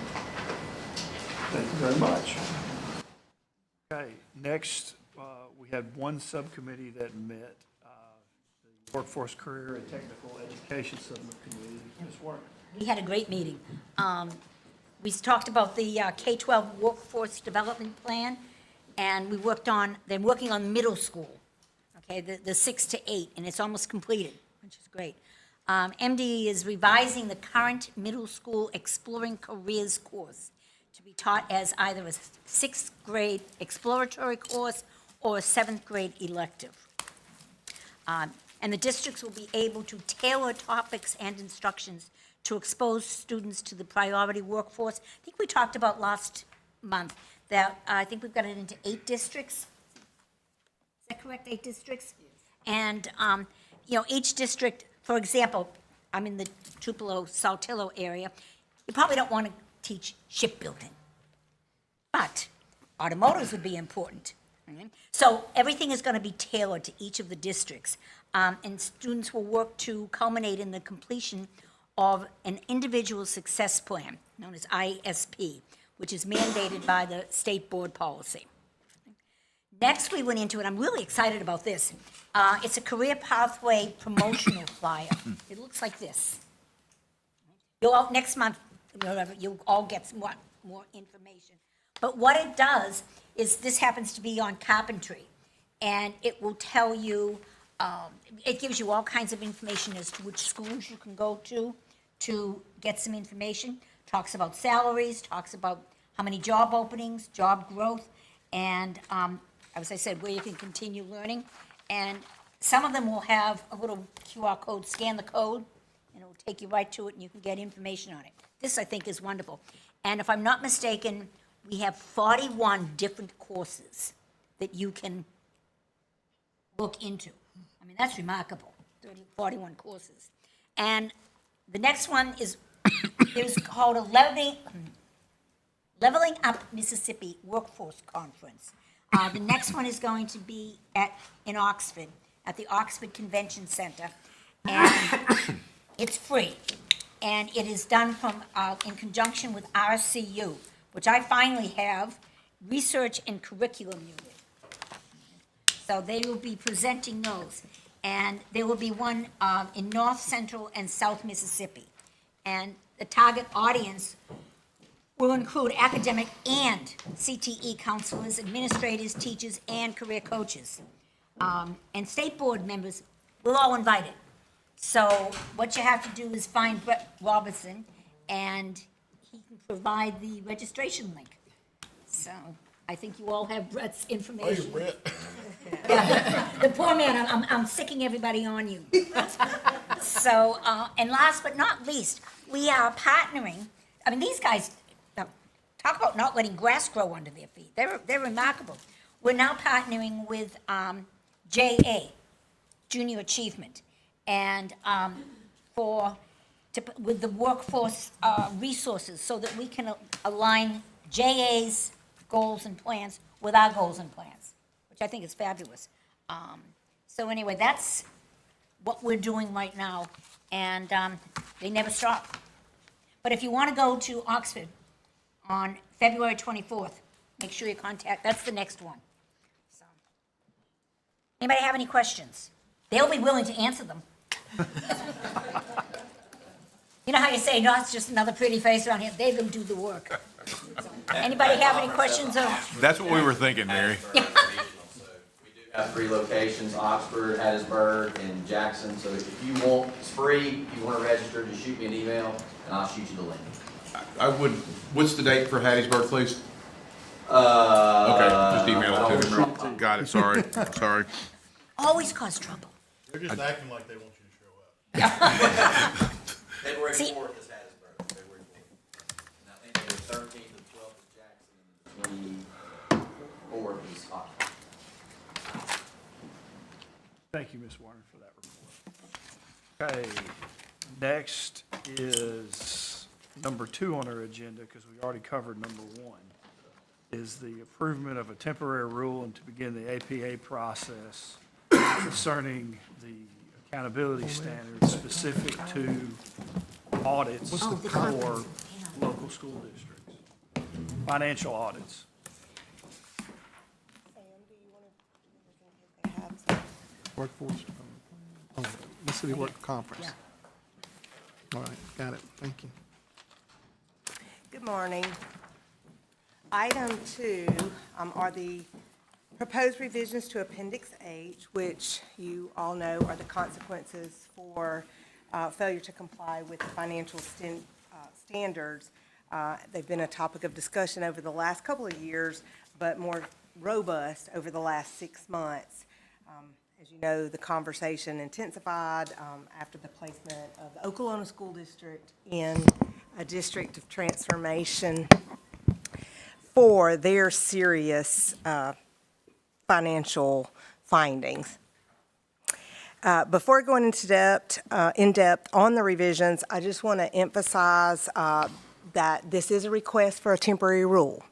Thank you very much. Okay, next, we had one subcommittee that met, the Workforce, Career, and Technical Education Subcommittee. Ms. Warner. We had a great meeting. We talked about the K-12 Workforce Development Plan, and they're working on middle school. Okay, the 6 to 8, and it's almost completed, which is great. MDE is revising the current middle school Exploring Careers course to be taught as either a 6th grade exploratory course or a 7th grade elective. And the districts will be able to tailor topics and instructions to expose students to the priority workforce. I think we talked about last month that I think we've got it into 8 districts. Is that correct, 8 districts? And, each district, for example, I'm in the Tupelo, Saltillo area, you probably don't want to teach shipbuilding, but automotives would be important. Right? So everything is going to be tailored to each of the districts, and students will work to culminate in the completion of an individual success plan, known as ISP, which is mandated by the state board policy. Next, we went into it. I'm really excited about this. It's a career pathway promotional flyer. It looks like this. Next month, you'll all get more information. But what it does is this happens to be on carpentry, and it will tell you, it gives you all kinds of information as to which schools you can go to get some information. Talks about salaries, talks about how many job openings, job growth, and as I said, where you can continue learning. And some of them will have a little QR code, scan the code, and it will take you right to it, and you can get information on it. This, I think, is wonderful. And if I'm not mistaken, we have 41 different courses that you can look into. I mean, that's remarkable, 41 courses. And the next one is called a Leveling Up Mississippi Workforce Conference. The next one is going to be in Oxford, at the Oxford Convention Center. And it's free. And it is done in conjunction with RCU, which I finally have, Research and Curriculum Unit. So they will be presenting those. And there will be one in North, Central, and South Mississippi. And the target audience will include academic and CTE counselors, administrators, teachers, and career coaches. And state board members, we're all invited. So what you have to do is find Brett Robertson, and he can provide the registration link. So I think you all have Brett's information. Brett. Yeah, the poor man, I'm sicking everybody on you. So, and last but not least, we are partnering, I mean, these guys, talk about not letting grass grow under their feet. They're remarkable. We're now partnering with JA, Junior Achievement, and with the workforce resources so that we can align JA's goals and plans with our goals and plans, which I think is fabulous. So anyway, that's what we're doing right now, and they never stop. But if you want to go to Oxford on February 24th, make sure you contact, that's the next one. So, anybody have any questions? They'll be willing to answer them. You know how you say, no, it's just another pretty face around here, they will do the work. So, anybody have any questions? That's what we were thinking, Mary. We do have 3 locations, Oxford, Hattiesburg, and Jackson. So if you want, it's free. If you want to register, just shoot me an email, and I'll shoot you the link. I would, what's the date for Hattiesburg, please? Okay, just email it to me. Got it, sorry, sorry. Always cause trouble. They're just acting like they want you to show up. February See- 4th is Hattiesburg, February 4th. And I think the 13th and 12th is Jackson, and the 24th is Oxford. Thank you, Ms. Warner, for that report. Okay, next is number 2 on our agenda, because we already covered number 1, is the approval of a temporary rule and to begin the APA process concerning the accountability standards specific to audits for local school districts, financial audits. Workforce, Mississippi Work Conference. All right, got it, thank you. Good morning. Item 2 are the proposed revisions to Appendix H, which you all know are the consequences for failure to comply with the financial standards. They've been a topic of discussion over the last couple of years, but more robust over the last 6 months. As you know, the conversation intensified after the placement of the Okolona School District in a district of transformation for their serious financial findings. Before going in depth on the revisions, I just want to emphasize that this is a request for a temporary rule.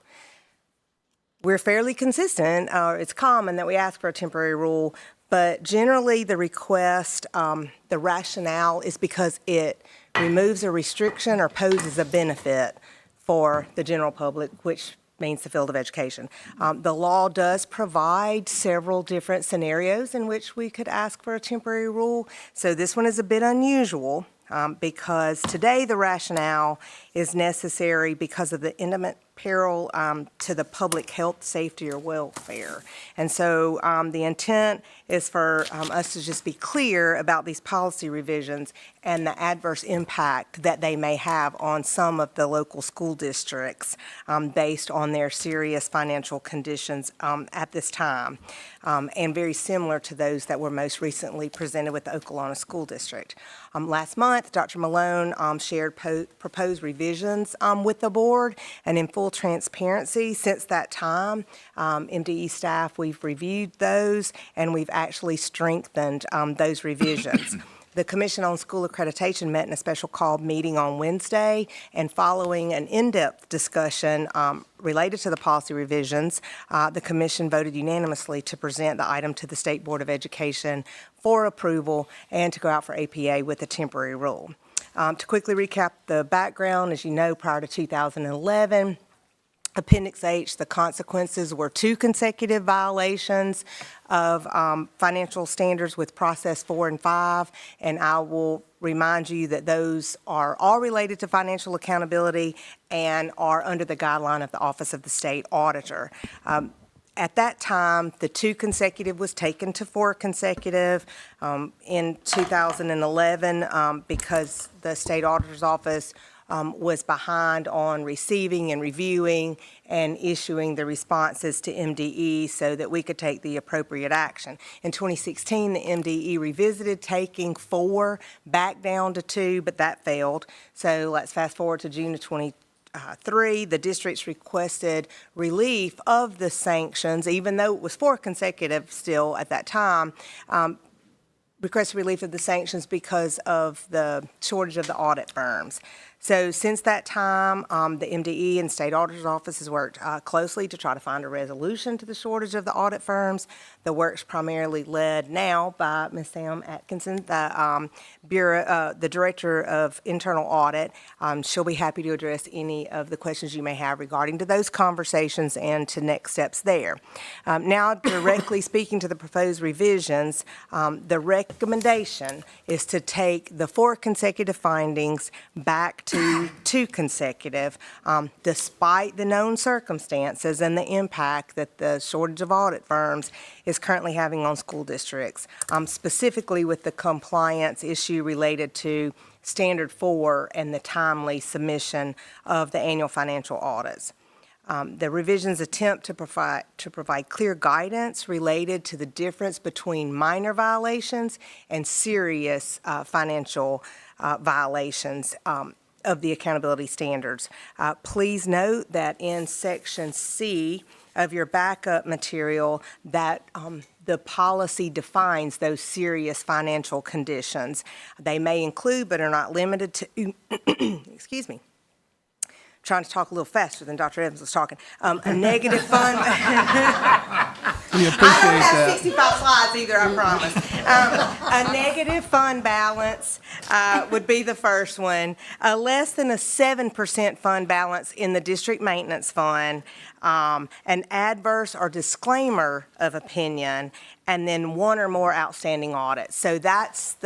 We're fairly consistent, it's common that we ask for a temporary rule, but generally the request, the rationale is because it removes a restriction or poses a benefit for the general public, which means the field of education. The law does provide several different scenarios in which we could ask for a temporary rule, so this one is a bit unusual because today the rationale is necessary because of the imminent peril to the public health, safety, or welfare. And so the intent is for us to just be clear about these policy revisions and the adverse impact that they may have on some of the local school districts based on their serious financial conditions at this time, and very similar to those that were most recently presented with the Okolona School District. Last month, Dr. Malone shared proposed revisions with the board, and in full full transparency, since that time, MDE staff, we've reviewed those, and we've actually strengthened those revisions. The Commission on School Accreditation met in a special call meeting on Wednesday, and following an in-depth discussion related to the policy revisions, the Commission voted unanimously to present the item to the State Board of Education for approval and to go out for APA with a temporary rule. To quickly recap the background, as you know, prior to 2011, Appendix H, the consequences were 2 consecutive violations of financial standards with process 4 and 5, and I will remind you that those are all related to financial accountability and are under the guideline of the Office of the State Auditor. At that time, the 2 consecutive was taken to 4 consecutive in 2011 because the State Auditor's Office was behind on receiving and reviewing and issuing the responses to MDE so that we could take the appropriate action. In 2016, the MDE revisited taking 4 back down to 2, but that failed. So let's fast forward to June of 2023. The districts requested relief of the sanctions, even though it was 4 consecutive still at that time, requested relief of the sanctions because of the shortage of the audit firms. So since that time, the MDE and State Auditor's Office has worked closely to try to find a resolution to the shortage of the audit firms. The work's primarily led now by Ms. Sam Atkinson, the the Director of Internal Audit. She'll be happy to address any of the questions you may have regarding to those conversations and to next steps there. Now, directly speaking to the proposed revisions, the recommendation is to take the 4 consecutive findings back to 2 consecutive, despite the known circumstances and the impact that the shortage of audit firms is currently having on school districts, specifically with the compliance issue related to Standard 4 and the timely submission of the annual financial audits. The revisions attempt to provide clear guidance related to the difference between minor violations and serious financial violations of the accountability standards. Please note that in Section C of your backup material that the policy defines those serious financial conditions. They may include but are not limited to, excuse me, trying to talk a little faster than Dr. Evans was talking. A negative fund. We appreciate I don't have that. 65 slides either, I promise. A negative fund balance would be the first one. Less than a 7% fund balance in the district maintenance fund. An adverse or disclaimer of opinion, and then 1 or more outstanding audits. So that's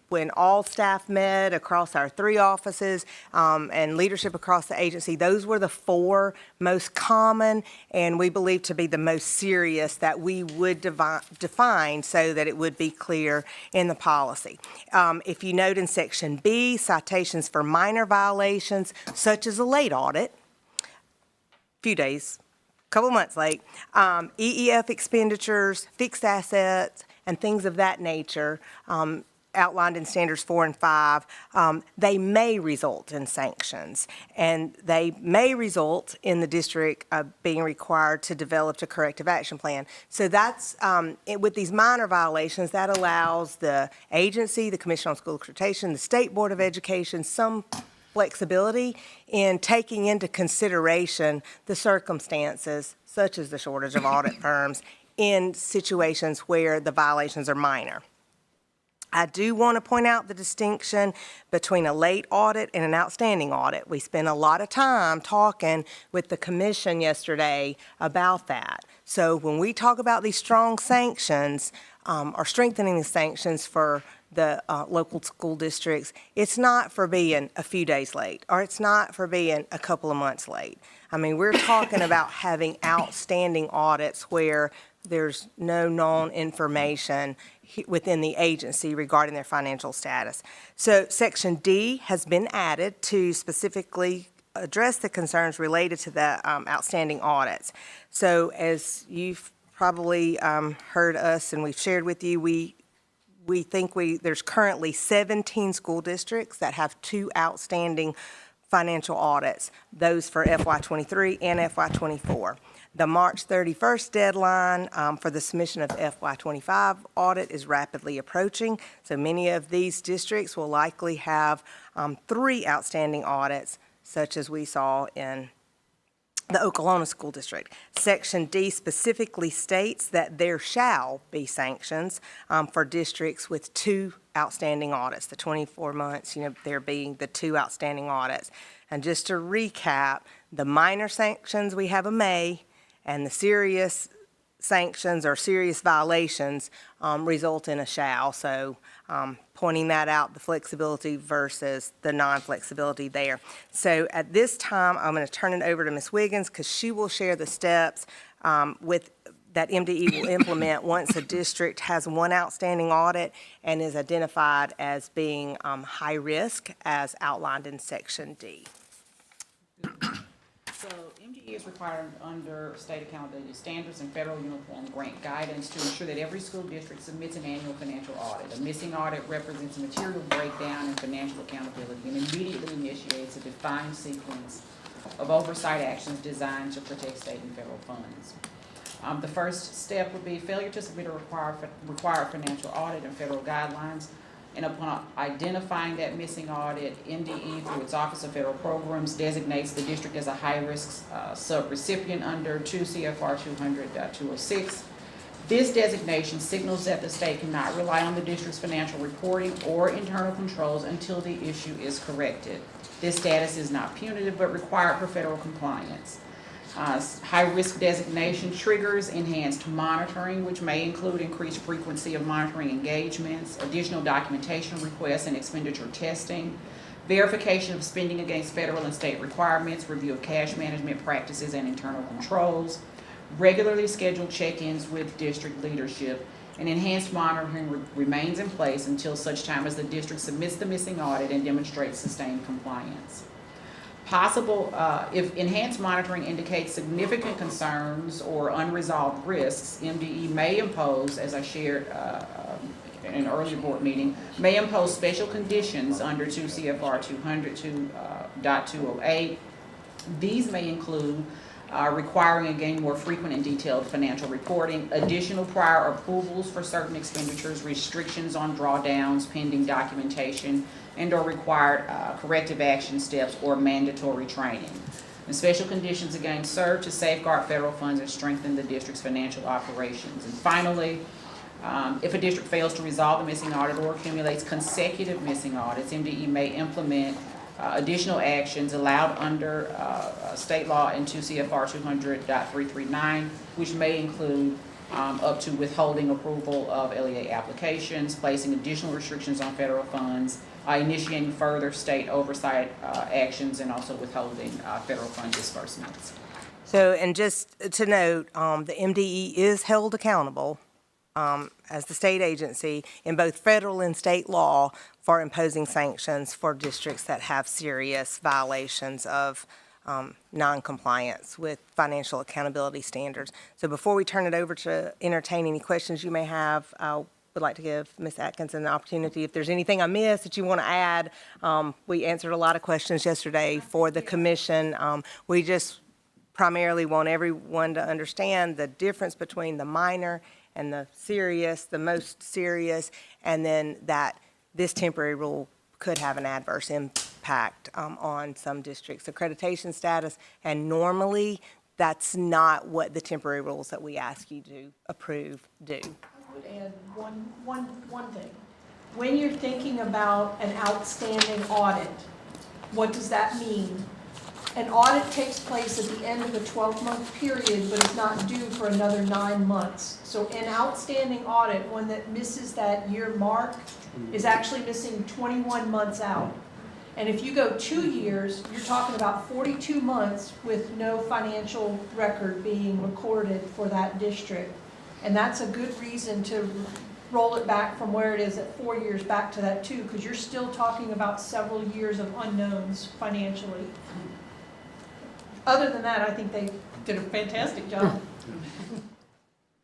when all staff met across our 3 offices and leadership across the agency, those were the 4 most common and we believe to be the most serious that we would define so that it would be clear in the policy. If you note in Section B, citations for minor violations such as a late audit, few days, couple months late, EEF expenditures, fixed assets, and things of that nature, outlined in Standards 4 and 5, they may result in sanctions, and they may result in the district being required to develop a corrective action plan. So that's, with these minor violations, that allows the agency, the Commission on School Accreditation, the State Board of Education, some flexibility in taking into consideration the circumstances, such as the shortage of audit firms, in situations where the violations are minor. I do want to point out the distinction between a late audit and an outstanding audit. We spent a lot of time talking with the commission yesterday about that. So when we talk about these strong sanctions, or strengthening the sanctions for the local school districts, it's not for being a few days late, or it's not for being a couple of months late. I mean, we're talking about having outstanding audits where there's no known information within the agency regarding their financial status. So Section D has been added to specifically address the concerns related to the outstanding audits. So as you've probably heard us and we've shared with you, we think there's currently 17 school districts that have 2 outstanding financial audits, those for FY23 and FY24. The March 31st deadline for the submission of FY25 audit is rapidly approaching, so many of these districts will likely have 3 outstanding audits, such as we saw in the Okolona School District. Section D specifically states that there shall be sanctions for districts with 2 outstanding audits, the 24 months, there being the 2 outstanding audits. And just to recap, the minor sanctions, we have a may, and the serious sanctions or serious violations result in a shall. So pointing that out, the flexibility versus the non-flexibility there. So at this time, I'm going to turn it over to Ms. Wiggins because she will share the steps that MDE will implement once a district has 1 outstanding audit and is identified as being high risk as outlined in Section D. So MDE is required under state accountability standards and federal uniform grant guidance to ensure that every school district submits an annual financial audit. A missing audit represents a material breakdown in financial accountability and immediately initiates a defined sequence of oversight actions designed to protect state and federal funds. The first step would be failure to submit a required financial audit and federal guidelines. And upon identifying that missing audit, MDE, through its Office of Federal Programs, designates the district as a high-risk subrecipient under 2 CFR 200.206. This designation signals that the state cannot rely on the district's financial reporting or internal controls until the issue is corrected. This status is not punitive but required for federal compliance. High-risk designation triggers enhanced monitoring, which may include increased frequency of monitoring engagements, additional documentation requests and expenditure testing, verification of spending against federal and state requirements, review of cash management practices and internal controls, regularly scheduled check-ins with district leadership, and enhanced monitoring remains in place until such time as the district submits the missing audit and demonstrates sustained compliance. If enhanced monitoring indicates significant concerns or unresolved risks, MDE may impose, as I shared in an earlier board meeting, may impose special conditions under 2 CFR 200.208. These may include requiring, again, more frequent and detailed financial reporting, additional prior approvals for certain expenditures, restrictions on drawdowns pending documentation, and or required corrective action steps or mandatory training. And special conditions, again, serve to safeguard federal funds and strengthen the district's financial operations. And finally, if a district fails to resolve the missing audit or accumulates consecutive missing audits, MDE may implement additional actions allowed under state law in 2 CFR 200.339, which may include up to withholding approval of LEA applications, placing additional restrictions on federal funds, initiating further state oversight actions, and also withholding federal fund disbursements. So, and just to note, the MDE is held accountable as the state agency in both federal and state law for imposing sanctions for districts that have serious violations of non-compliance with financial accountability standards. So before we turn it over to entertain any questions you may have, I would like to give Ms. Atkins an opportunity. If there's anything I missed that you want to add, we answered a lot of questions yesterday for the commission. We just primarily want everyone to understand the difference between the minor and the serious, the most serious, and then that this temporary rule could have an adverse impact on some districts' accreditation status, and normally that's not what the temporary rules that we ask you to approve do. I would add one thing. When you're thinking about an outstanding audit, what does that mean? An audit takes place at the end of a 12-month period, but is not due for another 9 months. So an outstanding audit, one that misses that year mark, is actually missing 21 months out. And if you go 2 years, you're talking about 42 months with no financial record being recorded for that district. And that's a good reason to roll it back from where it is at 4 years back to that 2, because you're still talking about several years of unknowns financially. Other than that, I think they did a fantastic job.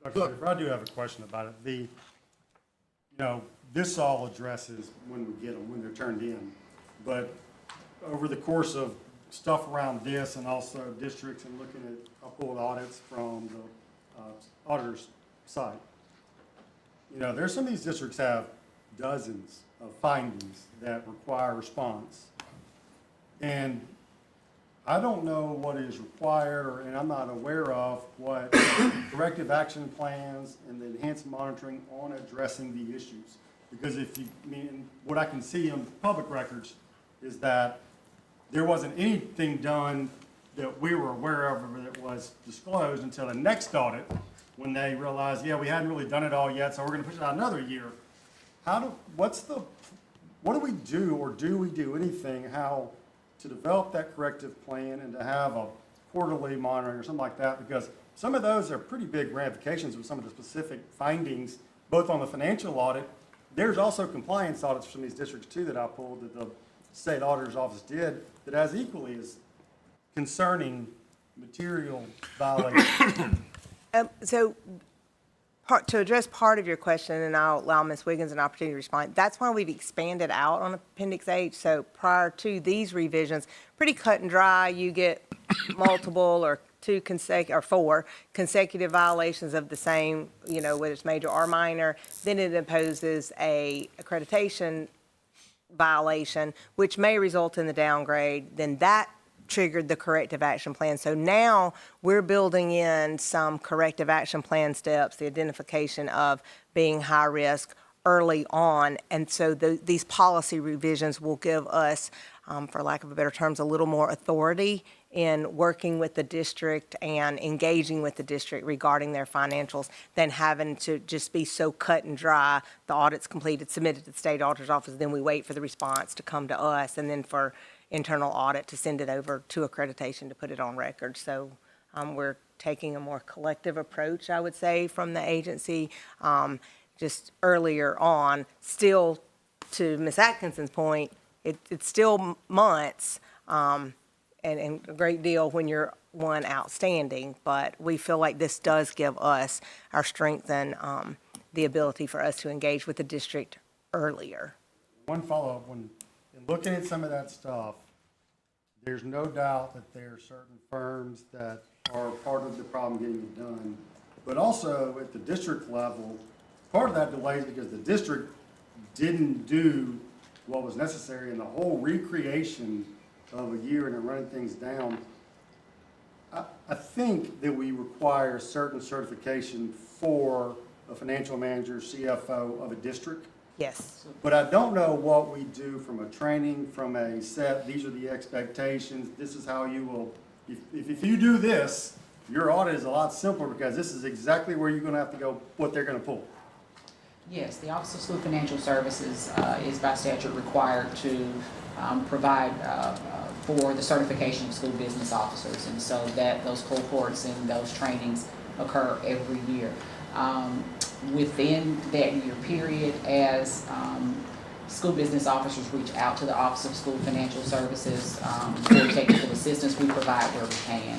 Dr. Schaefer, I do have a question about it. This all addresses when we get them, when they're turned in. But over the course of stuff around this and also districts and looking at, I pulled audits from the auditor's site. You know, there's some of these districts have dozens of findings that require response. And I don't know what is required, and I'm not aware of what corrective action plans and the enhanced monitoring on addressing the issues. Because if you, I mean, what I can see on public records is that there wasn't anything done that we were aware of or that was disclosed until the next audit, when they realized, yeah, we hadn't really done it all yet, so we're gonna push it out another year. What do we do, or do we do anything, how to develop that corrective plan and to have a quarterly monitoring or something like that? Because some of those are pretty big ramifications with some of the specific findings, both on the financial audit. There's also compliance audits from these districts too that I pulled that the state auditor's office did that has equally as concerning material violations. To address part of your question, and I'll allow Ms. Wiggins an opportunity to respond, that's why we've expanded out on Appendix H. So prior to these revisions, pretty cut and dry, you get multiple or four consecutive violations of the same, you know, whether it's major or minor. Then it imposes a accreditation violation, which may result in the downgrade. Then that triggered the corrective action plan. So now we're building in some corrective action plan steps, the identification of being high risk early on. And so these policy revisions will give us, for lack of a better terms, a little more authority in working with the district and engaging with the district regarding their financials than having to just be so cut and dry. The audit's completed, submitted to the state auditor's office, then we wait for the response to come to us, and then for internal audit to send it over to accreditation to put it on record. So we're taking a more collective approach, I would say, from the agency. Just earlier on, still to Ms. Atkinson's point, it's still months and a great deal when you're one outstanding, but we feel like this does give us our strength and the ability for us to engage with the district earlier. One follow-up, when looking at some of that stuff, there's no doubt that there are certain firms that are part of the problem getting it done. But also at the district level, part of that delay is because the district didn't do what was necessary in the whole recreation of a year and running things down. I think that we require certain certification for a financial manager, CFO of a district. Yes. But I don't know what we do from a training, from a set, these are the expectations, this is how you will, if you do this, your audit is a lot simpler because this is exactly where you're gonna have to go, what they're gonna pull. Yes, the Office of School Financial Services is by statute required to provide for the certification of school business officers, and so that those cohorts and those trainings occur every year. Within that year period, as school business officers reach out to the Office of School Financial Services for technical assistance, we provide where we can.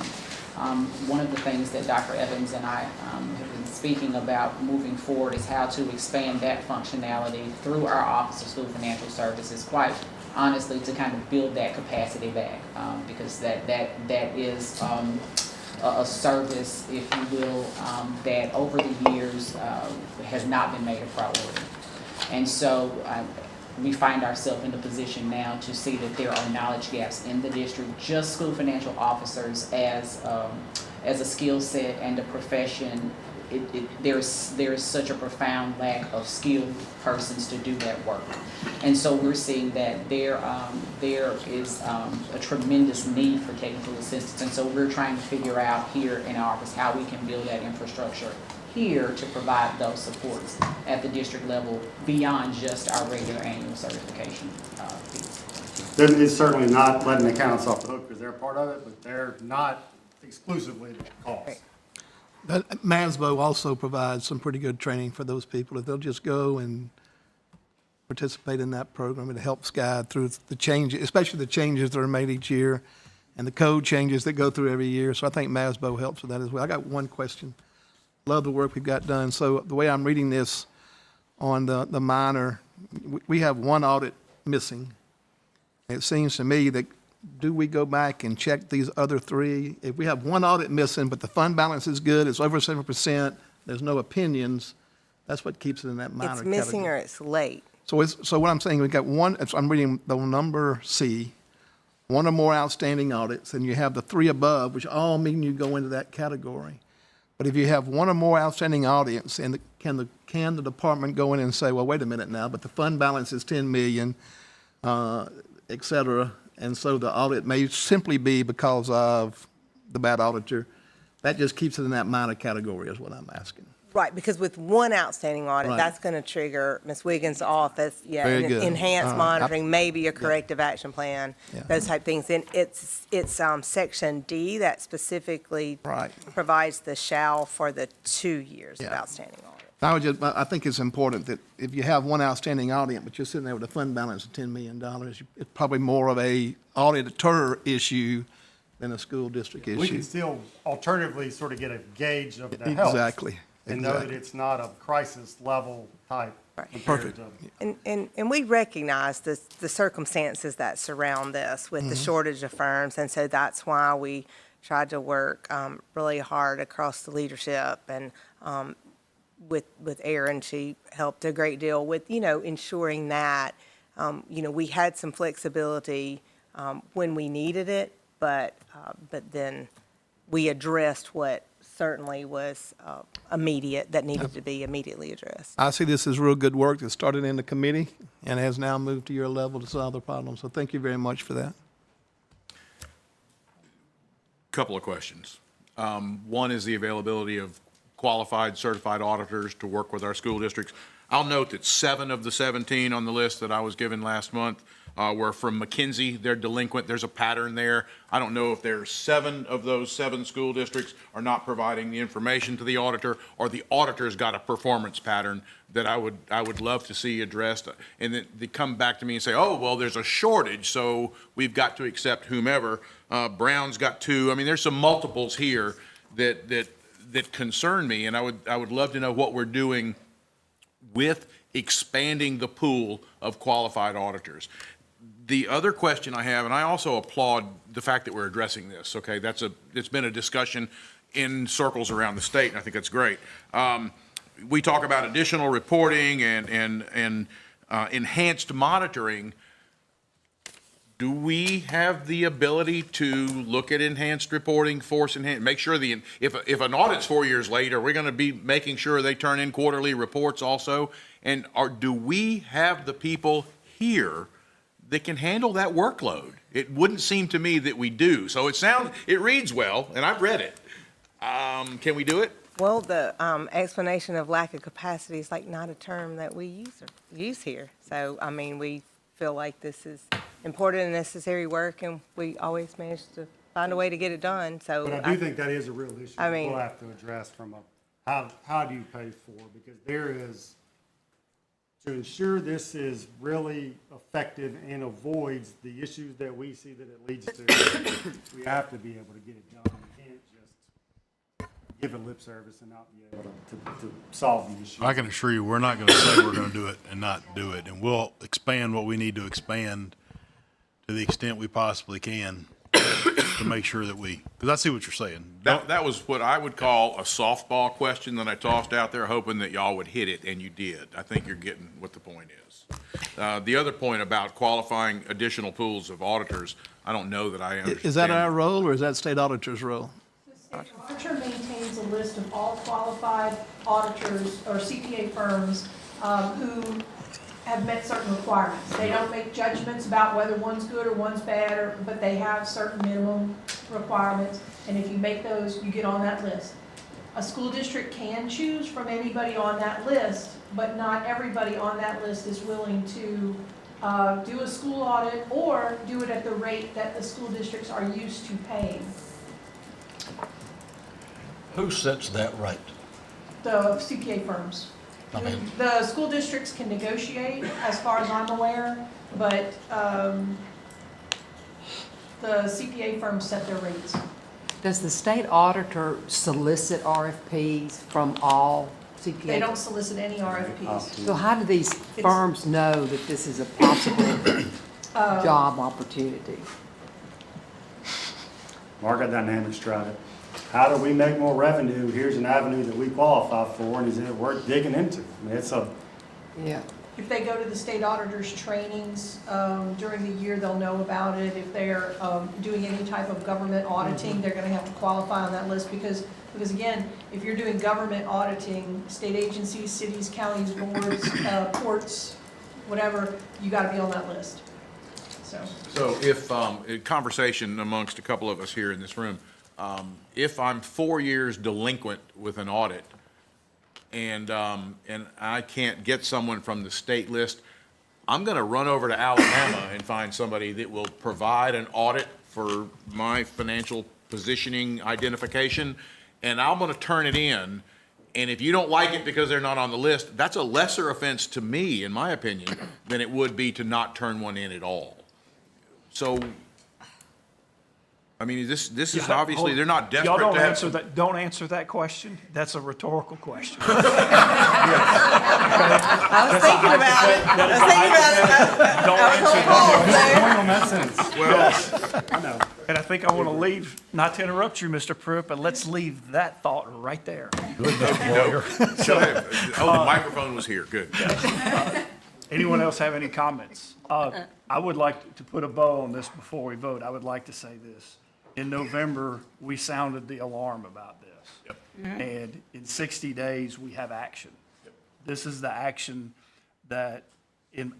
One of the things that Dr. Evans and I have been speaking about moving forward is how to expand that functionality through our Office of School Financial Services, quite honestly, to kind of build that capacity back, because that is a service, if you will, that over the years has not been made a priority. And so we find ourselves in a position now to see that there are knowledge gaps in the district. Just school financial officers as a skill set and a profession, there is such a profound lack of skilled persons to do that work. And so we're seeing that there is a tremendous need for technical assistance. And so we're trying to figure out here in our office how we can build that infrastructure here to provide those supports at the district level beyond just our regular annual certification fees. Then it's certainly not letting the accountants off the hook because they're part of it, but they're not exclusively the cost. But MASBO also provides some pretty good training for those people. If they'll just go and participate in that program, it helps guide through the changes, especially the changes that are made each year and the code changes that go through every year. So I think MASBO helps with that as well. I got one question. Love the work we've got done. So the way I'm reading this on the minor, we have one audit missing. It seems to me that, do we go back and check these other three? If we have one audit missing, but the fund balance is good, it's over 7%, there's no opinions, that's what keeps it in that minor It's category. missing or it's late. So what I'm saying, we've got one, I'm reading the number C, one or more outstanding audits, and you have the three above, which all mean you go into that category. But if you have one or more outstanding audits, and can the department go in and say, well, wait a minute now, but the fund balance is 10 million, et cetera, and so the audit may simply be because of the bad auditor. That just keeps it in that minor category is what I'm asking. Right, because with one outstanding audit, Right. that's going to trigger Ms. Wiggins' office, Very good. enhanced monitoring, maybe a corrective action plan, Yeah. those type things. And it's section D that specifically Right. provides the shall for the 2 years of Yeah. outstanding audit. I think it's important that if you have one outstanding audit, but you're sitting there with a fund balance of $10 million, it's probably more of a auditor issue than a school district issue. We can still alternatively sort of get a gauge of the health. Exactly. And know that Exactly. it's not a crisis level type. compared Perfect. to- And we recognize the circumstances that surround this with the shortage of firms, and so that's why we tried to work really hard across the leadership, and with Erin, she helped a great deal with, ensuring that, we had some flexibility when we needed it, but then we addressed what certainly was immediate, that needed to be immediately addressed. I see this as real good work that started in the committee and has now moved to your level to solve the problem. So thank you very much for that. Couple of questions. One is the availability of qualified, certified auditors to work with our school districts. I'll note that 7 of the 17 on the list that I was given last month were from McKinsey. They're delinquent. There's a pattern there. I don't know if there's 7 of those 7 school districts are not providing the information to the auditor, or the auditor's got a performance pattern that I would love to see addressed. And then they come back to me and say, oh, well, there's a shortage, so we've got to accept whomever. Brown's got 2. I mean, there's some multiples here that concern me, and I would love to know what we're doing with expanding the pool of qualified auditors. The other question I have, and I also applaud the fact that we're addressing this, okay? It's been a discussion in circles around the state, and I think that's great. We talk about additional reporting and enhanced monitoring. Do we have the ability to look at enhanced reporting, make sure if an audit's 4 years late, are we going to be making sure they turn in quarterly reports also? And do we have the people here that can handle that workload? It wouldn't seem to me that we do. So it reads well, and I've read it. Can we do it? Well, the explanation of lack of capacity is like not a term that we use here. So, I mean, we feel like this is important and necessary work, and we always manage to find a way to get it done, so. But I do think that is a real issue I that mean- we'll have to address from how do you pay for? Because there is, to ensure this is really effective and avoids the issues that we see that it leads to, we have to be able to get it done. We can't just give it lip service and not be able to solve the issue. I can assure you, we're not going to say we're going to do it and not do it. And we'll expand what we need to expand to the extent we possibly can to make sure that because I see what you're saying. That was what I would call a softball question that I tossed out there, hoping that y'all would hit it, and you did. I think you're getting what the point is. The other point about qualifying additional pools of auditors, I don't know that I understand. Is that our role, or is that state auditor's role? The state auditor maintains a list of all qualified auditors or CPA firms who have met certain requirements. They don't make judgments about whether one's good or one's bad, but they have certain minimum requirements, and if you make those, you get on that list. A school district can choose from anybody on that list, but not everybody on that list is willing to do a school audit or do it at the rate that the school districts are used to paying. Who sets that rate? The CPA firms. I mean, The school districts can negotiate, as far as I'm aware, but the CPA firms set their rates. Does the state auditor solicit RFPs from all CPA? They don't solicit any RFPs. So how do these firms know that this is a possible job opportunity. Market Dynamics tried it. How do we make more revenue? Here's an avenue that we qualify for, and is it worth digging into? I mean, it's a, Yeah. If they go to the state auditor's trainings during the year, they'll know about it. If they're doing any type of government auditing, they're gonna have to qualify on that list because again, if you're doing government auditing, state agencies, cities, counties, boards, ports, whatever, you gotta be on that list. So if, a conversation amongst a couple of us here in this room, if I'm 4 years delinquent with an audit and I can't get someone from the state list, I'm gonna run over to Alabama and find somebody that will provide an audit for my financial positioning identification, and I'm gonna turn it in. And if you don't like it because they're not on the list, that's a lesser offense to me, in my opinion, than it would be to not turn one in at all. So, I mean, this is obviously, they're not desperate Y'all to have. don't answer that question. That's a rhetorical question. I was thinking about it. Don't answer that. well, I know. And I think I want to leave, not to interrupt you, Mr. Pruitt, but let's leave that thought right there. Oh, the microphone was here, good. Anyone else have any comments? I would like to put a bow on this before we vote. I would like to say this. In November, we sounded the alarm about this. And in 60 days, we have action. This is the action that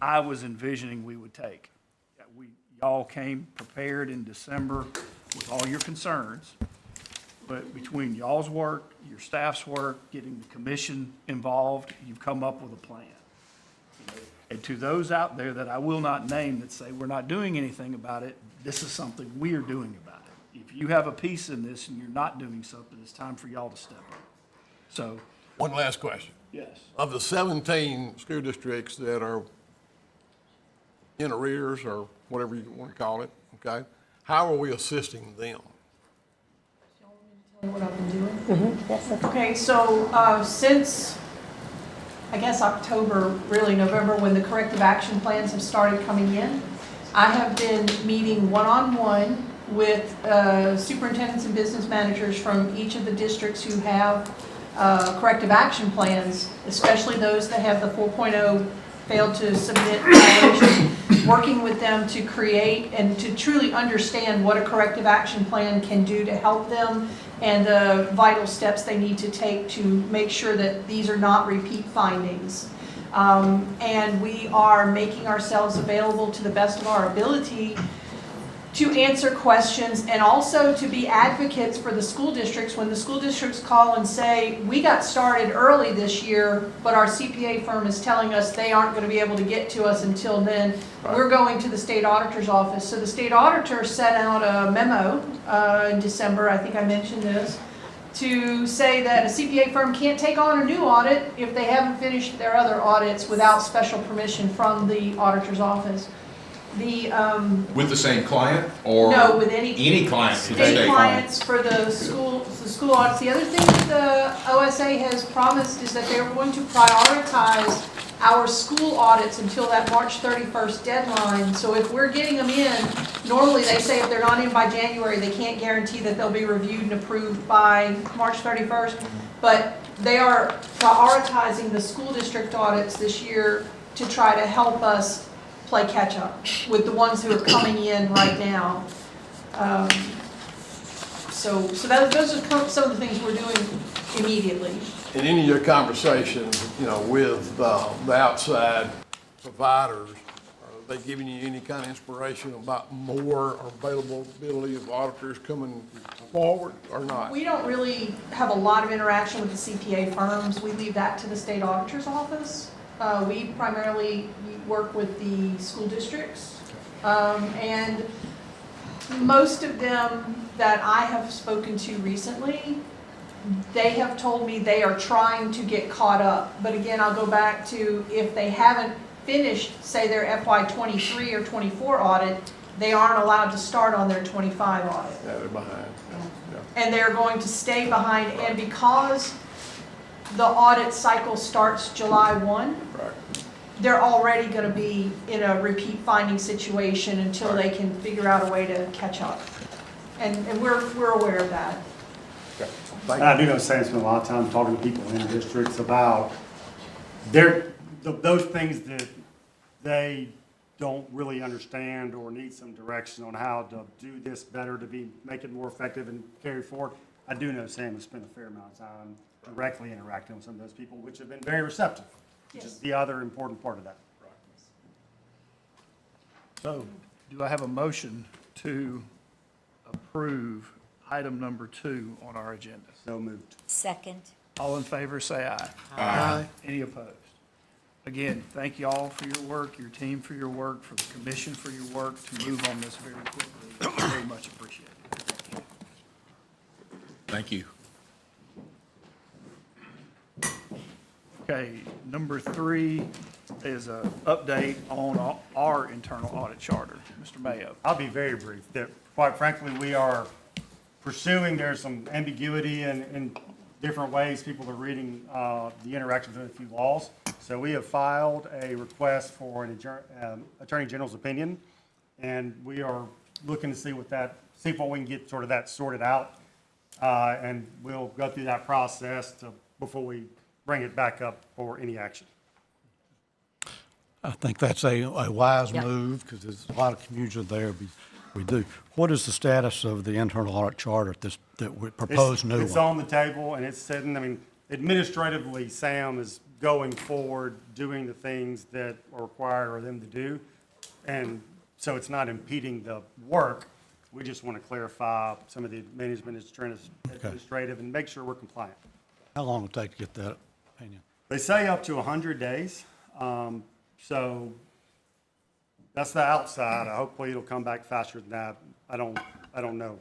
I was envisioning we would take. Y'all came prepared in December with all your concerns, but between y'all's work, your staff's work, getting the commission involved, you've come up with a plan. And to those out there that I will not name that say we're not doing anything about it, this is something we're doing about it. If you have a piece in this and you're not doing something, it's time for y'all to step up. So. One last question. Yes. Of the 17 school districts that are in arrears or whatever you want to call it, okay, how are we assisting them? What I've been doing? Okay, so since, I guess October, really November, when the corrective action plans have started coming in, I have been meeting one-on-one with superintendents and business managers from each of the districts who have corrective action plans, especially those that have the 4.0 failed to submit violation, working with them to create and to truly understand what a corrective action plan can do to help them and the vital steps they need to take to make sure that these are not repeat findings. And we are making ourselves available to the best of our ability to answer questions and also to be advocates for the school districts when the school districts call and say, we got started early this year, but our CPA firm is telling us they aren't going to be able to get to us until then. Right. We're going to the state auditor's office. So the state auditor sent out a memo in December, I think I mentioned this, to say that a CPA firm can't take on a new audit if they haven't finished their other audits without special permission from the auditor's office. With the same client or? No, with any client. State clients for the school audits. The other thing that the OSA has promised is that they're going to prioritize our school audits until that March 31st deadline. So if we're getting them in, normally they say if they're not in by January, they can't guarantee that they'll be reviewed and approved by March 31st. But they are prioritizing the school district audits this year to try to help us play catch up with the ones who are coming in right now. So those are some of the things we're doing immediately. In any of your conversations, with the outside providers, are they giving you any kind of inspiration about more availability of auditors coming forward or not? We don't really have a lot of interaction with the CPA firms. We leave that to the state auditor's office. We primarily work with the school districts, and most of them that I have spoken to recently, they have told me they are trying to get caught up. But again, I'll go back to if they haven't finished, say, their FY23 or 24 audit, they aren't allowed to start on their 25 audit. Yeah, they're behind. Yeah. And they're going to stay behind, and because the audit cycle starts July 1, right. they're already gonna be in a repeat finding situation until they can figure out a way to catch up. And we're aware of that. I do know Sam spent a lot of time talking to people in districts about those things that they don't really understand or need some direction on how to do this better to make it more effective and carry forward. I do know Sam has spent a fair amount of time directly interacting with some of those people, which have been very receptive, which is the other important part of that. So, do I have a motion to approve item number 2 on our agenda? So moved. Second. All in favor, say aye. Aye. Any opposed? Again, thank you all for your work, your team for your work, for the commission for your work to move on this very quickly. Very much appreciated. Thank you. Okay, number 3 is an update on our internal audit charter. Mr. Mayo. I'll be very brief. That, quite frankly, we are pursuing, there's some ambiguity in different ways people are reading the interactions with a few laws. So we have filed a request for an Attorney General's opinion, and we are looking to see what we can get sort of that sorted out. And we'll go through that process before we bring it back up for any action. I think that's a wise Yeah. move, because there's a lot of confusion there. We do. What is the status of the internal audit charter, that we proposed new one? It's on the table, and it's sitting, I mean, administratively, Sam is going forward, doing the things that are required of them to do. And so it's not impeding the work. We just want to clarify some of the administrative and make sure we're compliant. How long will it take to get that opinion? They say up to 100 days. So that's the outside. Hopefully it'll come back faster than that. I don't know.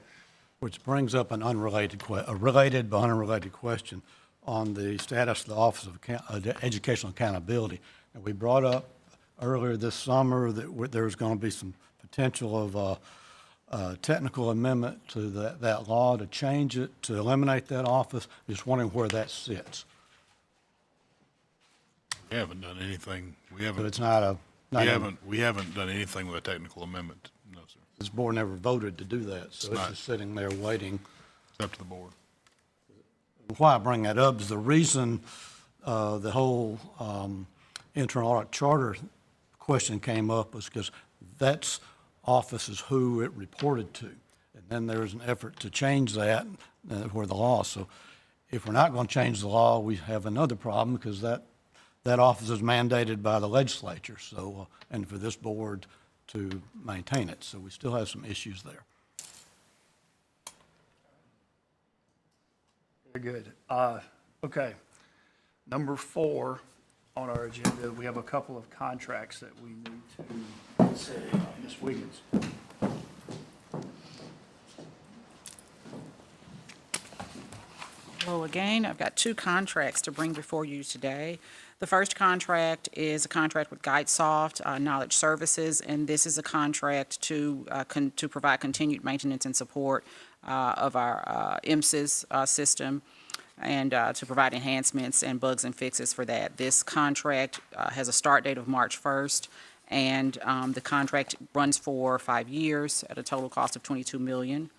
Which brings up an a related but unrelated question on the status of the Office of Educational Accountability. And we brought up earlier this summer that there's going to be some potential of a technical amendment to that law to change it, to eliminate that office. Just wondering where that sits. We haven't done anything. But it's not a. We haven't done anything with a technical amendment. No, sir. This board never voted to do that, so it's not. just sitting there waiting. It's up to the board. Why I bring that up is the reason the whole internal audit charter question came up was because that's office is who it reported to. And then there was an effort to change that where the law. So if we're not going to change the law, we have another problem because that office is mandated by the legislature. So and for this board to maintain it. So we still have some issues there. Very good. Okay. Number 4 on our agenda, we have a couple of contracts that we need to consider. Ms. Wiggins. Hello again. I've got 2 contracts to bring before you today. The first contract is a contract with GuideSoft Knowledge Services, and this is a contract to provide continued maintenance and support of our MSIS system and to provide enhancements and bugs and fixes for that. This contract has a start date of March 1st, and the contract runs for 5 years at a total cost of $22 million.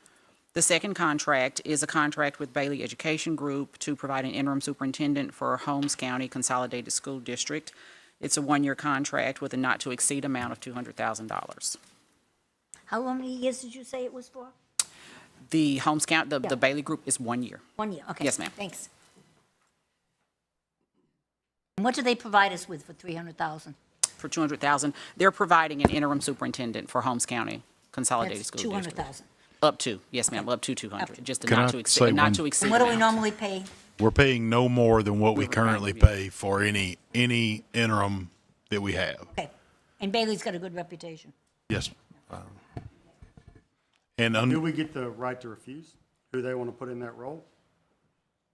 The second contract is a contract with Bailey Education Group to provide an interim superintendent for Holmes County Consolidated School District. It's a 1-year contract with a not-to-exceed amount of $200,000. How many years did you say it was for? The Holmes County, the Bailey Group is 1 year. 1 year, okay. Yes, ma'am. Thanks. And what do they provide us with for $300,000? For $200,000, they're providing an interim superintendent for Holmes County Consolidated That's School District. $200,000. Up to, yes, ma'am, up to 200, just a Can I not to say exceed, not one- to exceed And what do we amount. normally pay? We're paying no more than what we would currently currently pay for any interim that we have. Okay. And Bailey's got a good reputation. Yes. And Do we get the right to refuse who they want to put in that role?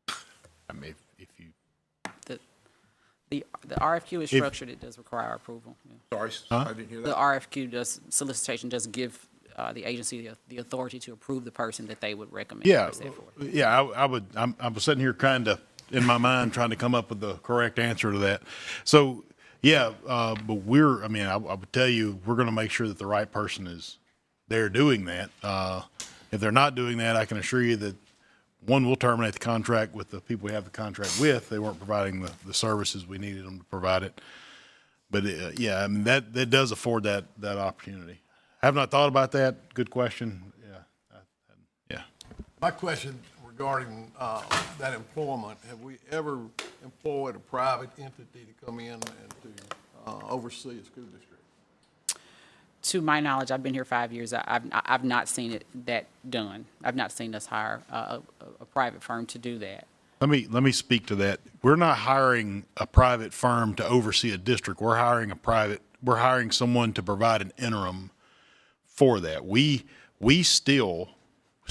I mean, if you, The RFQ is If- structured, it does require our approval. Yeah. Sorry, I didn't hear The that. RFQ solicitation does give the agency the authority to approve the person that they would recommend. yeah, per se for it. yeah, I was sitting here in my mind trying to come up with the correct answer to that. So, Yeah, but I would tell you, we're going to make sure that the right person is there doing that. If they're not doing that, I can assure you that, one, we'll terminate the contract with the people we have the contract with. They weren't providing the services we needed them to provide it. But, yeah, I mean, that does afford that opportunity. I have not thought about that. Good question. Yeah. My question regarding that employment, have we ever employed a private entity to come in and to oversee a school district? To my knowledge, I've been here 5 years. I've not seen that done. I've not seen us hire a private firm to do that. Let me speak to that. We're not hiring a private firm to oversee a district. We're hiring someone to provide an interim for that. We still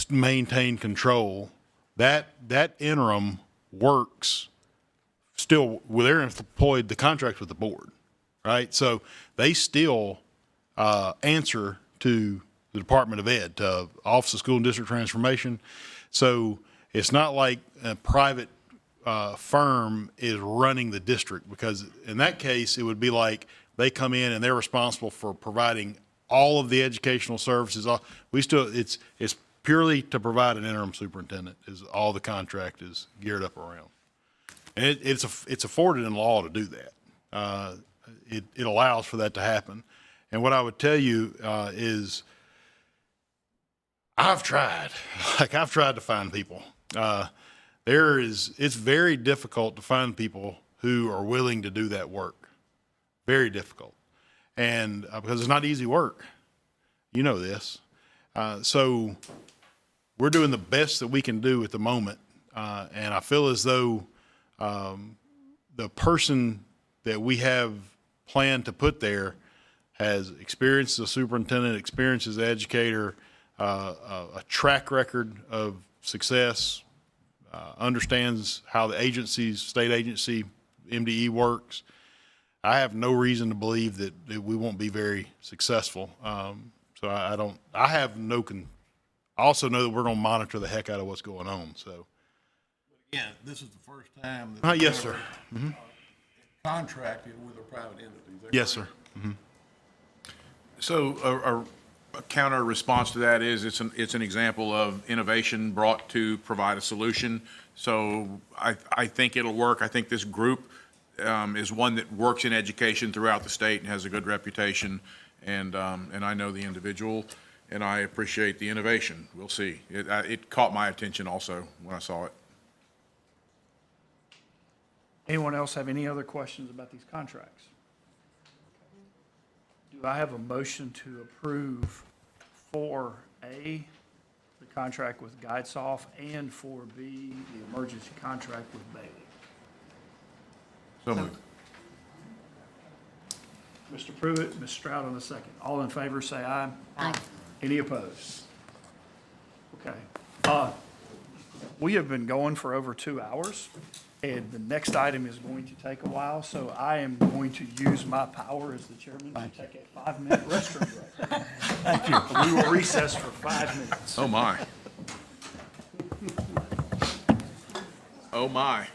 maintain control. That interim works still, well, they're employed, the contract with the board, right? So they still answer to the Department of Ed, to Office of School and District Transformation. So it's not like a private firm is running the district, because in that case, it would be like they come in and they're responsible for providing all of the educational services. It's purely to provide an interim superintendent is all the contract is geared up around. And it's afforded in law to do that. It allows for that to happen. And what I would tell you is I've tried to find people. It's very difficult to find people who are willing to do that work. Very difficult. And because it's not easy work. You know this. So we're doing the best that we can do at the moment. And I feel as though the person that we have planned to put there has experience as a superintendent, experience as an educator, a track record of success, understands how the state agency, MDE works. I have no reason to believe that we won't be very successful. So I also know that we're going to monitor the heck out of what's going on, so. Again, this is the first time that. Yes, sir. Mm-hmm. Contracted with a private entity. Yes, sir. Mm-hmm. So a counter response to that is it's an example of innovation brought to provide a solution. So I think it'll work. I think this group is one that works in education throughout the state and has a good reputation. And I know the individual, and I appreciate the innovation. We'll see. It caught my attention also when I saw it. Anyone else have any other questions about these contracts? Do I have a motion to approve 4A, the contract with Guidesoft, and 4B, the emergency contract with Bailey? So moved. Mr. Pruitt, Ms. Stroud on the second. All in favor, say aye. Aye. Any opposed? Okay. We have been going for over 2 hours, and the next item is going to take a while, so I am going to use my power as the chairman to take a 5-minute restroom break. Thank you. We will recess for 5 minutes. Oh, my. Oh, my.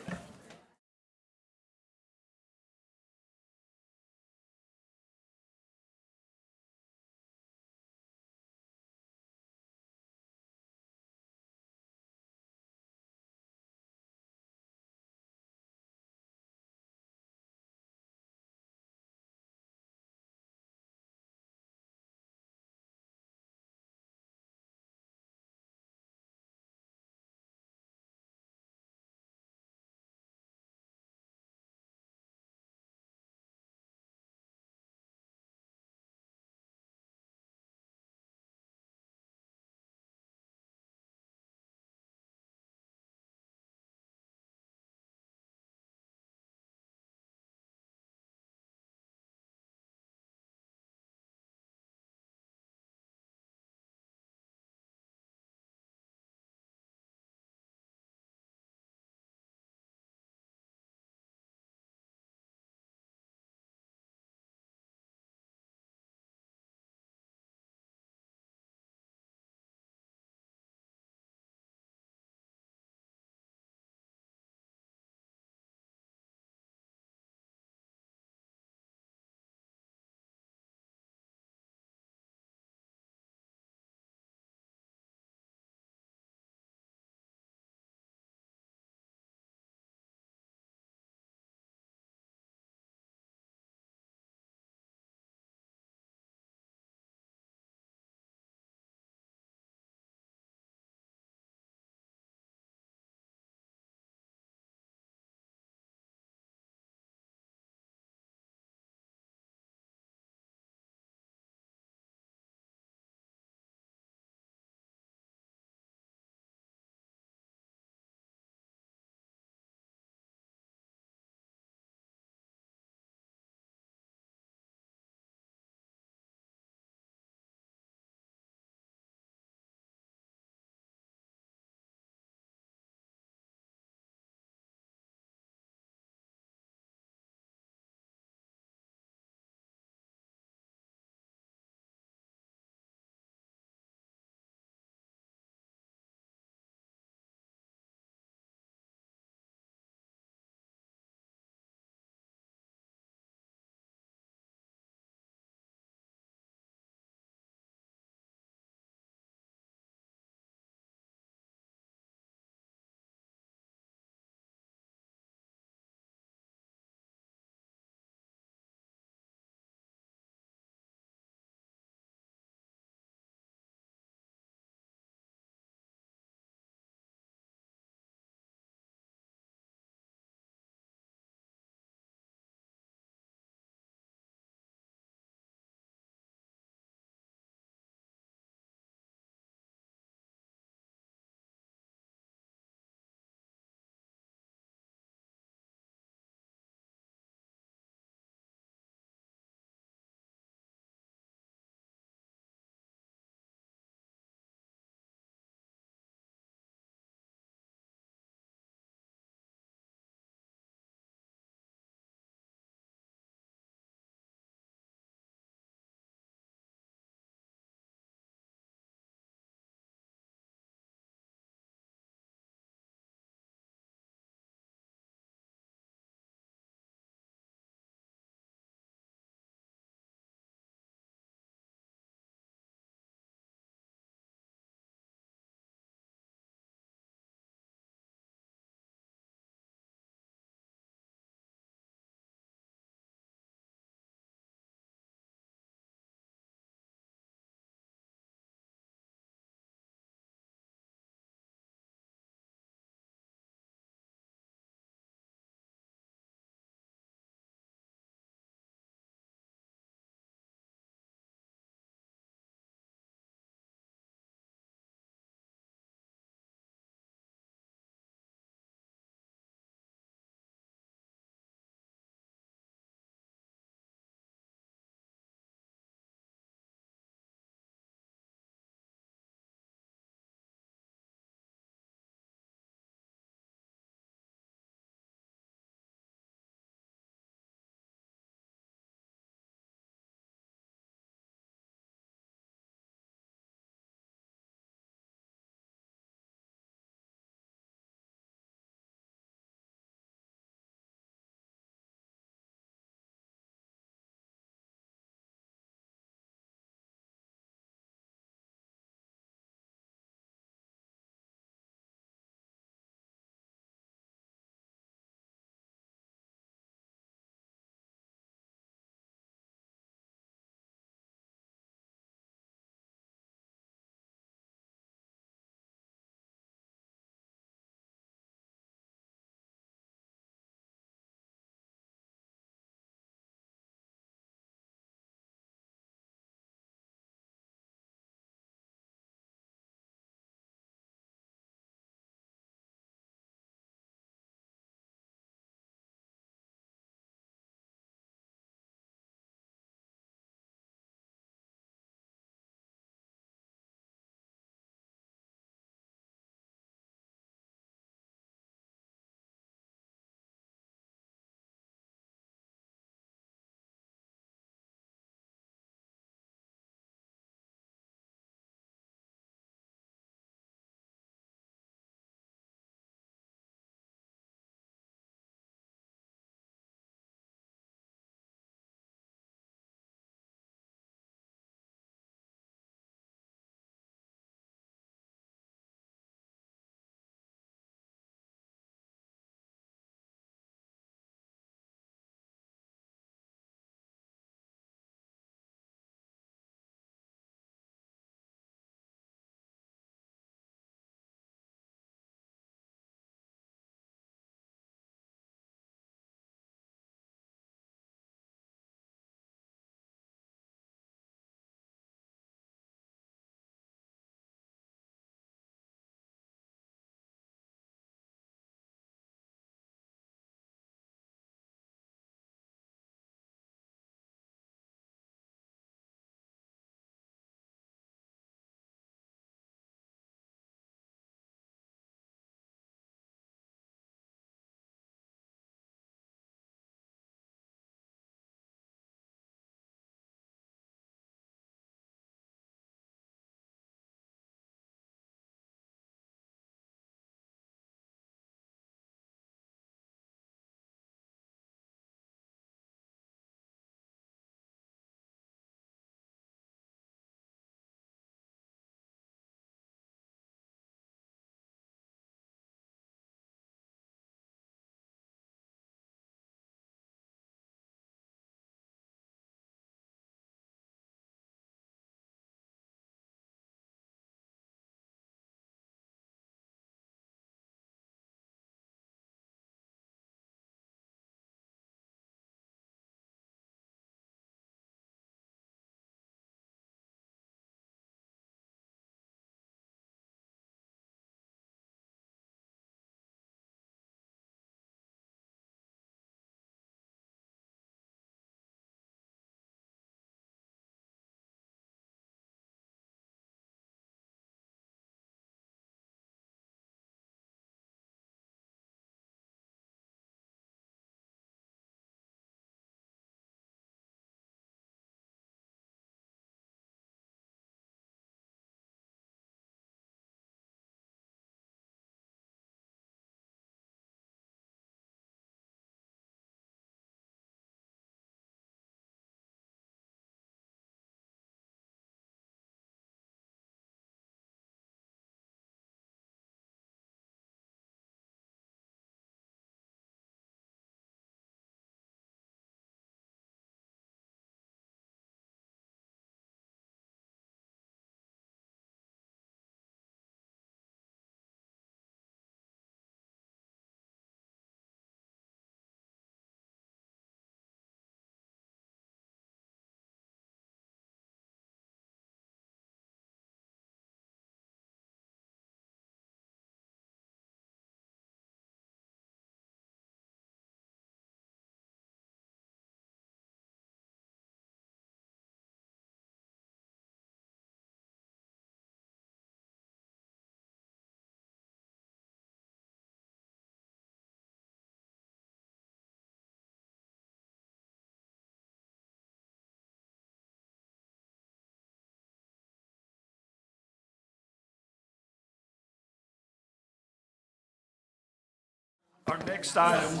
Our next item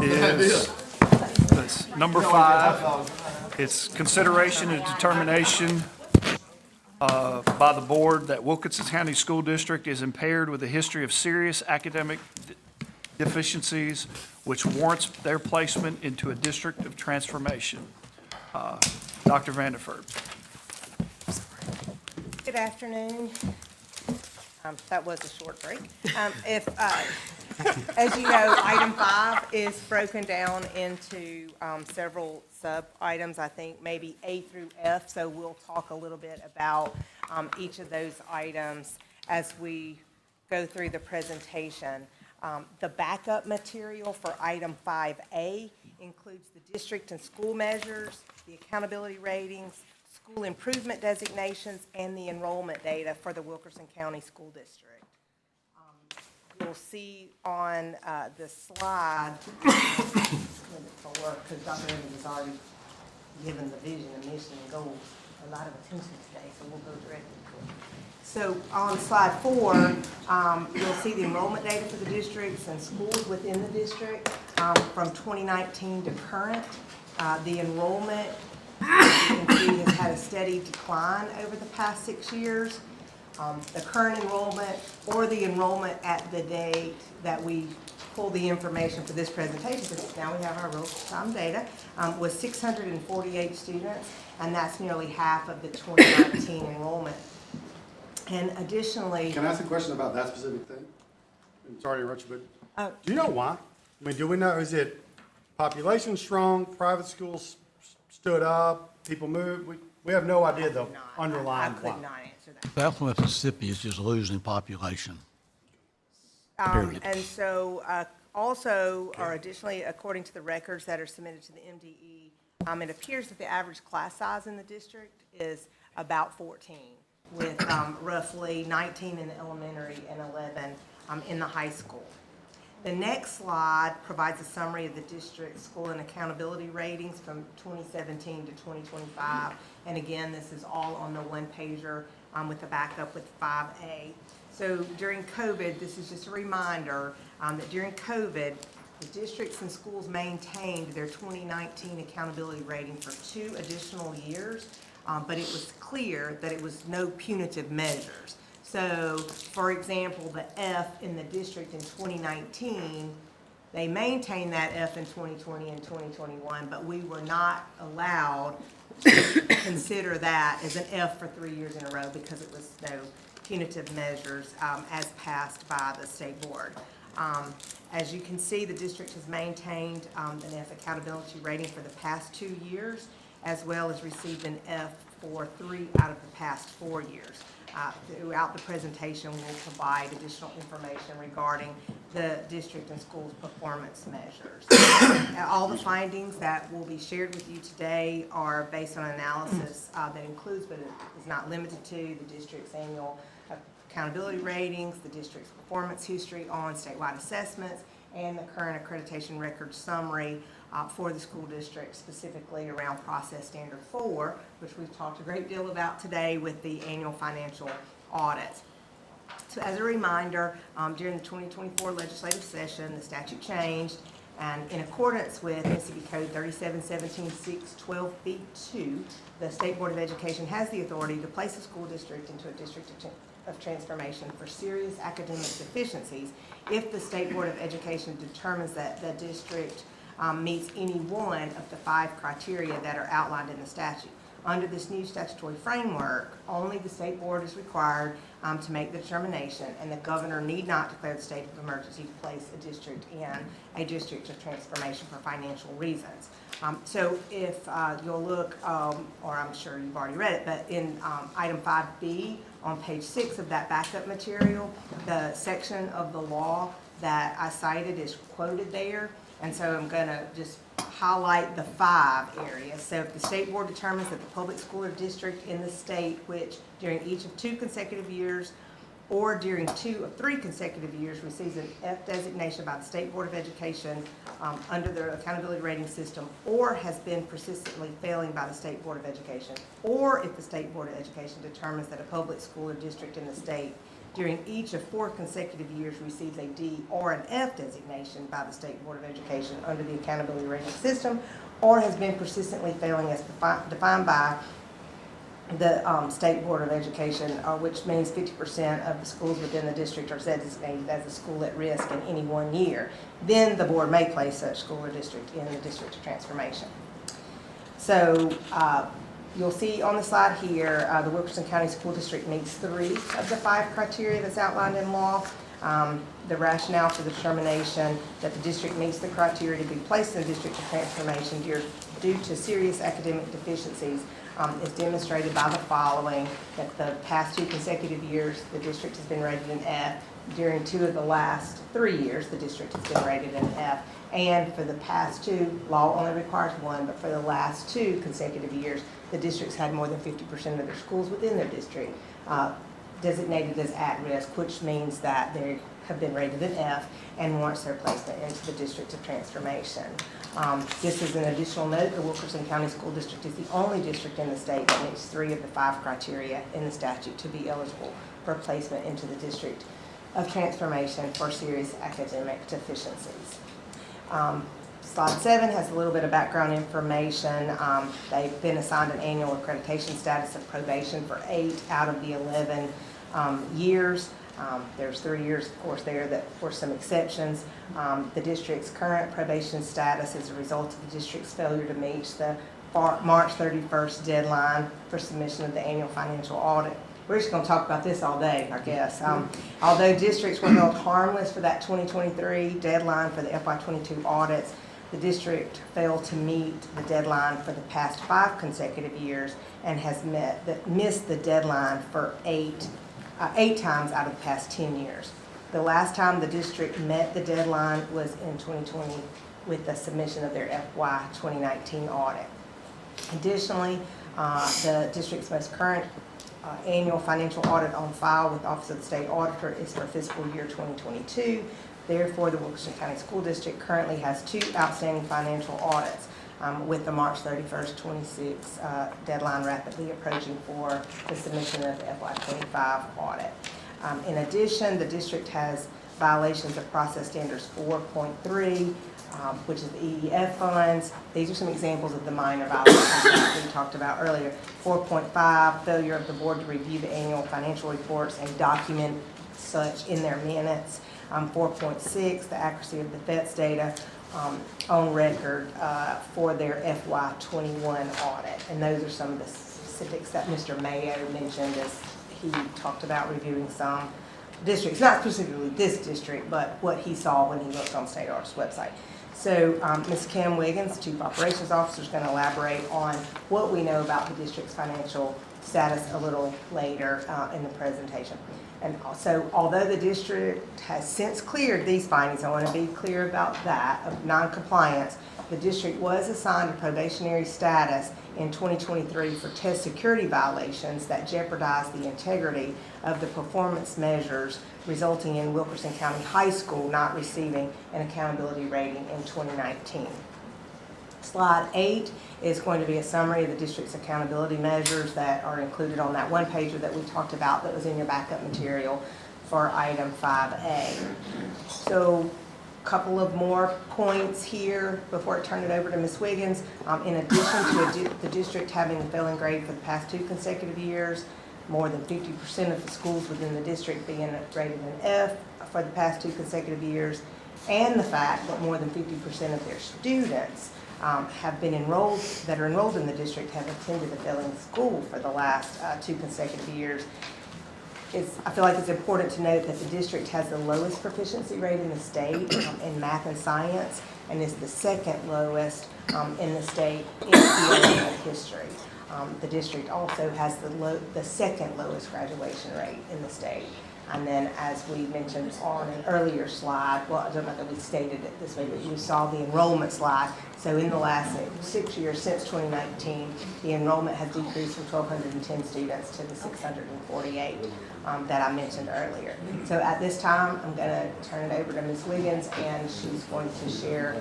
is number 5. It's consideration and determination by the board that Wilkinson County School District is impaired with a history of serious academic deficiencies which warrants their placement into a district of transformation. Dr. Vanderford. Good afternoon. That was a short break. As you know, item 5 is broken down into several sub-items, I think maybe A through F, so we'll talk a little bit about each of those items as we go through the presentation. The backup material for item 5A includes the district and school measures, the accountability ratings, school improvement designations, and the enrollment data for the Wilkerson County School District. You'll see on the slide, because Dr. Evans has already given the vision and mission and goals a lot of attention today, so we'll go directly to it. So on slide 4, you'll see the enrollment data for the districts and schools within the district from 2019 to current. The enrollment, as you can see, has had a steady decline over the past 6 years. The current enrollment or the enrollment at the date that we pull the information for this presentation, because now we have our real-time data, was 648 students, and that's nearly half of the 2019 enrollment. And additionally... Can I ask a question about that specific thing? I'm sorry to interrupt you, but do you know why? I mean, do we know, is it population strong, private schools stood up, people moved? We have no idea the underlying why. I could not answer that. South Mississippi is just losing population. Period. And so also, or additionally, according to the records that are submitted to the MDE, it appears that the average class size in the district is about 14, with roughly 19 in the elementary and 11 in the high school. The next slide provides a summary of the district's school and accountability ratings from 2017 to 2025. And again, this is all on the one-pager with the backup with 5A. So during COVID, this is just a reminder that during COVID, the districts and schools maintained their 2019 accountability rating for 2 additional years, but it was clear that it was no punitive measures. So, for example, the F in the district in 2019, they maintained that F in 2020 and 2021, but we were not allowed to consider that as an F for 3 years in a row because it was no punitive measures as passed by the state board. As you can see, the district has maintained an F accountability rating for the past 2 years, as well as received an F for 3 out of the past 4 years. Throughout the presentation, we'll provide additional information regarding the district and schools' performance measures. All the findings that will be shared with you today are based on analysis that includes, but is not limited to, the district's annual accountability ratings, the district's performance history on statewide assessments, and the current accreditation record summary for the school district, specifically around Process Standard 4, which we've talked a great deal about today with the annual financial audit. So as a reminder, during the 2024 legislative session, the statute changed, and in accordance with Mississippi Code 3717-612B2, the State Board of Education has the authority to place a school district into a district of transformation for serious academic deficiencies if the State Board of Education determines that the district meets any one of the 5 criteria that are outlined in the statute. Under this new statutory framework, only the state board is required to make the determination, and the governor need not declare the state of emergency to place a district in a district of transformation for financial reasons. So if you'll look, or I'm sure you've already read it, but in item 5B on page 6 of that backup material, the section of the law that I cited is quoted there. And so I'm going to just highlight the 5 areas. So if the state board determines that the public school or district in the state which during each of 2 consecutive years or during 2 of 3 consecutive years receives an F designation by the State Board of Education under their accountability rating system, or has been persistently failing by the State Board of Education, or if the State Board of Education determines that a public school or district in the state during each of 4 consecutive years receives a D or an F designation by the State Board of Education under the accountability rating system, or has been persistently failing as defined by the State Board of Education, which means 50% of the schools within the district are designated as a school at risk in any one year, then the board may place such school or district in the district of transformation. So you'll see on the slide here, the Wilkerson County School District meets 3 of the 5 criteria that's outlined in law. The rationale for the determination that the district meets the criteria to be placed in the district of transformation due to serious academic deficiencies is demonstrated by the following: that the past 2 consecutive years, the district has been rated an F. During 2 of the last 3 years, the district has been rated an F. And for the past 2, law only requires 1, but for the last 2 consecutive years, the district's had more than 50% of their schools within their district designated as at risk, which means that they have been rated an F and warrants their placement into the district of transformation. Just as an additional note, the Wilkerson County School District is the only district in the state that meets 3 of the 5 criteria in the statute to be eligible for placement into the district of transformation for serious academic deficiencies. Slide 7 has a little bit of background information. They've been assigned an annual accreditation status of probation for 8 out of the 11 years. There's 3 years, of course, there that were some exceptions. The district's current probation status is a result of the district's failure to meet the March 31st deadline for submission of the annual financial audit. We're just going to talk about this all day, I guess. Although districts were held harmless for that 2023 deadline for the FY22 audits, the district failed to meet the deadline for the past 5 consecutive years and has missed the deadline for 8 times out of the past 10 years. The last time the district met the deadline was in 2020 with the submission of their FY 2019 audit. Additionally, the district's most current annual financial audit on file with the Office of the State Auditor is for fiscal year 2022. Therefore, the Wilkerson County School District currently has 2 outstanding financial audits, with the March 31st, 26 deadline rapidly approaching for the submission of the FY25 audit. In addition, the district has violations of process standards 4.3, which is the EEF funds. These are some examples of the minor violations that we talked about earlier. 4.5, failure of the board to review the annual financial reports and document such in their minutes. 4.6, the accuracy of the FETS data on record for their FY21 audit. And those are some of the specifics that Mr. Mayo mentioned as he talked about reviewing some districts, not specifically this district, but what he saw when he looked on State Auditor's website. So Ms. Kim Wiggins, Chief Operations Officer, is going to elaborate on what we know about the district's financial status a little later in the presentation. And so, although the district has since cleared these findings, I want to be clear about that, of noncompliance, the district was assigned a probationary status in 2023 for test security violations that jeopardized the integrity of the performance measures, resulting in Wilkerson County High School not receiving an accountability rating in 2019. Slide 8 is going to be a summary of the district's accountability measures that are included on that one pager that we talked about that was in your backup material for item 5A. So a couple of more points here before I turn it over to Ms. Wiggins. In addition to the district having a failing grade for the past 2 consecutive years, more than 50% of the schools within the district being rated an F for the past 2 consecutive years, and the fact that more than 50% of their students have been enrolled, that are enrolled in the district, have attended a failing school for the last 2 consecutive years. I feel like it's important to note that the district has the lowest proficiency rate in the state in math and science, and is the 2nd lowest in the state in the area of history. The district also has the 2nd lowest graduation rate in the state. And then, as we mentioned on an earlier slide, well, I don't know that we stated it this way, but you saw the enrollment slide. So in the last 6 years, since 2019, the enrollment has decreased from 1,210 students to the 648 that I mentioned earlier. So at this time, I'm going to turn it over to Ms. Wiggins, and she's going to share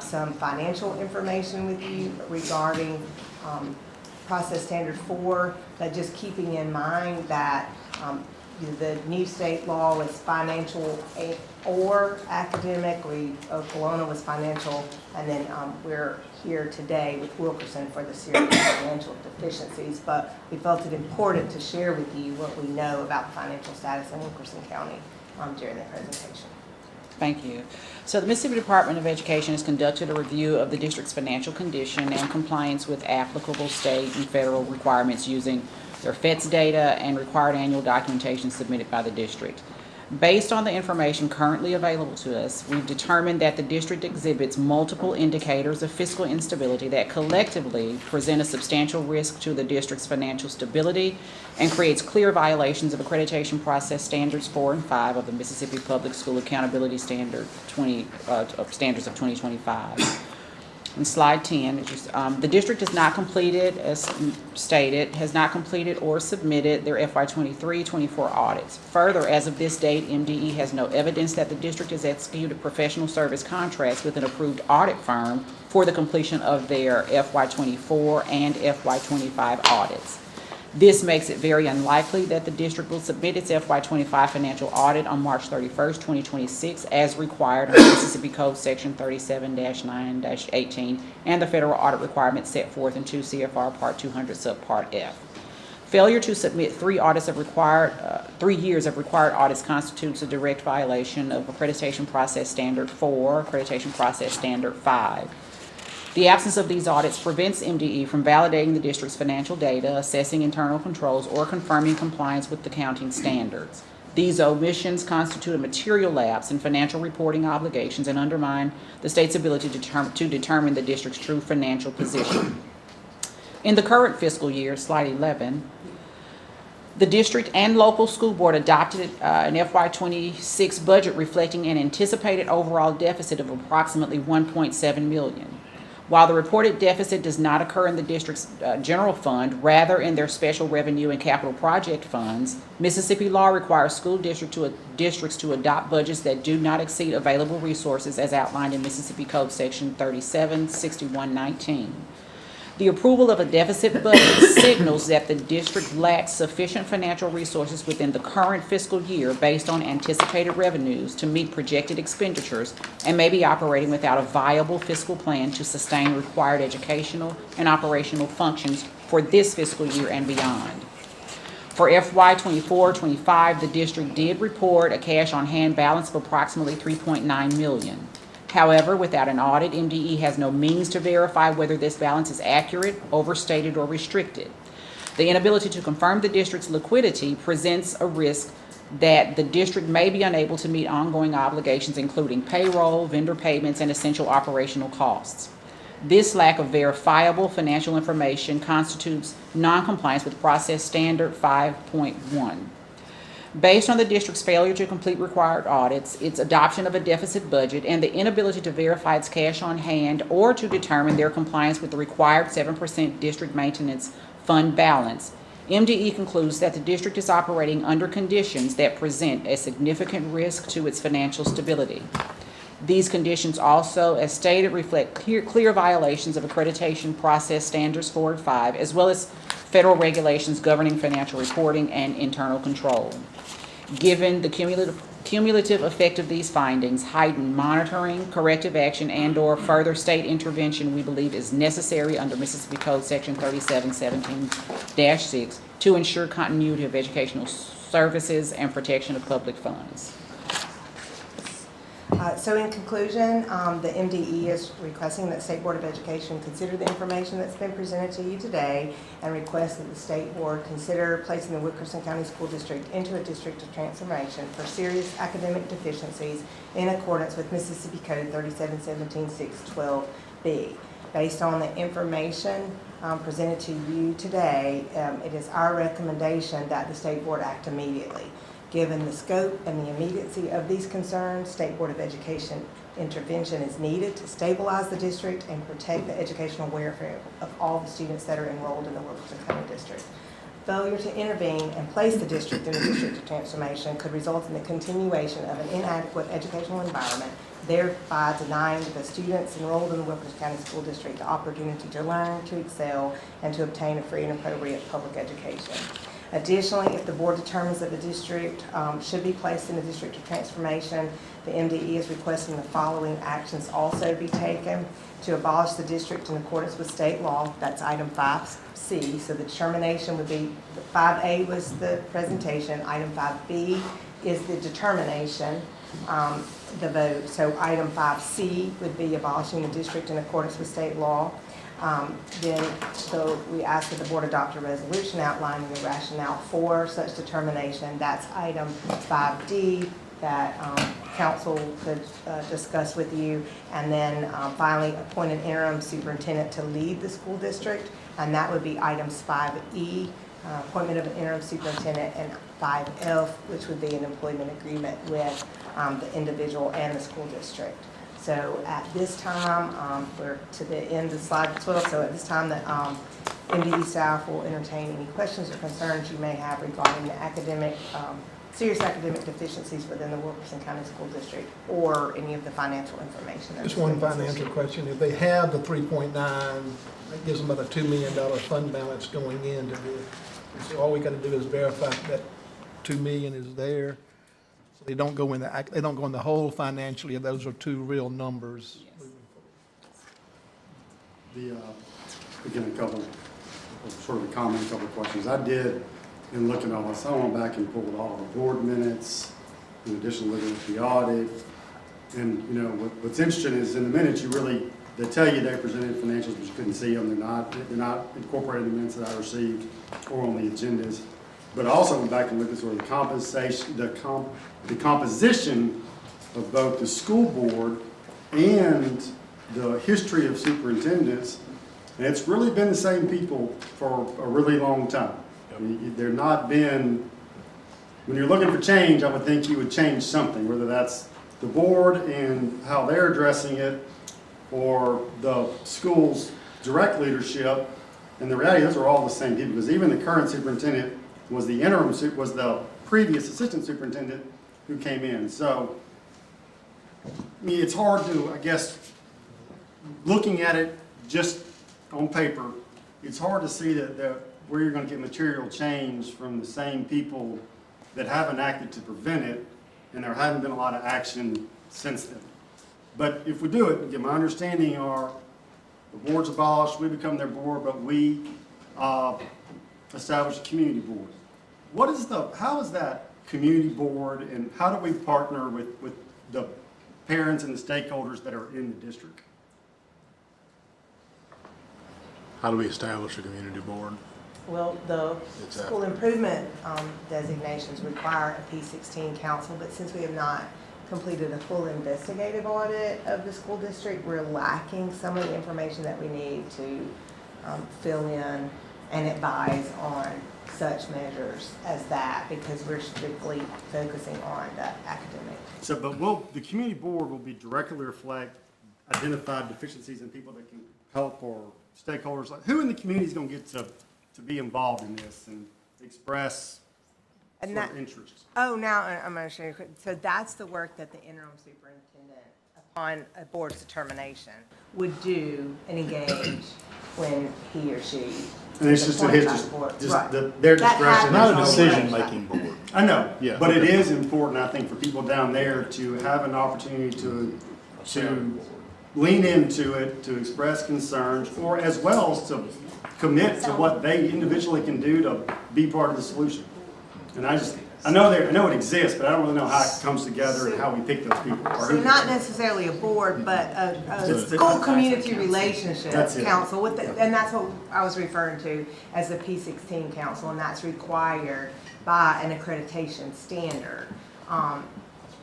some financial information with you regarding Process Standard 4, but just keeping in mind that the new state law was financial or academic. Kelowna was financial, and then we're here today with Wilkerson for the serious financial deficiencies. But we felt it important to share with you what we know about the financial status in Wilkerson County during the presentation. Thank you. So the Mississippi Department of Education has conducted a review of the district's financial condition and compliance with applicable state and federal requirements using their FETS data and required annual documentation submitted by the district. Based on the information currently available to us, we've determined that the district exhibits multiple indicators of fiscal instability that collectively present a substantial risk to the district's financial stability and creates clear violations of accreditation process standards 4 and 5 of the Mississippi Public School Accountability Standard standards of 2025. In slide 10, the district has not completed, as stated, has not completed or submitted their FY23-24 audits. Further, as of this date, MDE has no evidence that the district has executed professional service contracts with an approved audit firm for the completion of their FY24 and FY25 audits. This makes it very unlikely that the district will submit its FY25 financial audit on March 31st, 2026, as required under Mississippi Code Section 37-9-18 and the federal audit requirements set forth in 2 CFR Part 200 Subpart F. Failure to submit 3 years of required audits constitutes a direct violation of Accreditation Process Standard 4, Accreditation Process Standard 5. The absence of these audits prevents MDE from validating the district's financial data, assessing internal controls, or confirming compliance with accounting standards. These omissions constitute a material lapse in financial reporting obligations and undermine the state's ability to determine the district's true financial position. In the current fiscal year, slide 11, the district and local school board adopted an FY26 budget reflecting an anticipated overall deficit of approximately $1.7 million. While the reported deficit does not occur in the district's general fund, rather in their special revenue and capital project funds, Mississippi law requires school districts to adopt budgets that do not exceed available resources as outlined in Mississippi Code Section 37-6119. The approval of a deficit budget signals that the district lacks sufficient financial resources within the current fiscal year based on anticipated revenues to meet projected expenditures and may be operating without a viable fiscal plan to sustain required educational and operational functions for this fiscal year and beyond. For FY24-25, the district did report a cash on hand balance of approximately $3.9 million. However, without an audit, MDE has no means to verify whether this balance is accurate, overstated, or restricted. The inability to confirm the district's liquidity presents a risk that the district may be unable to meet ongoing obligations, including payroll, vendor payments, and essential operational costs. This lack of verifiable financial information constitutes noncompliance with Process Standard 5.1. Based on the district's failure to complete required audits, its adoption of a deficit budget, and the inability to verify its cash on hand or to determine their compliance with the required 7% district maintenance fund balance, MDE concludes that the district is operating under conditions that present a significant risk to its financial stability. These conditions also, as stated, reflect clear violations of accreditation process standards 4 and 5, as well as federal regulations governing financial reporting and internal control. Given the cumulative effect of these findings, heightened monitoring, corrective action, and/or further state intervention we believe is necessary under Mississippi Code Section 3717-6 to ensure continuity of educational services and protection of public funds. So in conclusion, the MDE is requesting that State Board of Education consider the information that's been presented to you today and request that the State Board consider placing the Wilkerson County School District into a district of transformation for serious academic deficiencies in accordance with Mississippi Code 3717-612B. Based on the information presented to you today, it is our recommendation that the State Board act immediately. Given the scope and the immediacy of these concerns, State Board of Education intervention is needed to stabilize the district and protect the educational welfare of all the students that are enrolled in the Wilkerson County District. Failure to intervene and place the district in a district of transformation could result in the continuation of an inadequate educational environment, thereby denying the students enrolled in the Wilkerson County School District the opportunity to learn, to excel, and to obtain a free and appropriate public education. Additionally, if the board determines that the district should be placed in the district of transformation, the MDE is requesting the following actions also be taken: to abolish the district in accordance with state law, that's item 5C. So the determination would be, 5A was the presentation, item 5B is the determination, the vote. So item 5C would be abolishing the district in accordance with state law. So we ask that the board adopt a resolution outlining the rationale for such determination. That's item 5D that council could discuss with you. And then finally, appoint an interim superintendent to lead the school district. And that would be items 5E, appointment of an interim superintendent, and 5F, which would be an employment agreement with the individual and the school district. So at this time, we're to the end of slide 12. So at this time, the MDE staff will entertain any questions or concerns you may have regarding the academic, serious academic deficiencies within the Wilkerson County School District, or any of the financial information. Just one financial question. If they have the 3.9, that gives them about a $2 million fund balance going into this. So all we got to do is verify that $2 million is there. So they don't go in the hole financially. Those are two real numbers. Again, a couple, sort of a comment, a couple of questions. I did, in looking at all this, I went back and pulled all the board minutes, in addition to looking at the audit. And, you know, what's interesting is in the minutes, they tell you they presented financials, but you couldn't see them. They're not incorporated in the minutes that I received or on the agendas. But I also went back and looked at sort of the compensation, the composition of both the school board and the history of superintendents. And it's really been the same people for a really long time. I mean, they're not been, when you're looking for change, I would think you would change something, whether that's the board and how they're addressing it, or the school's direct leadership. And the reality, those are all the same people, because even the current superintendent was the previous assistant superintendent who came in. So, I mean, it's hard to, I guess, looking at it just on paper, it's hard to see that where you're going to get material change from the same people that haven't acted to prevent it, and there haven't been a lot of action since then. But if we do it, again, my understanding are the board's abolished, we become their board, but we establish a community board. How is that community board, and how do we partner with the parents and the stakeholders that are in the district? How do we establish a community board? Well, the school improvement designations require a P16 council, but since we have not completed a full investigative audit of the school district, we're lacking some of the information that we need to fill in and advise on such measures as that, because we're strictly focusing on the academic. So, but the community board will be directly reflect identified deficiencies in people that can help, or stakeholders, like who in the community is going to get to be involved in this and express sort of interests? Oh, now I'm going to show you. So that's the work that the interim superintendent, upon a board's determination, would do and engage when he or she. And it's just their discretion. Not a decision-making board. I know, Yeah. but it is important, I think, for people down there to have an opportunity to lean into it, to express concerns, or as well as to commit to what they individually can do to be part of the solution. And I know it exists, but I don't really know how it comes together and how we pick those people. Or So who not necessarily a board, but a school community relationship council, and that's what I was referring to as the P16 council, and that's required by an accreditation standard.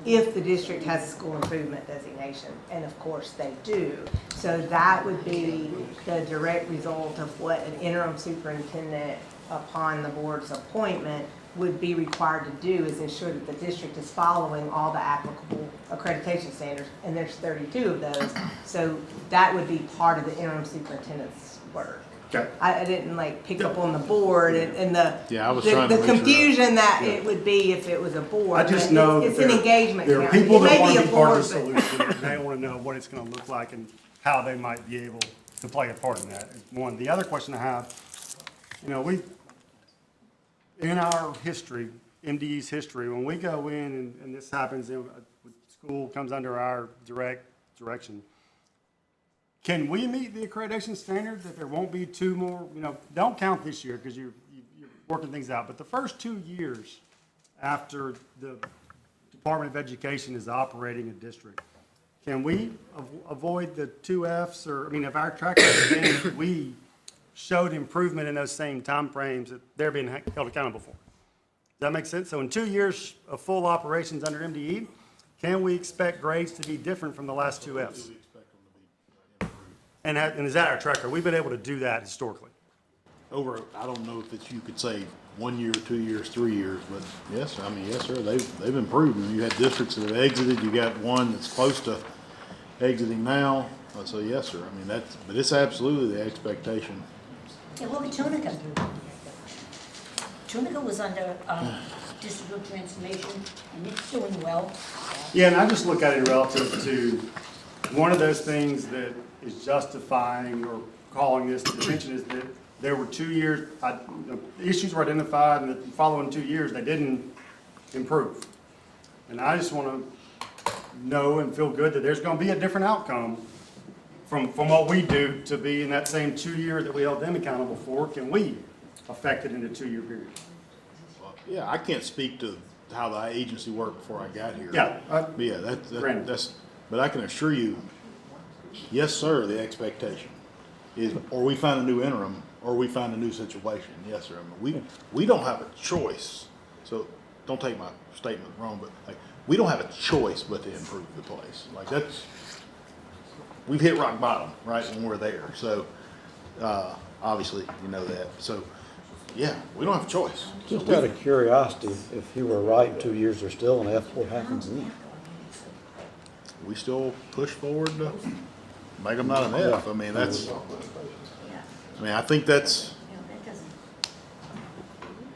If the district has a school improvement designation, and of course they do. So that would be the direct result of what an interim superintendent, upon the board's appointment, would be required to do, is ensure that the district is following all the applicable accreditation standards, and there's 32 of those. So that would be part of the interim superintendent's work. Okay. I didn't pick up on the board and the confusion that it would be if it was a board. I just know it's an engagement. There are people that want to be part of the board, solution, and they want to know what it's going to look like and how they might be able to play a part in that. One. The other question I have, in our history, MDE's history, when we go in and this happens, school comes under our direction, can we meet the accreditation standard that there won't be two more, don't count this year because you're working things out, but the first 2 years after the Department of Education is operating a district, can we avoid the 2 Fs if our track record, if we showed improvement in those same timeframes that they're being held accountable for? Does that make sense? So in 2 years of full operations under MDE, can we expect grades to be different from the last 2 Fs? And is that our track record? We've been able to do that historically. I don't know that you could say 1 year, 2 years, 3 years, but yes, yes, sir, they've improved. You had districts that have exited, you got one that's close to exiting now, so yes, sir, but it's absolutely the expectation. Yeah, look at Tunica. Tunica was under district transformation, and it's doing well. Yeah, and I just look at it relative to one of those things that is justifying or calling this to attention is that there were 2 years, the issues were identified, and the following 2 years, they didn't improve. And I just want to know and feel good that there's going to be a different outcome from what we do to be in that same 2 year that we held them accountable for. Can we affect it in a 2 year period? Yeah, I can't speak to how the agency worked before I got here. Yeah. But I can assure you, yes, sir, the expectation is, or we find a new interim, or we find a new situation. Yes, sir. We don't have a choice. So don't take my statement wrong, but we don't have a choice but to improve the place. We've hit rock bottom, right, when we're there. So obviously, you know that. So yeah, we don't have a choice. Just out of curiosity, if you were right in 2 years, there's still an F, what happens then? We still push forward to make them not an F. I think that's,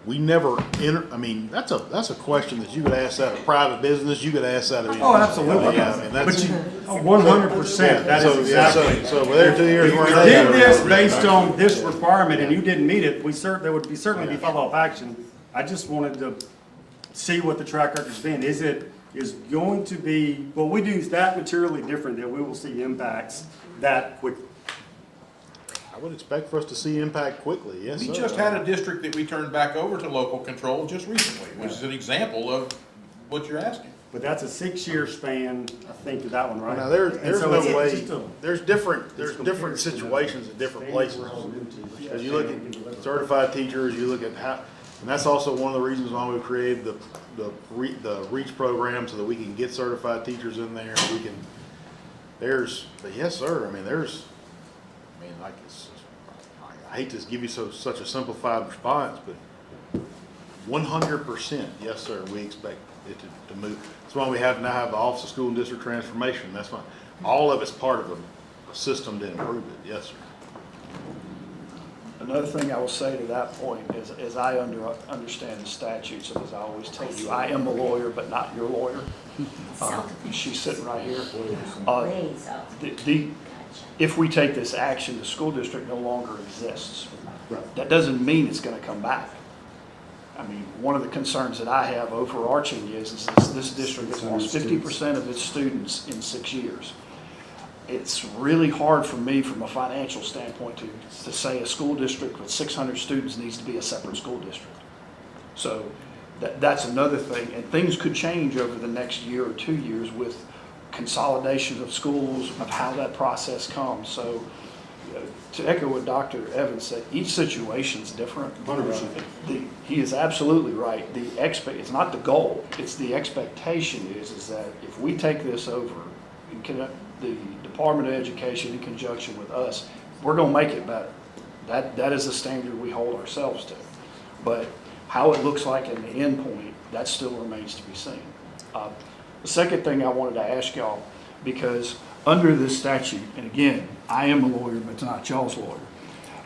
we never enter, that's a question that you could ask that of private business, you could ask that of. Oh, absolutely. Yeah, But 100%, that is exactly. So with their 2 years. If you did this based on this requirement and you didn't meet it, there would certainly be follow-up action. I just wanted to see what the track record's been. Is going to be, well, we do that materially different that we will see impacts that quickly. I would expect for us to see impact quickly, yes, sir. We just had a district that we turned back over to local control just recently, which is an example of what you're asking. But that's a 6 year span, I think, of that one, right? Now, there's no way, there's different situations at different places. As you look at certified teachers, you look at how, and that's also one of the reasons why we created the REACH program, so that we can get certified teachers in there. But yes, sir, I hate to give you such a simplified response, but 100%, yes, sir, we expect it to move. That's why we now have the Office of School and District Transformation. That's why all of it's part of a system to improve it, yes, sir. Another thing I will say to that point is, as I understand the statutes, and as I always tell you, I am a lawyer, but not your lawyer. She's sitting right here. If we take this action, the school district no longer exists. That doesn't mean it's going to come back. One of the concerns that I have overarching is this district has lost 50% of its students in 6 years. It's really hard for me from a financial standpoint to say a school district with 600 students needs to be a separate school district. So that's another thing, and things could change over the next year or 2 years with consolidation of schools, of how that process comes. So to echo what Dr. Evans said, each situation is different. 100%. He is absolutely right. It's not the goal, it's the expectation is that if we take this over, the Department of Education in conjunction with us, we're going to make it better. That is a standard we hold ourselves to. But how it looks like in the end point, that still remains to be seen. The second thing I wanted to ask y'all, because under this statute, and again, I am a lawyer, but it's not y'all's lawyer,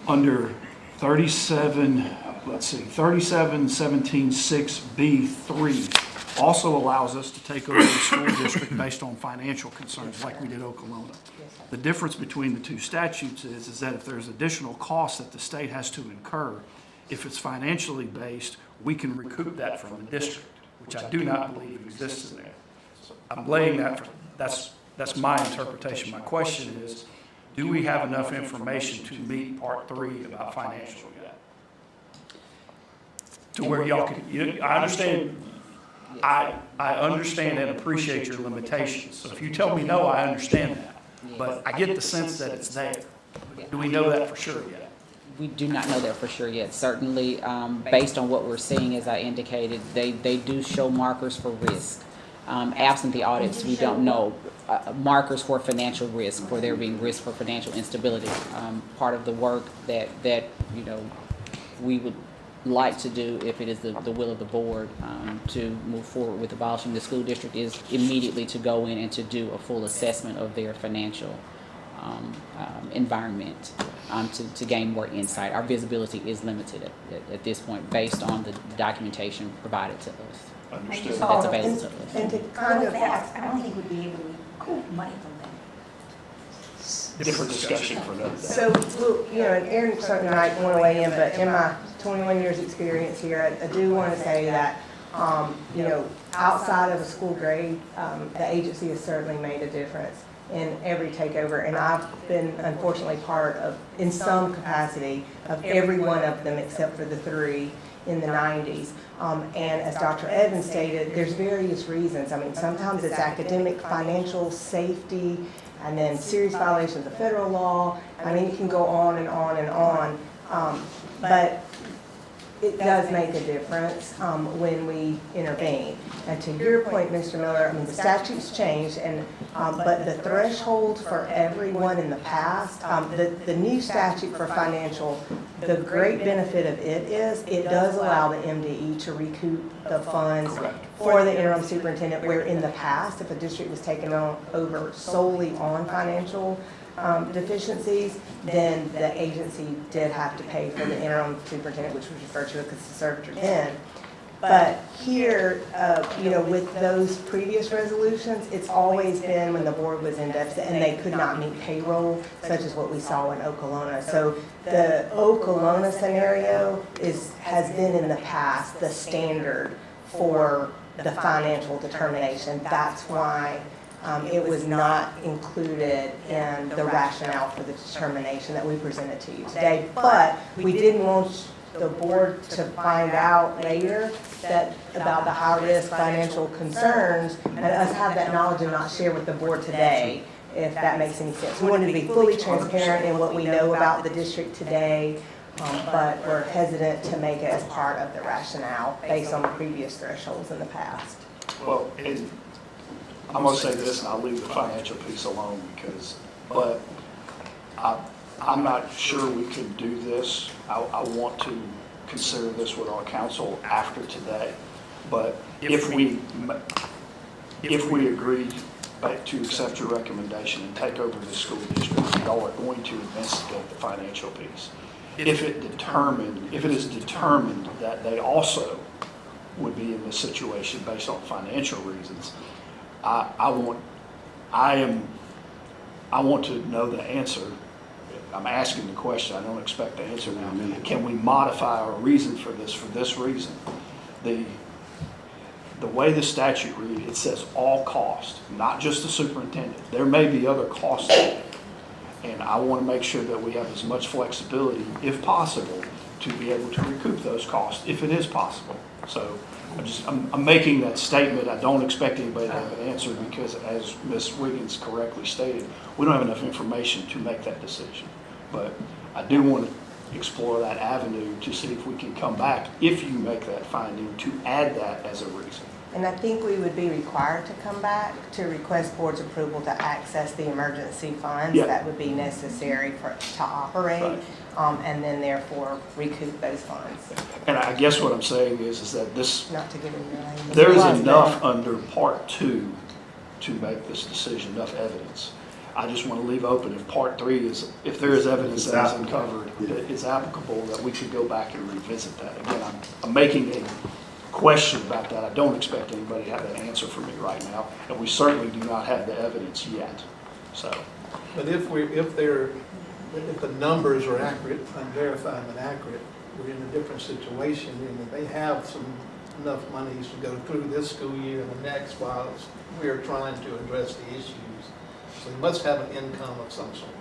under 3717(6)(b)(3) also allows us to take over the school district based on financial concerns like we did Oklahoma. The difference between the two statutes is that if there's additional costs that the state has to incur, if it's financially based, we can recoup that from the district, which I do not believe exists in there. I'm laying that, that's my interpretation. My question is, do we have enough information to meet part 3 about financial yet? To where y'all can, I understand, I understand and appreciate your limitations. So if you tell me no, I understand that. But I get the sense that it's there. Do we know that for sure yet? We do not know that for sure yet. Certainly, based on what we're seeing, as I indicated, they do show markers for risk. Absent the audits, we don't know markers for financial risk, for there being risk for financial instability. Part of the work that we would like to do, if it is the will of the board, to move forward with abolishing the school district, is immediately to go in and to do a full assessment of their financial environment, to gain more insight. Our visibility is limited at this point based on the documentation provided to us. Understood. That's available to us. And to kind of fast, I don't think we'd be able to recoup money from them. Different discussion for another day. So, well, and Aaron certainly might want to weigh in, but in my 21 years' experience here, I do want to say that, outside of a school grade, the agency has certainly made a difference in every takeover, and I've been unfortunately part of, in some capacity, of every one of them except for the 3 in the 90s. And as Dr. Evans stated, there's various reasons. I mean, sometimes it's academic, financial, safety, and then serious violations of federal law. I mean, it can go on and on and on. But it does make a difference when we intervene. And to your point, Mr. Miller, I mean, the statute's changed, and but the threshold for everyone in the past, the new statute for financial, the great benefit of it is it does allow the MDE to recoup the funds for the interim superintendent, where in the past, if a district was taken over solely on financial deficiencies, then the agency did have to pay for the interim superintendent, which was referred to as conservator then. But here, with those previous resolutions, it's always been when the board was in deficit and they could not meet payroll, such as what we saw in Okolona. So the Okolona scenario has been in the past the standard for the financial determination. That's why it was not included in the rationale for the determination that we presented to you today. But we didn't want the board to find out later about the high-risk financial concerns, and us have that knowledge and not share with the board today, if that makes any sense. We wanted to be fully transparent in what we know about the district today, but we're hesitant to make it as part of the rationale based on the previous thresholds in the past. Well, I'm going to say this, and I'll leave the financial piece alone but I'm not sure we can do this. I want to consider this with our council after today. But if we agreed to accept your recommendation and take over the school district, y'all are going to investigate the financial piece. If it is determined that they also would be in this situation based on financial reasons, I want to know the answer. I'm asking the question, I don't expect the answer now. Can we modify our reason for this reason? The way the statute reads, it says all costs, not just the superintendent. There may be other costs, and I want to make sure that we have as much flexibility, if possible, to be able to recoup those costs, if it is possible. So I'm making that statement. I don't expect anybody to have an answer because, as Ms. Wiggins correctly stated, we don't have enough information to make that decision. But I do want to explore that avenue to see if we can come back, if you make that finding, to add that as a reason. And I think we would be required to come back to request board's approval to access the emergency funds that would be necessary to operate, and then therefore recoup those funds. And I guess what I'm saying is that this, Not to give them your name. there is enough under Part 2 to make this decision, enough evidence. I just want to leave open if Part 3 is, if there is evidence that is uncovered that is applicable, that we should go back and revisit that. Again, I'm making a question about that. I don't expect anybody to have that answer for me right now, and we certainly do not have the evidence yet. So, But if the numbers are accurate, unverified but accurate, we're in a different situation, and they have enough monies to go through this school year and the next while we're trying to address the issues. So they must have an income of some sort.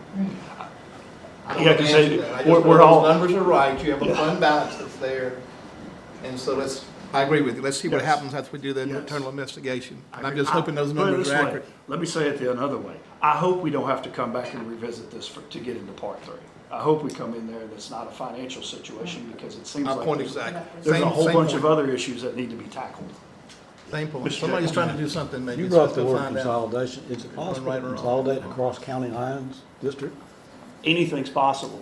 I don't Yeah, know the 'cause answer they- to that. I just we're know all- those numbers are right, you have a Yeah. fund balance that's there. And so I agree with you, let's see what Yes. happens after we do the Yes. internal investigation. And I'm agree. just hoping those Put it numbers this are way. accurate. Let me say it the another way. I hope we don't have to come back and revisit this to get into part 3. I hope we come in there and it's not a financial situation, because it seems My like point there's exactly. there's a Same- whole same bunch point. of other issues that need to be tackled. Same point, Mr. somebody's Jackson. trying to do something maybe. You so brought let's the go word find out. consolidation. Is it possible right to or wrong. consolidate across county lines, district? Anything's possible.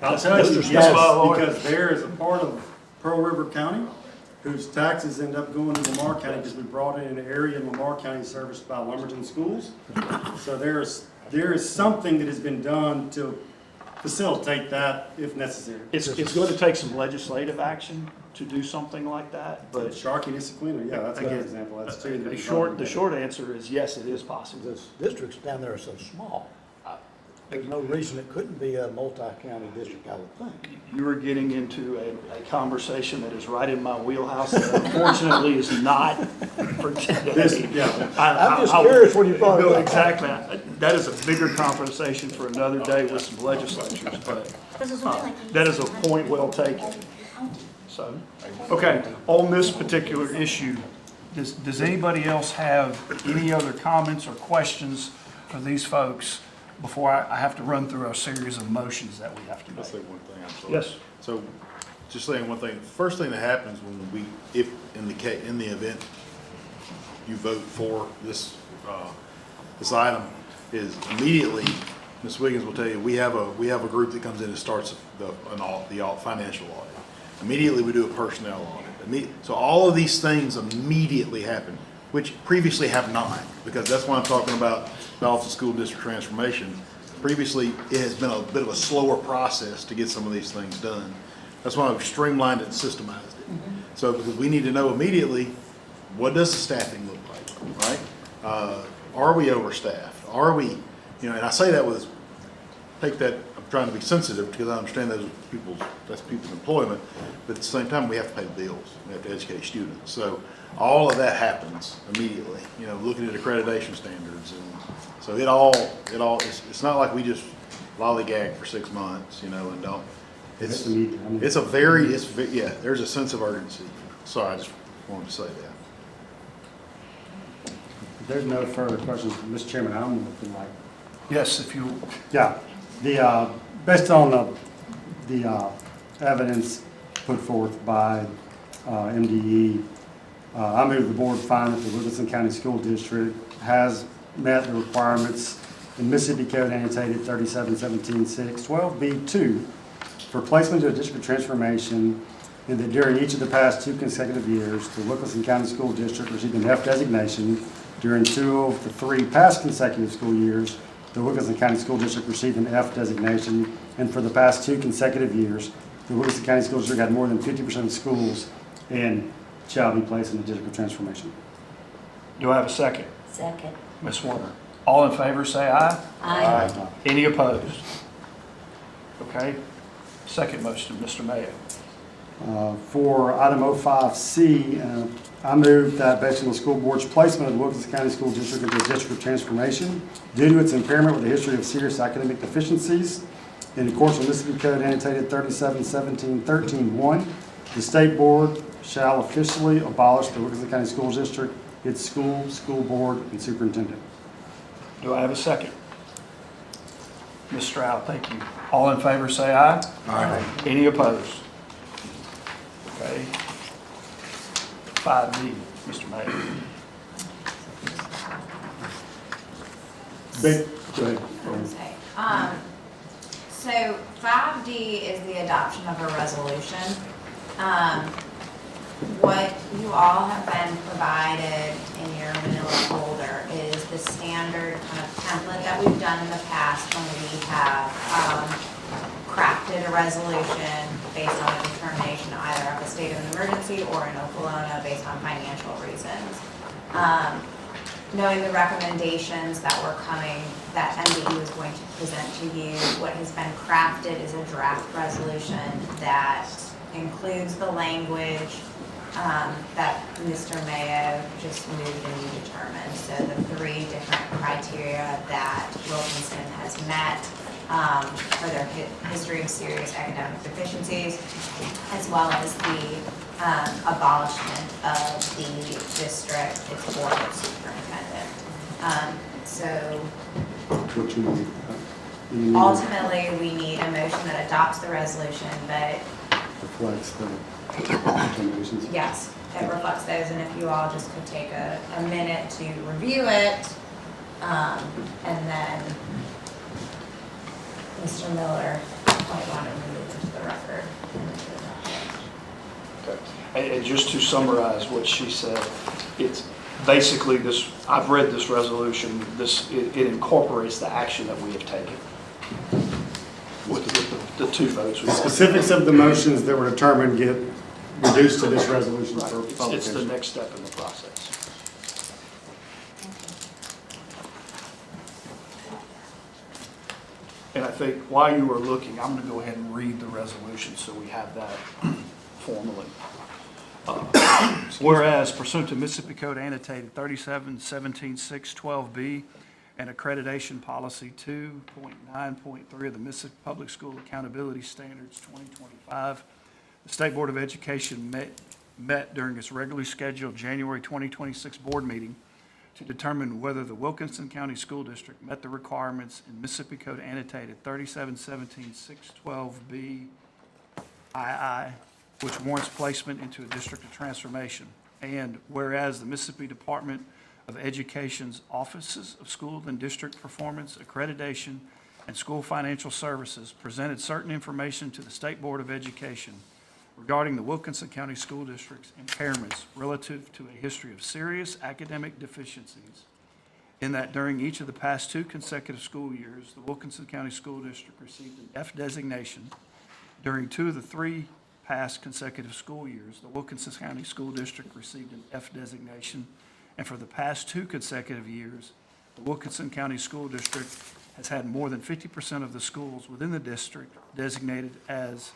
I'll tell you, Mr. yes, Smith. because there is a part of Pearl River County whose taxes end up going to Lamar County because we brought in an area in Lamar County serviced by Lumberton Schools. So there is something that has been done to facilitate that if necessary. It's going to take some legislative action to do something like that, but Sharkey and Issaquah, yeah, that's a good again, example. That's two. that the we short probably- answer is yes, it is possible. Those districts down there are so small. There's no reason it couldn't be a multi-county district, I would think. You are getting into a conversation that is right in my wheelhouse that unfortunately is not for today. I'm just curious what you thought No, about exactly. That is a bigger conversation for another day with some legislatures, but that is a point well taken. So, okay, on this particular issue, does anybody else have any other comments or questions for these folks before I have to run through a series of motions that we have to I'll say make? one thing, I'm sorry. Yes. So, just saying one thing, first thing that happens when if in the event you vote for this, this item, is immediately, Ms. Wiggins will tell you, we have a group that comes in and starts the financial audit. Immediately, we do a personnel audit. So all of these things immediately happen, which previously have not, because that's why I'm talking about the Office of School District Transformation. Previously, it has been a bit of a slower process to get some of these things done. That's why we've streamlined it and systemized it. So, because we need to know immediately, what does the staffing look like, right? Are we overstaffed? Are we, and I say that with, take that, I'm trying to be sensitive because I understand that's people's employment, but at the same time, we have to pay the bills. We have to educate students. So all of that happens immediately, looking at accreditation standards. And so it's not like we just lollygag for 6 months, and don't. There's a sense of urgency. Sorry, I just wanted to say that. If there's no further questions, Mr. Chairman, I'm looking like. Yes, if you, Yeah, based on the evidence put forth by MDE, I move the board find that the Wilkinson County School District has met the requirements in Mississippi Code annotated 3717.6, 12B2 for placement to a district transformation, and that during each of the past 2 consecutive years, the Wilkinson County School District received an F designation. During 2 of the 3 past consecutive school years, the Wilkinson County School District received an F designation, and for the past 2 consecutive years, the Wilkinson County School District had more than 50% of schools and shall be placed in the district of transformation. do I have a second? Second. Ms. Warner? All in favor, say aye. Aye. Any opposed? Okay. Second motion, Mr. Mayo. For item 05C, I move that based on the school board's placement of the Wilkinson County School District into the district of transformation due to its impairment with a history of serious academic deficiencies, in accordance with Mississippi Code annotated 3717.13.1, the state board shall officially abolish the Wilkinson County School District, its school, school board, and superintendent. Do I have a second? Ms. Stroud, thank you. All in favor, say aye. Aye. Any opposed? Okay. 5D, Mr. Mayor. Go ahead. So 5D is the adoption of a resolution. What you all have been provided in your manila folder is the standard kind of template that we've done in the past when we have crafted a resolution based on a determination either of a state of an emergency or in Oklahoma based on financial reasons. knowing the recommendations that were coming, that MDE was going to present to you, what has been crafted is a draft resolution that includes the language that Mr. Mayo just moved and you determined. So the 3 different criteria that Wilkinson has met for their history of serious academic deficiencies, as well as the abolishment of the district, its board of superintendent. What you need. Ultimately, we need a motion that adopts the resolution, but Reflects the recommendations. yes, it reflects those, and if you all just could take a minute to review it, and then Mr. Miller might want to move into the record. And just to summarize what she said, it's basically this, I've read this resolution, it incorporates the action that we have taken with the 2 votes. The specifics of the motions that were determined get reduced to this resolution Right. for It's the publication. next step in the process. And I think while you are looking, I'm going to go ahead and read the resolution so we have that formally. Whereas pursuant to Mississippi Code annotated 37-17-6-12B and accreditation policy 2.9.3 of the Mississippi Public School Accountability Standards 2025, the State Board of Education met during its regularly scheduled January 2026 board meeting to determine whether the Wilkinson County School District met the requirements in Mississippi Code annotated 37-17-612B II, which warrants placement into a district of transformation. And whereas the Mississippi Department of Education's Offices of School and District Performance, Accreditation, and School Financial Services presented certain information to the State Board of Education regarding the Wilkinson County School District's impairments relative to a history of serious academic deficiencies, in that during each of the past 2 consecutive school years, the Wilkinson County School District received an F designation. During 2 of the 3 past consecutive school years, the Wilkinson County School District received an F designation, and for the past 2 consecutive years, the Wilkinson County School District has had more than 50% of the schools within the district designated as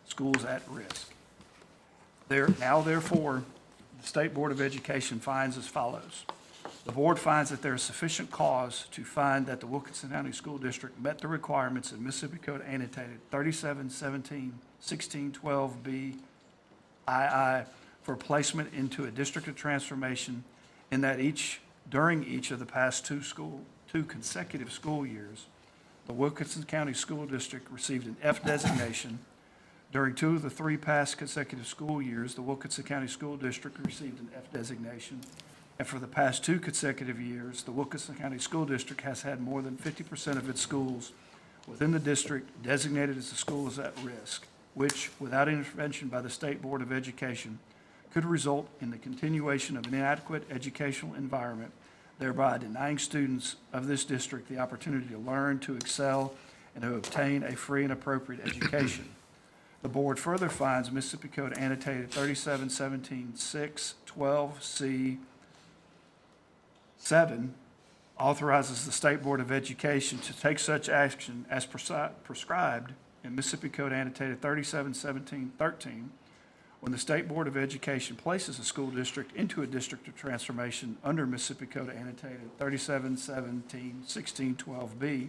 schools at risk. Therefore, the State Board of Education finds as follows. The board finds that there is sufficient cause to find that the Wilkinson County School District met the requirements of Mississippi Code annotated 37-17-16-12B II for placement into a district of transformation, in that during each of the past 2 consecutive school years, the Wilkinson County School District received an F designation. During 2 of the 3 past consecutive school years, the Wilkinson County School District received an F designation. And for the past 2 consecutive years, the Wilkinson County School District has had more than 50% of its schools within the district designated as the schools at risk, which, without intervention by the State Board of Education, could result in the continuation of an inadequate educational environment, thereby denying students of this district the opportunity to learn, to excel, and to obtain a free and appropriate education. The board further finds Mississippi Code annotated 37-17-6-12C 7 authorizes the State Board of Education to take such action as prescribed in Mississippi Code annotated 37-17-13 when the State Board of Education places a school district into a district of transformation under Mississippi Code annotated 37-17-16-12B,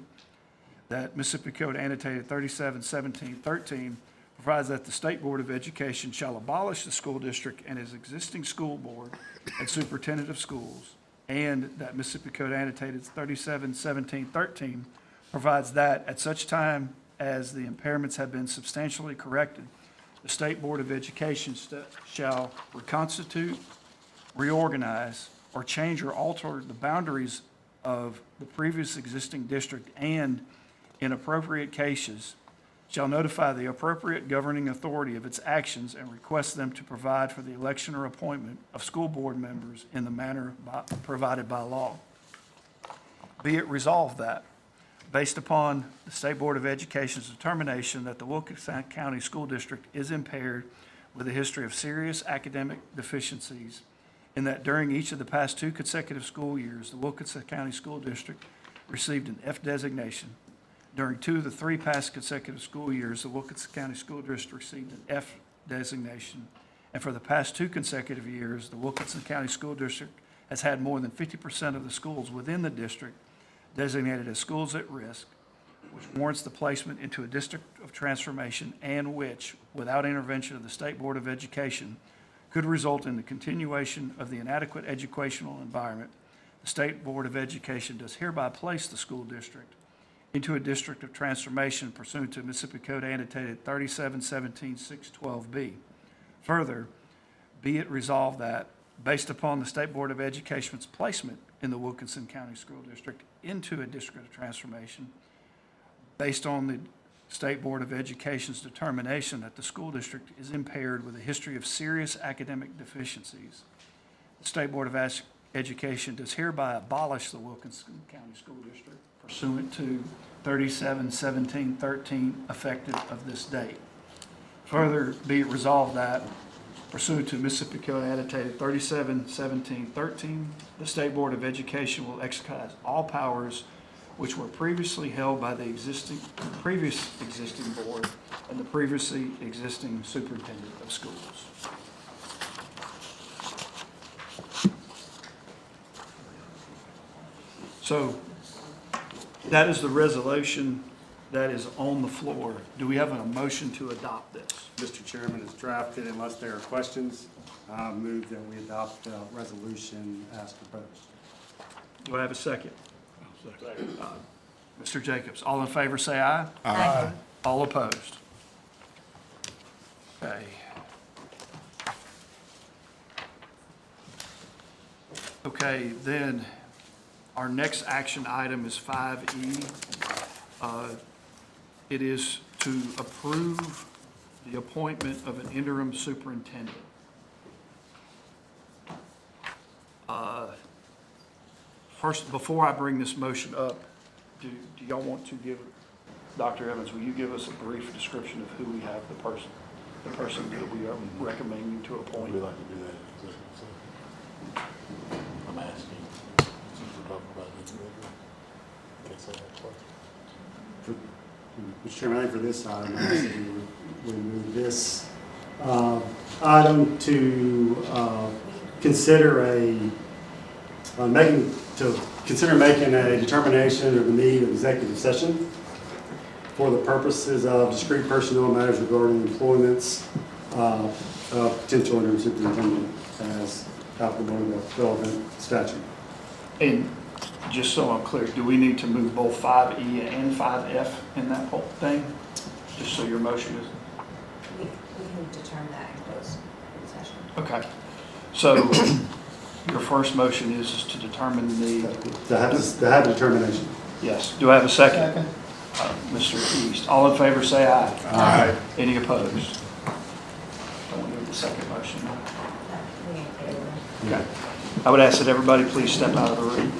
that Mississippi Code annotated 37-17-13 provides that the State Board of Education shall abolish the school district and its existing school board and superintendent of schools, and that Mississippi Code annotated 37-17-13 provides that at such time as the impairments have been substantially corrected, the State Board of Education shall reconstitute, reorganize, or change or alter the boundaries of the previous existing district, and, in appropriate cases, shall notify the appropriate governing authority of its actions and request them to provide for the election or appointment of school board members in the manner provided by law. Be it resolved that, based upon the State Board of Education's determination that the Wilkinson County School District is impaired with a history of serious academic deficiencies, in that during each of the past 2 consecutive school years, the Wilkinson County School District received an F designation. During 2 of the 3 past consecutive school years, the Wilkinson County School District received an F designation. And for the past 2 consecutive years, the Wilkinson County School District has had more than 50% of the schools within the district designated as schools at risk, which warrants the placement into a district of transformation and which, without intervention of the State Board of Education, could result in the continuation of the inadequate educational environment. The State Board of Education does hereby place the school district into a district of transformation pursuant to Mississippi Code annotated 3717-612B. Further, be it resolved that, based upon the State Board of Education's placement in the Wilkinson County School District into a district of transformation, based on the State Board of Education's determination that the school district is impaired with a history of serious academic deficiencies, the State Board of Education does hereby abolish the Wilkinson County School District pursuant to 371713 effective of this date. Further, be it resolved that pursuant to Mississippi Code annotated 371713, the State Board of Education will exercise all powers which were previously held by the previous existing board and the previously existing superintendent of schools. So that is the resolution that is on the floor. Do we have a motion to adopt this? Mr. Chairman, as drafted, unless there are questions, I move that we adopt the resolution as proposed. Do I have a second? Mr. Jacobs, all in favor say aye. Aye. All opposed? Okay. Okay, then our next action item is 5E. It is to approve the appointment of an interim superintendent. First, before I bring this motion up, do y'all want to give, Dr. Evans, will you give us a brief description of who we have, the person that we are recommending to appoint? We'd like to do that in executive session. I'm asking, since we're talking about the individual, can't say that question. Mr. Chairman, I think for this item, I ask that we move this item to consider making a determination of the need of executive session for the purposes of discrete personnel matters regarding employments of potential interim superintendent as applicable in the relevant statute. And just so I'm clear, do we need to move both 5E and 5F in that whole thing? Just so your motion is? We can determine that in closed session. Okay. So your first motion is to determine To have determination. Yes. Do I have a second? Mr. East. All in favor say aye. Aye. Any opposed? Don't we need the second motion? Okay. I would ask that everybody please step out of the room.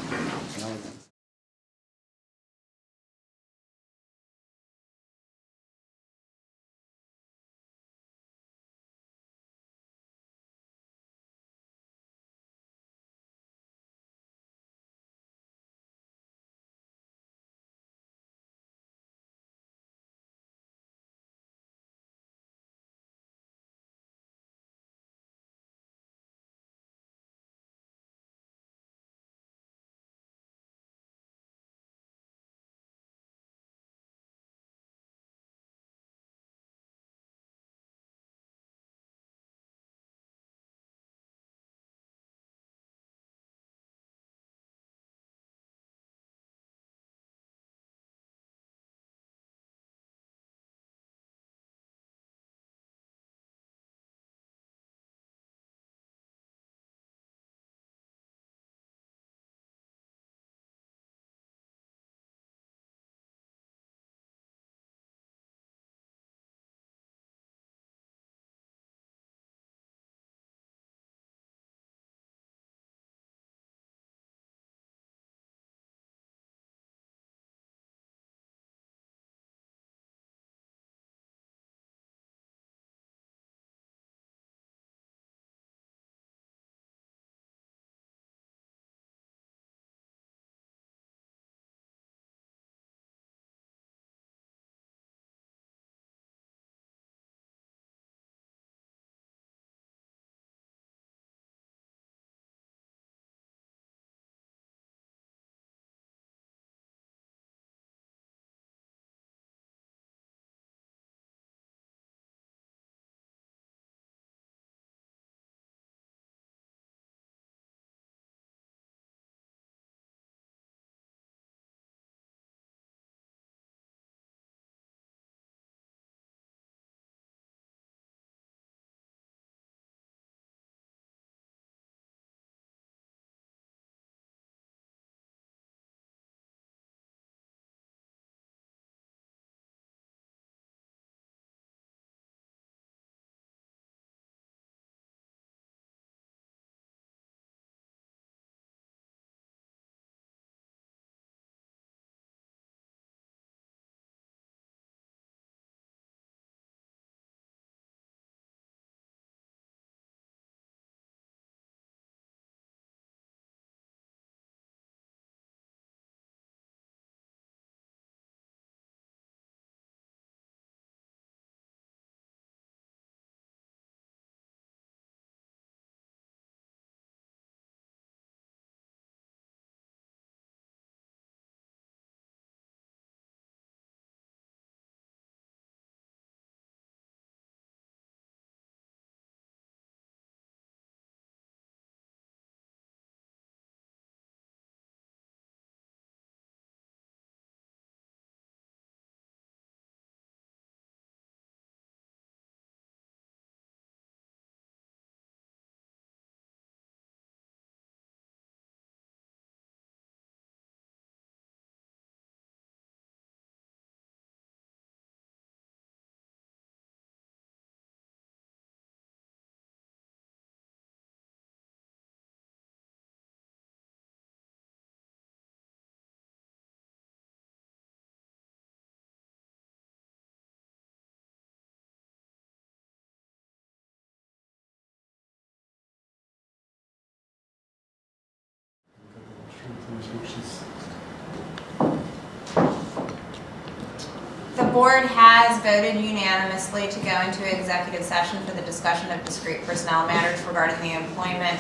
The board has voted unanimously to go into executive session for the discussion of discrete personnel matters regarding the employment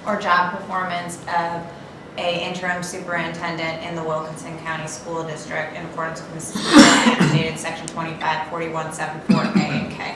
or job performance of a interim superintendent in the Wilkinson County School District in accordance with Mississippi State Section 254174A and K.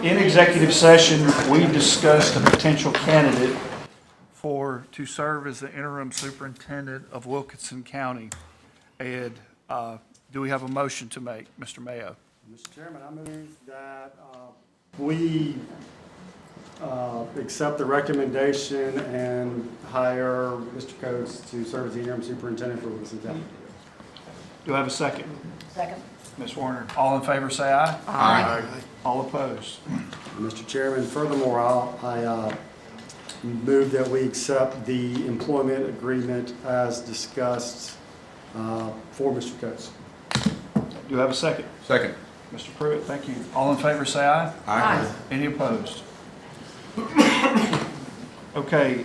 In executive session, we discussed a potential candidate to serve as the interim superintendent of Wilkinson County. And do we have a motion to make, Mr. Mayo? Mr. Chairman, I move that we accept the recommendation and hire Mr. Coates to serve as the interim superintendent for Wilkinson County. Do I have a second? Second. Ms. Warner, all in favor, say aye. Aye. All opposed? Mr. Chairman, furthermore, I move that we accept the employment agreement as discussed for Mr. Coates. Do I have a second? Second. Mr. Pruitt, thank you. All in favor, say aye. Aye. Any opposed? Okay,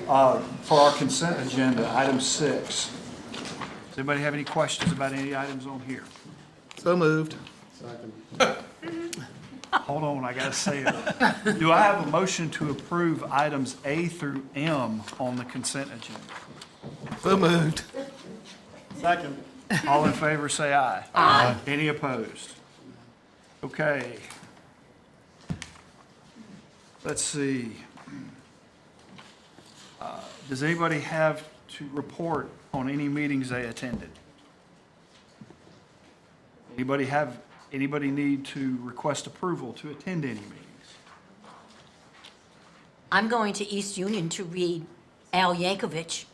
for our consent agenda, item 6. Does anybody have any questions about any items on here? So moved. Second. Hold on, I gotta say it. Do I have a motion to approve items A through M on the consent agenda? So moved. Second. All in favor, say aye. Aye. Any opposed? Okay. Let's see. Does anybody have to report on any meetings they attended? Anybody need to request approval to attend any meetings? I'm going to East Union to read Al Yankovic.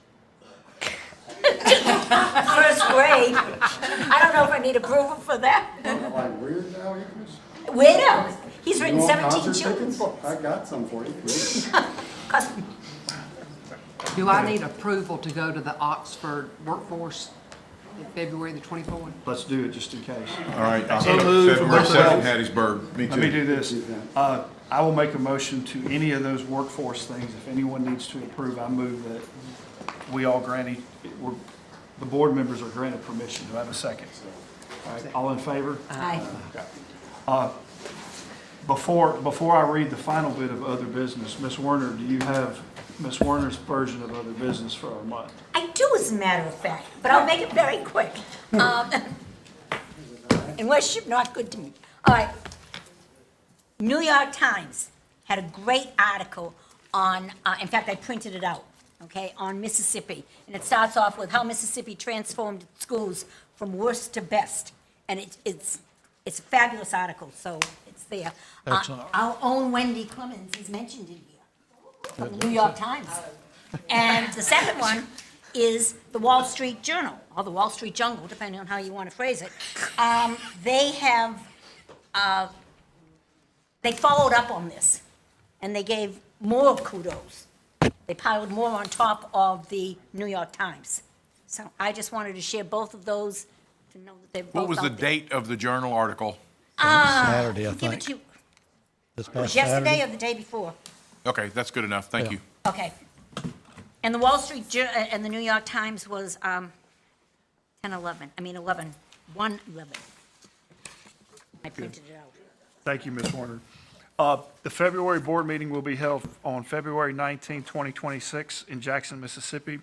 First grade. I don't know if I need approval for that. Like Weird Al Yankovic? Weird Al. He's written You want 17 concert children's tickets? books. I got some for you. Do I need approval to go to the Oxford Workforce in February the 24th? Let's do it just in case. All right. So moved for February both of 2nd, those. Hattiesburg. Me Let me too. do this. I will make a motion to any of those workforce things. If anyone needs to approve, I move that we all the board members are granted permission. Do I have a second? All right, all in favor? Aye. Okay. Before I read the final bit of other business, Ms. Werner, do you have Ms. Werner's version of other business for our month? I do, as a matter of fact, but I'll make it very quick. Unless you're not good to me. All right. New York Times had a great article on, in fact, I printed it out, okay, on Mississippi. And it starts off with how Mississippi transformed schools from worst to best. And it's a fabulous article, so it's there. Our own Wendy Clemens is mentioned in here from the New York Times. And the second one is the Wall Street Journal, or the Wall Street Jungle, depending on how you want to phrase it. They followed up on this, and they gave more kudos. They piled more on top of the New York Times. So I just wanted to share both of those to know that they're both What was the out there. date of the journal article? Saturday, I think. Give it to you. This It was yesterday or the day before? Okay, that's good enough. Thank you. Okay. And the Wall Street and the New York Times was 111. I printed it out. Thank you, Ms. Warner. The February board meeting will be held on February 19, 2026 in Jackson, Mississippi,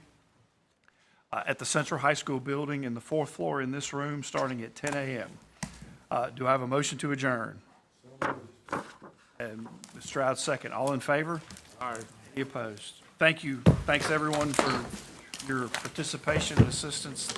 at the Central High School building in the 4th floor in this room, starting at 10 a.m. Do I have a motion to adjourn? And Mr. Stroud, second. All in favor? Aye. Any opposed? Thank you. Thanks, everyone, for your participation and assistance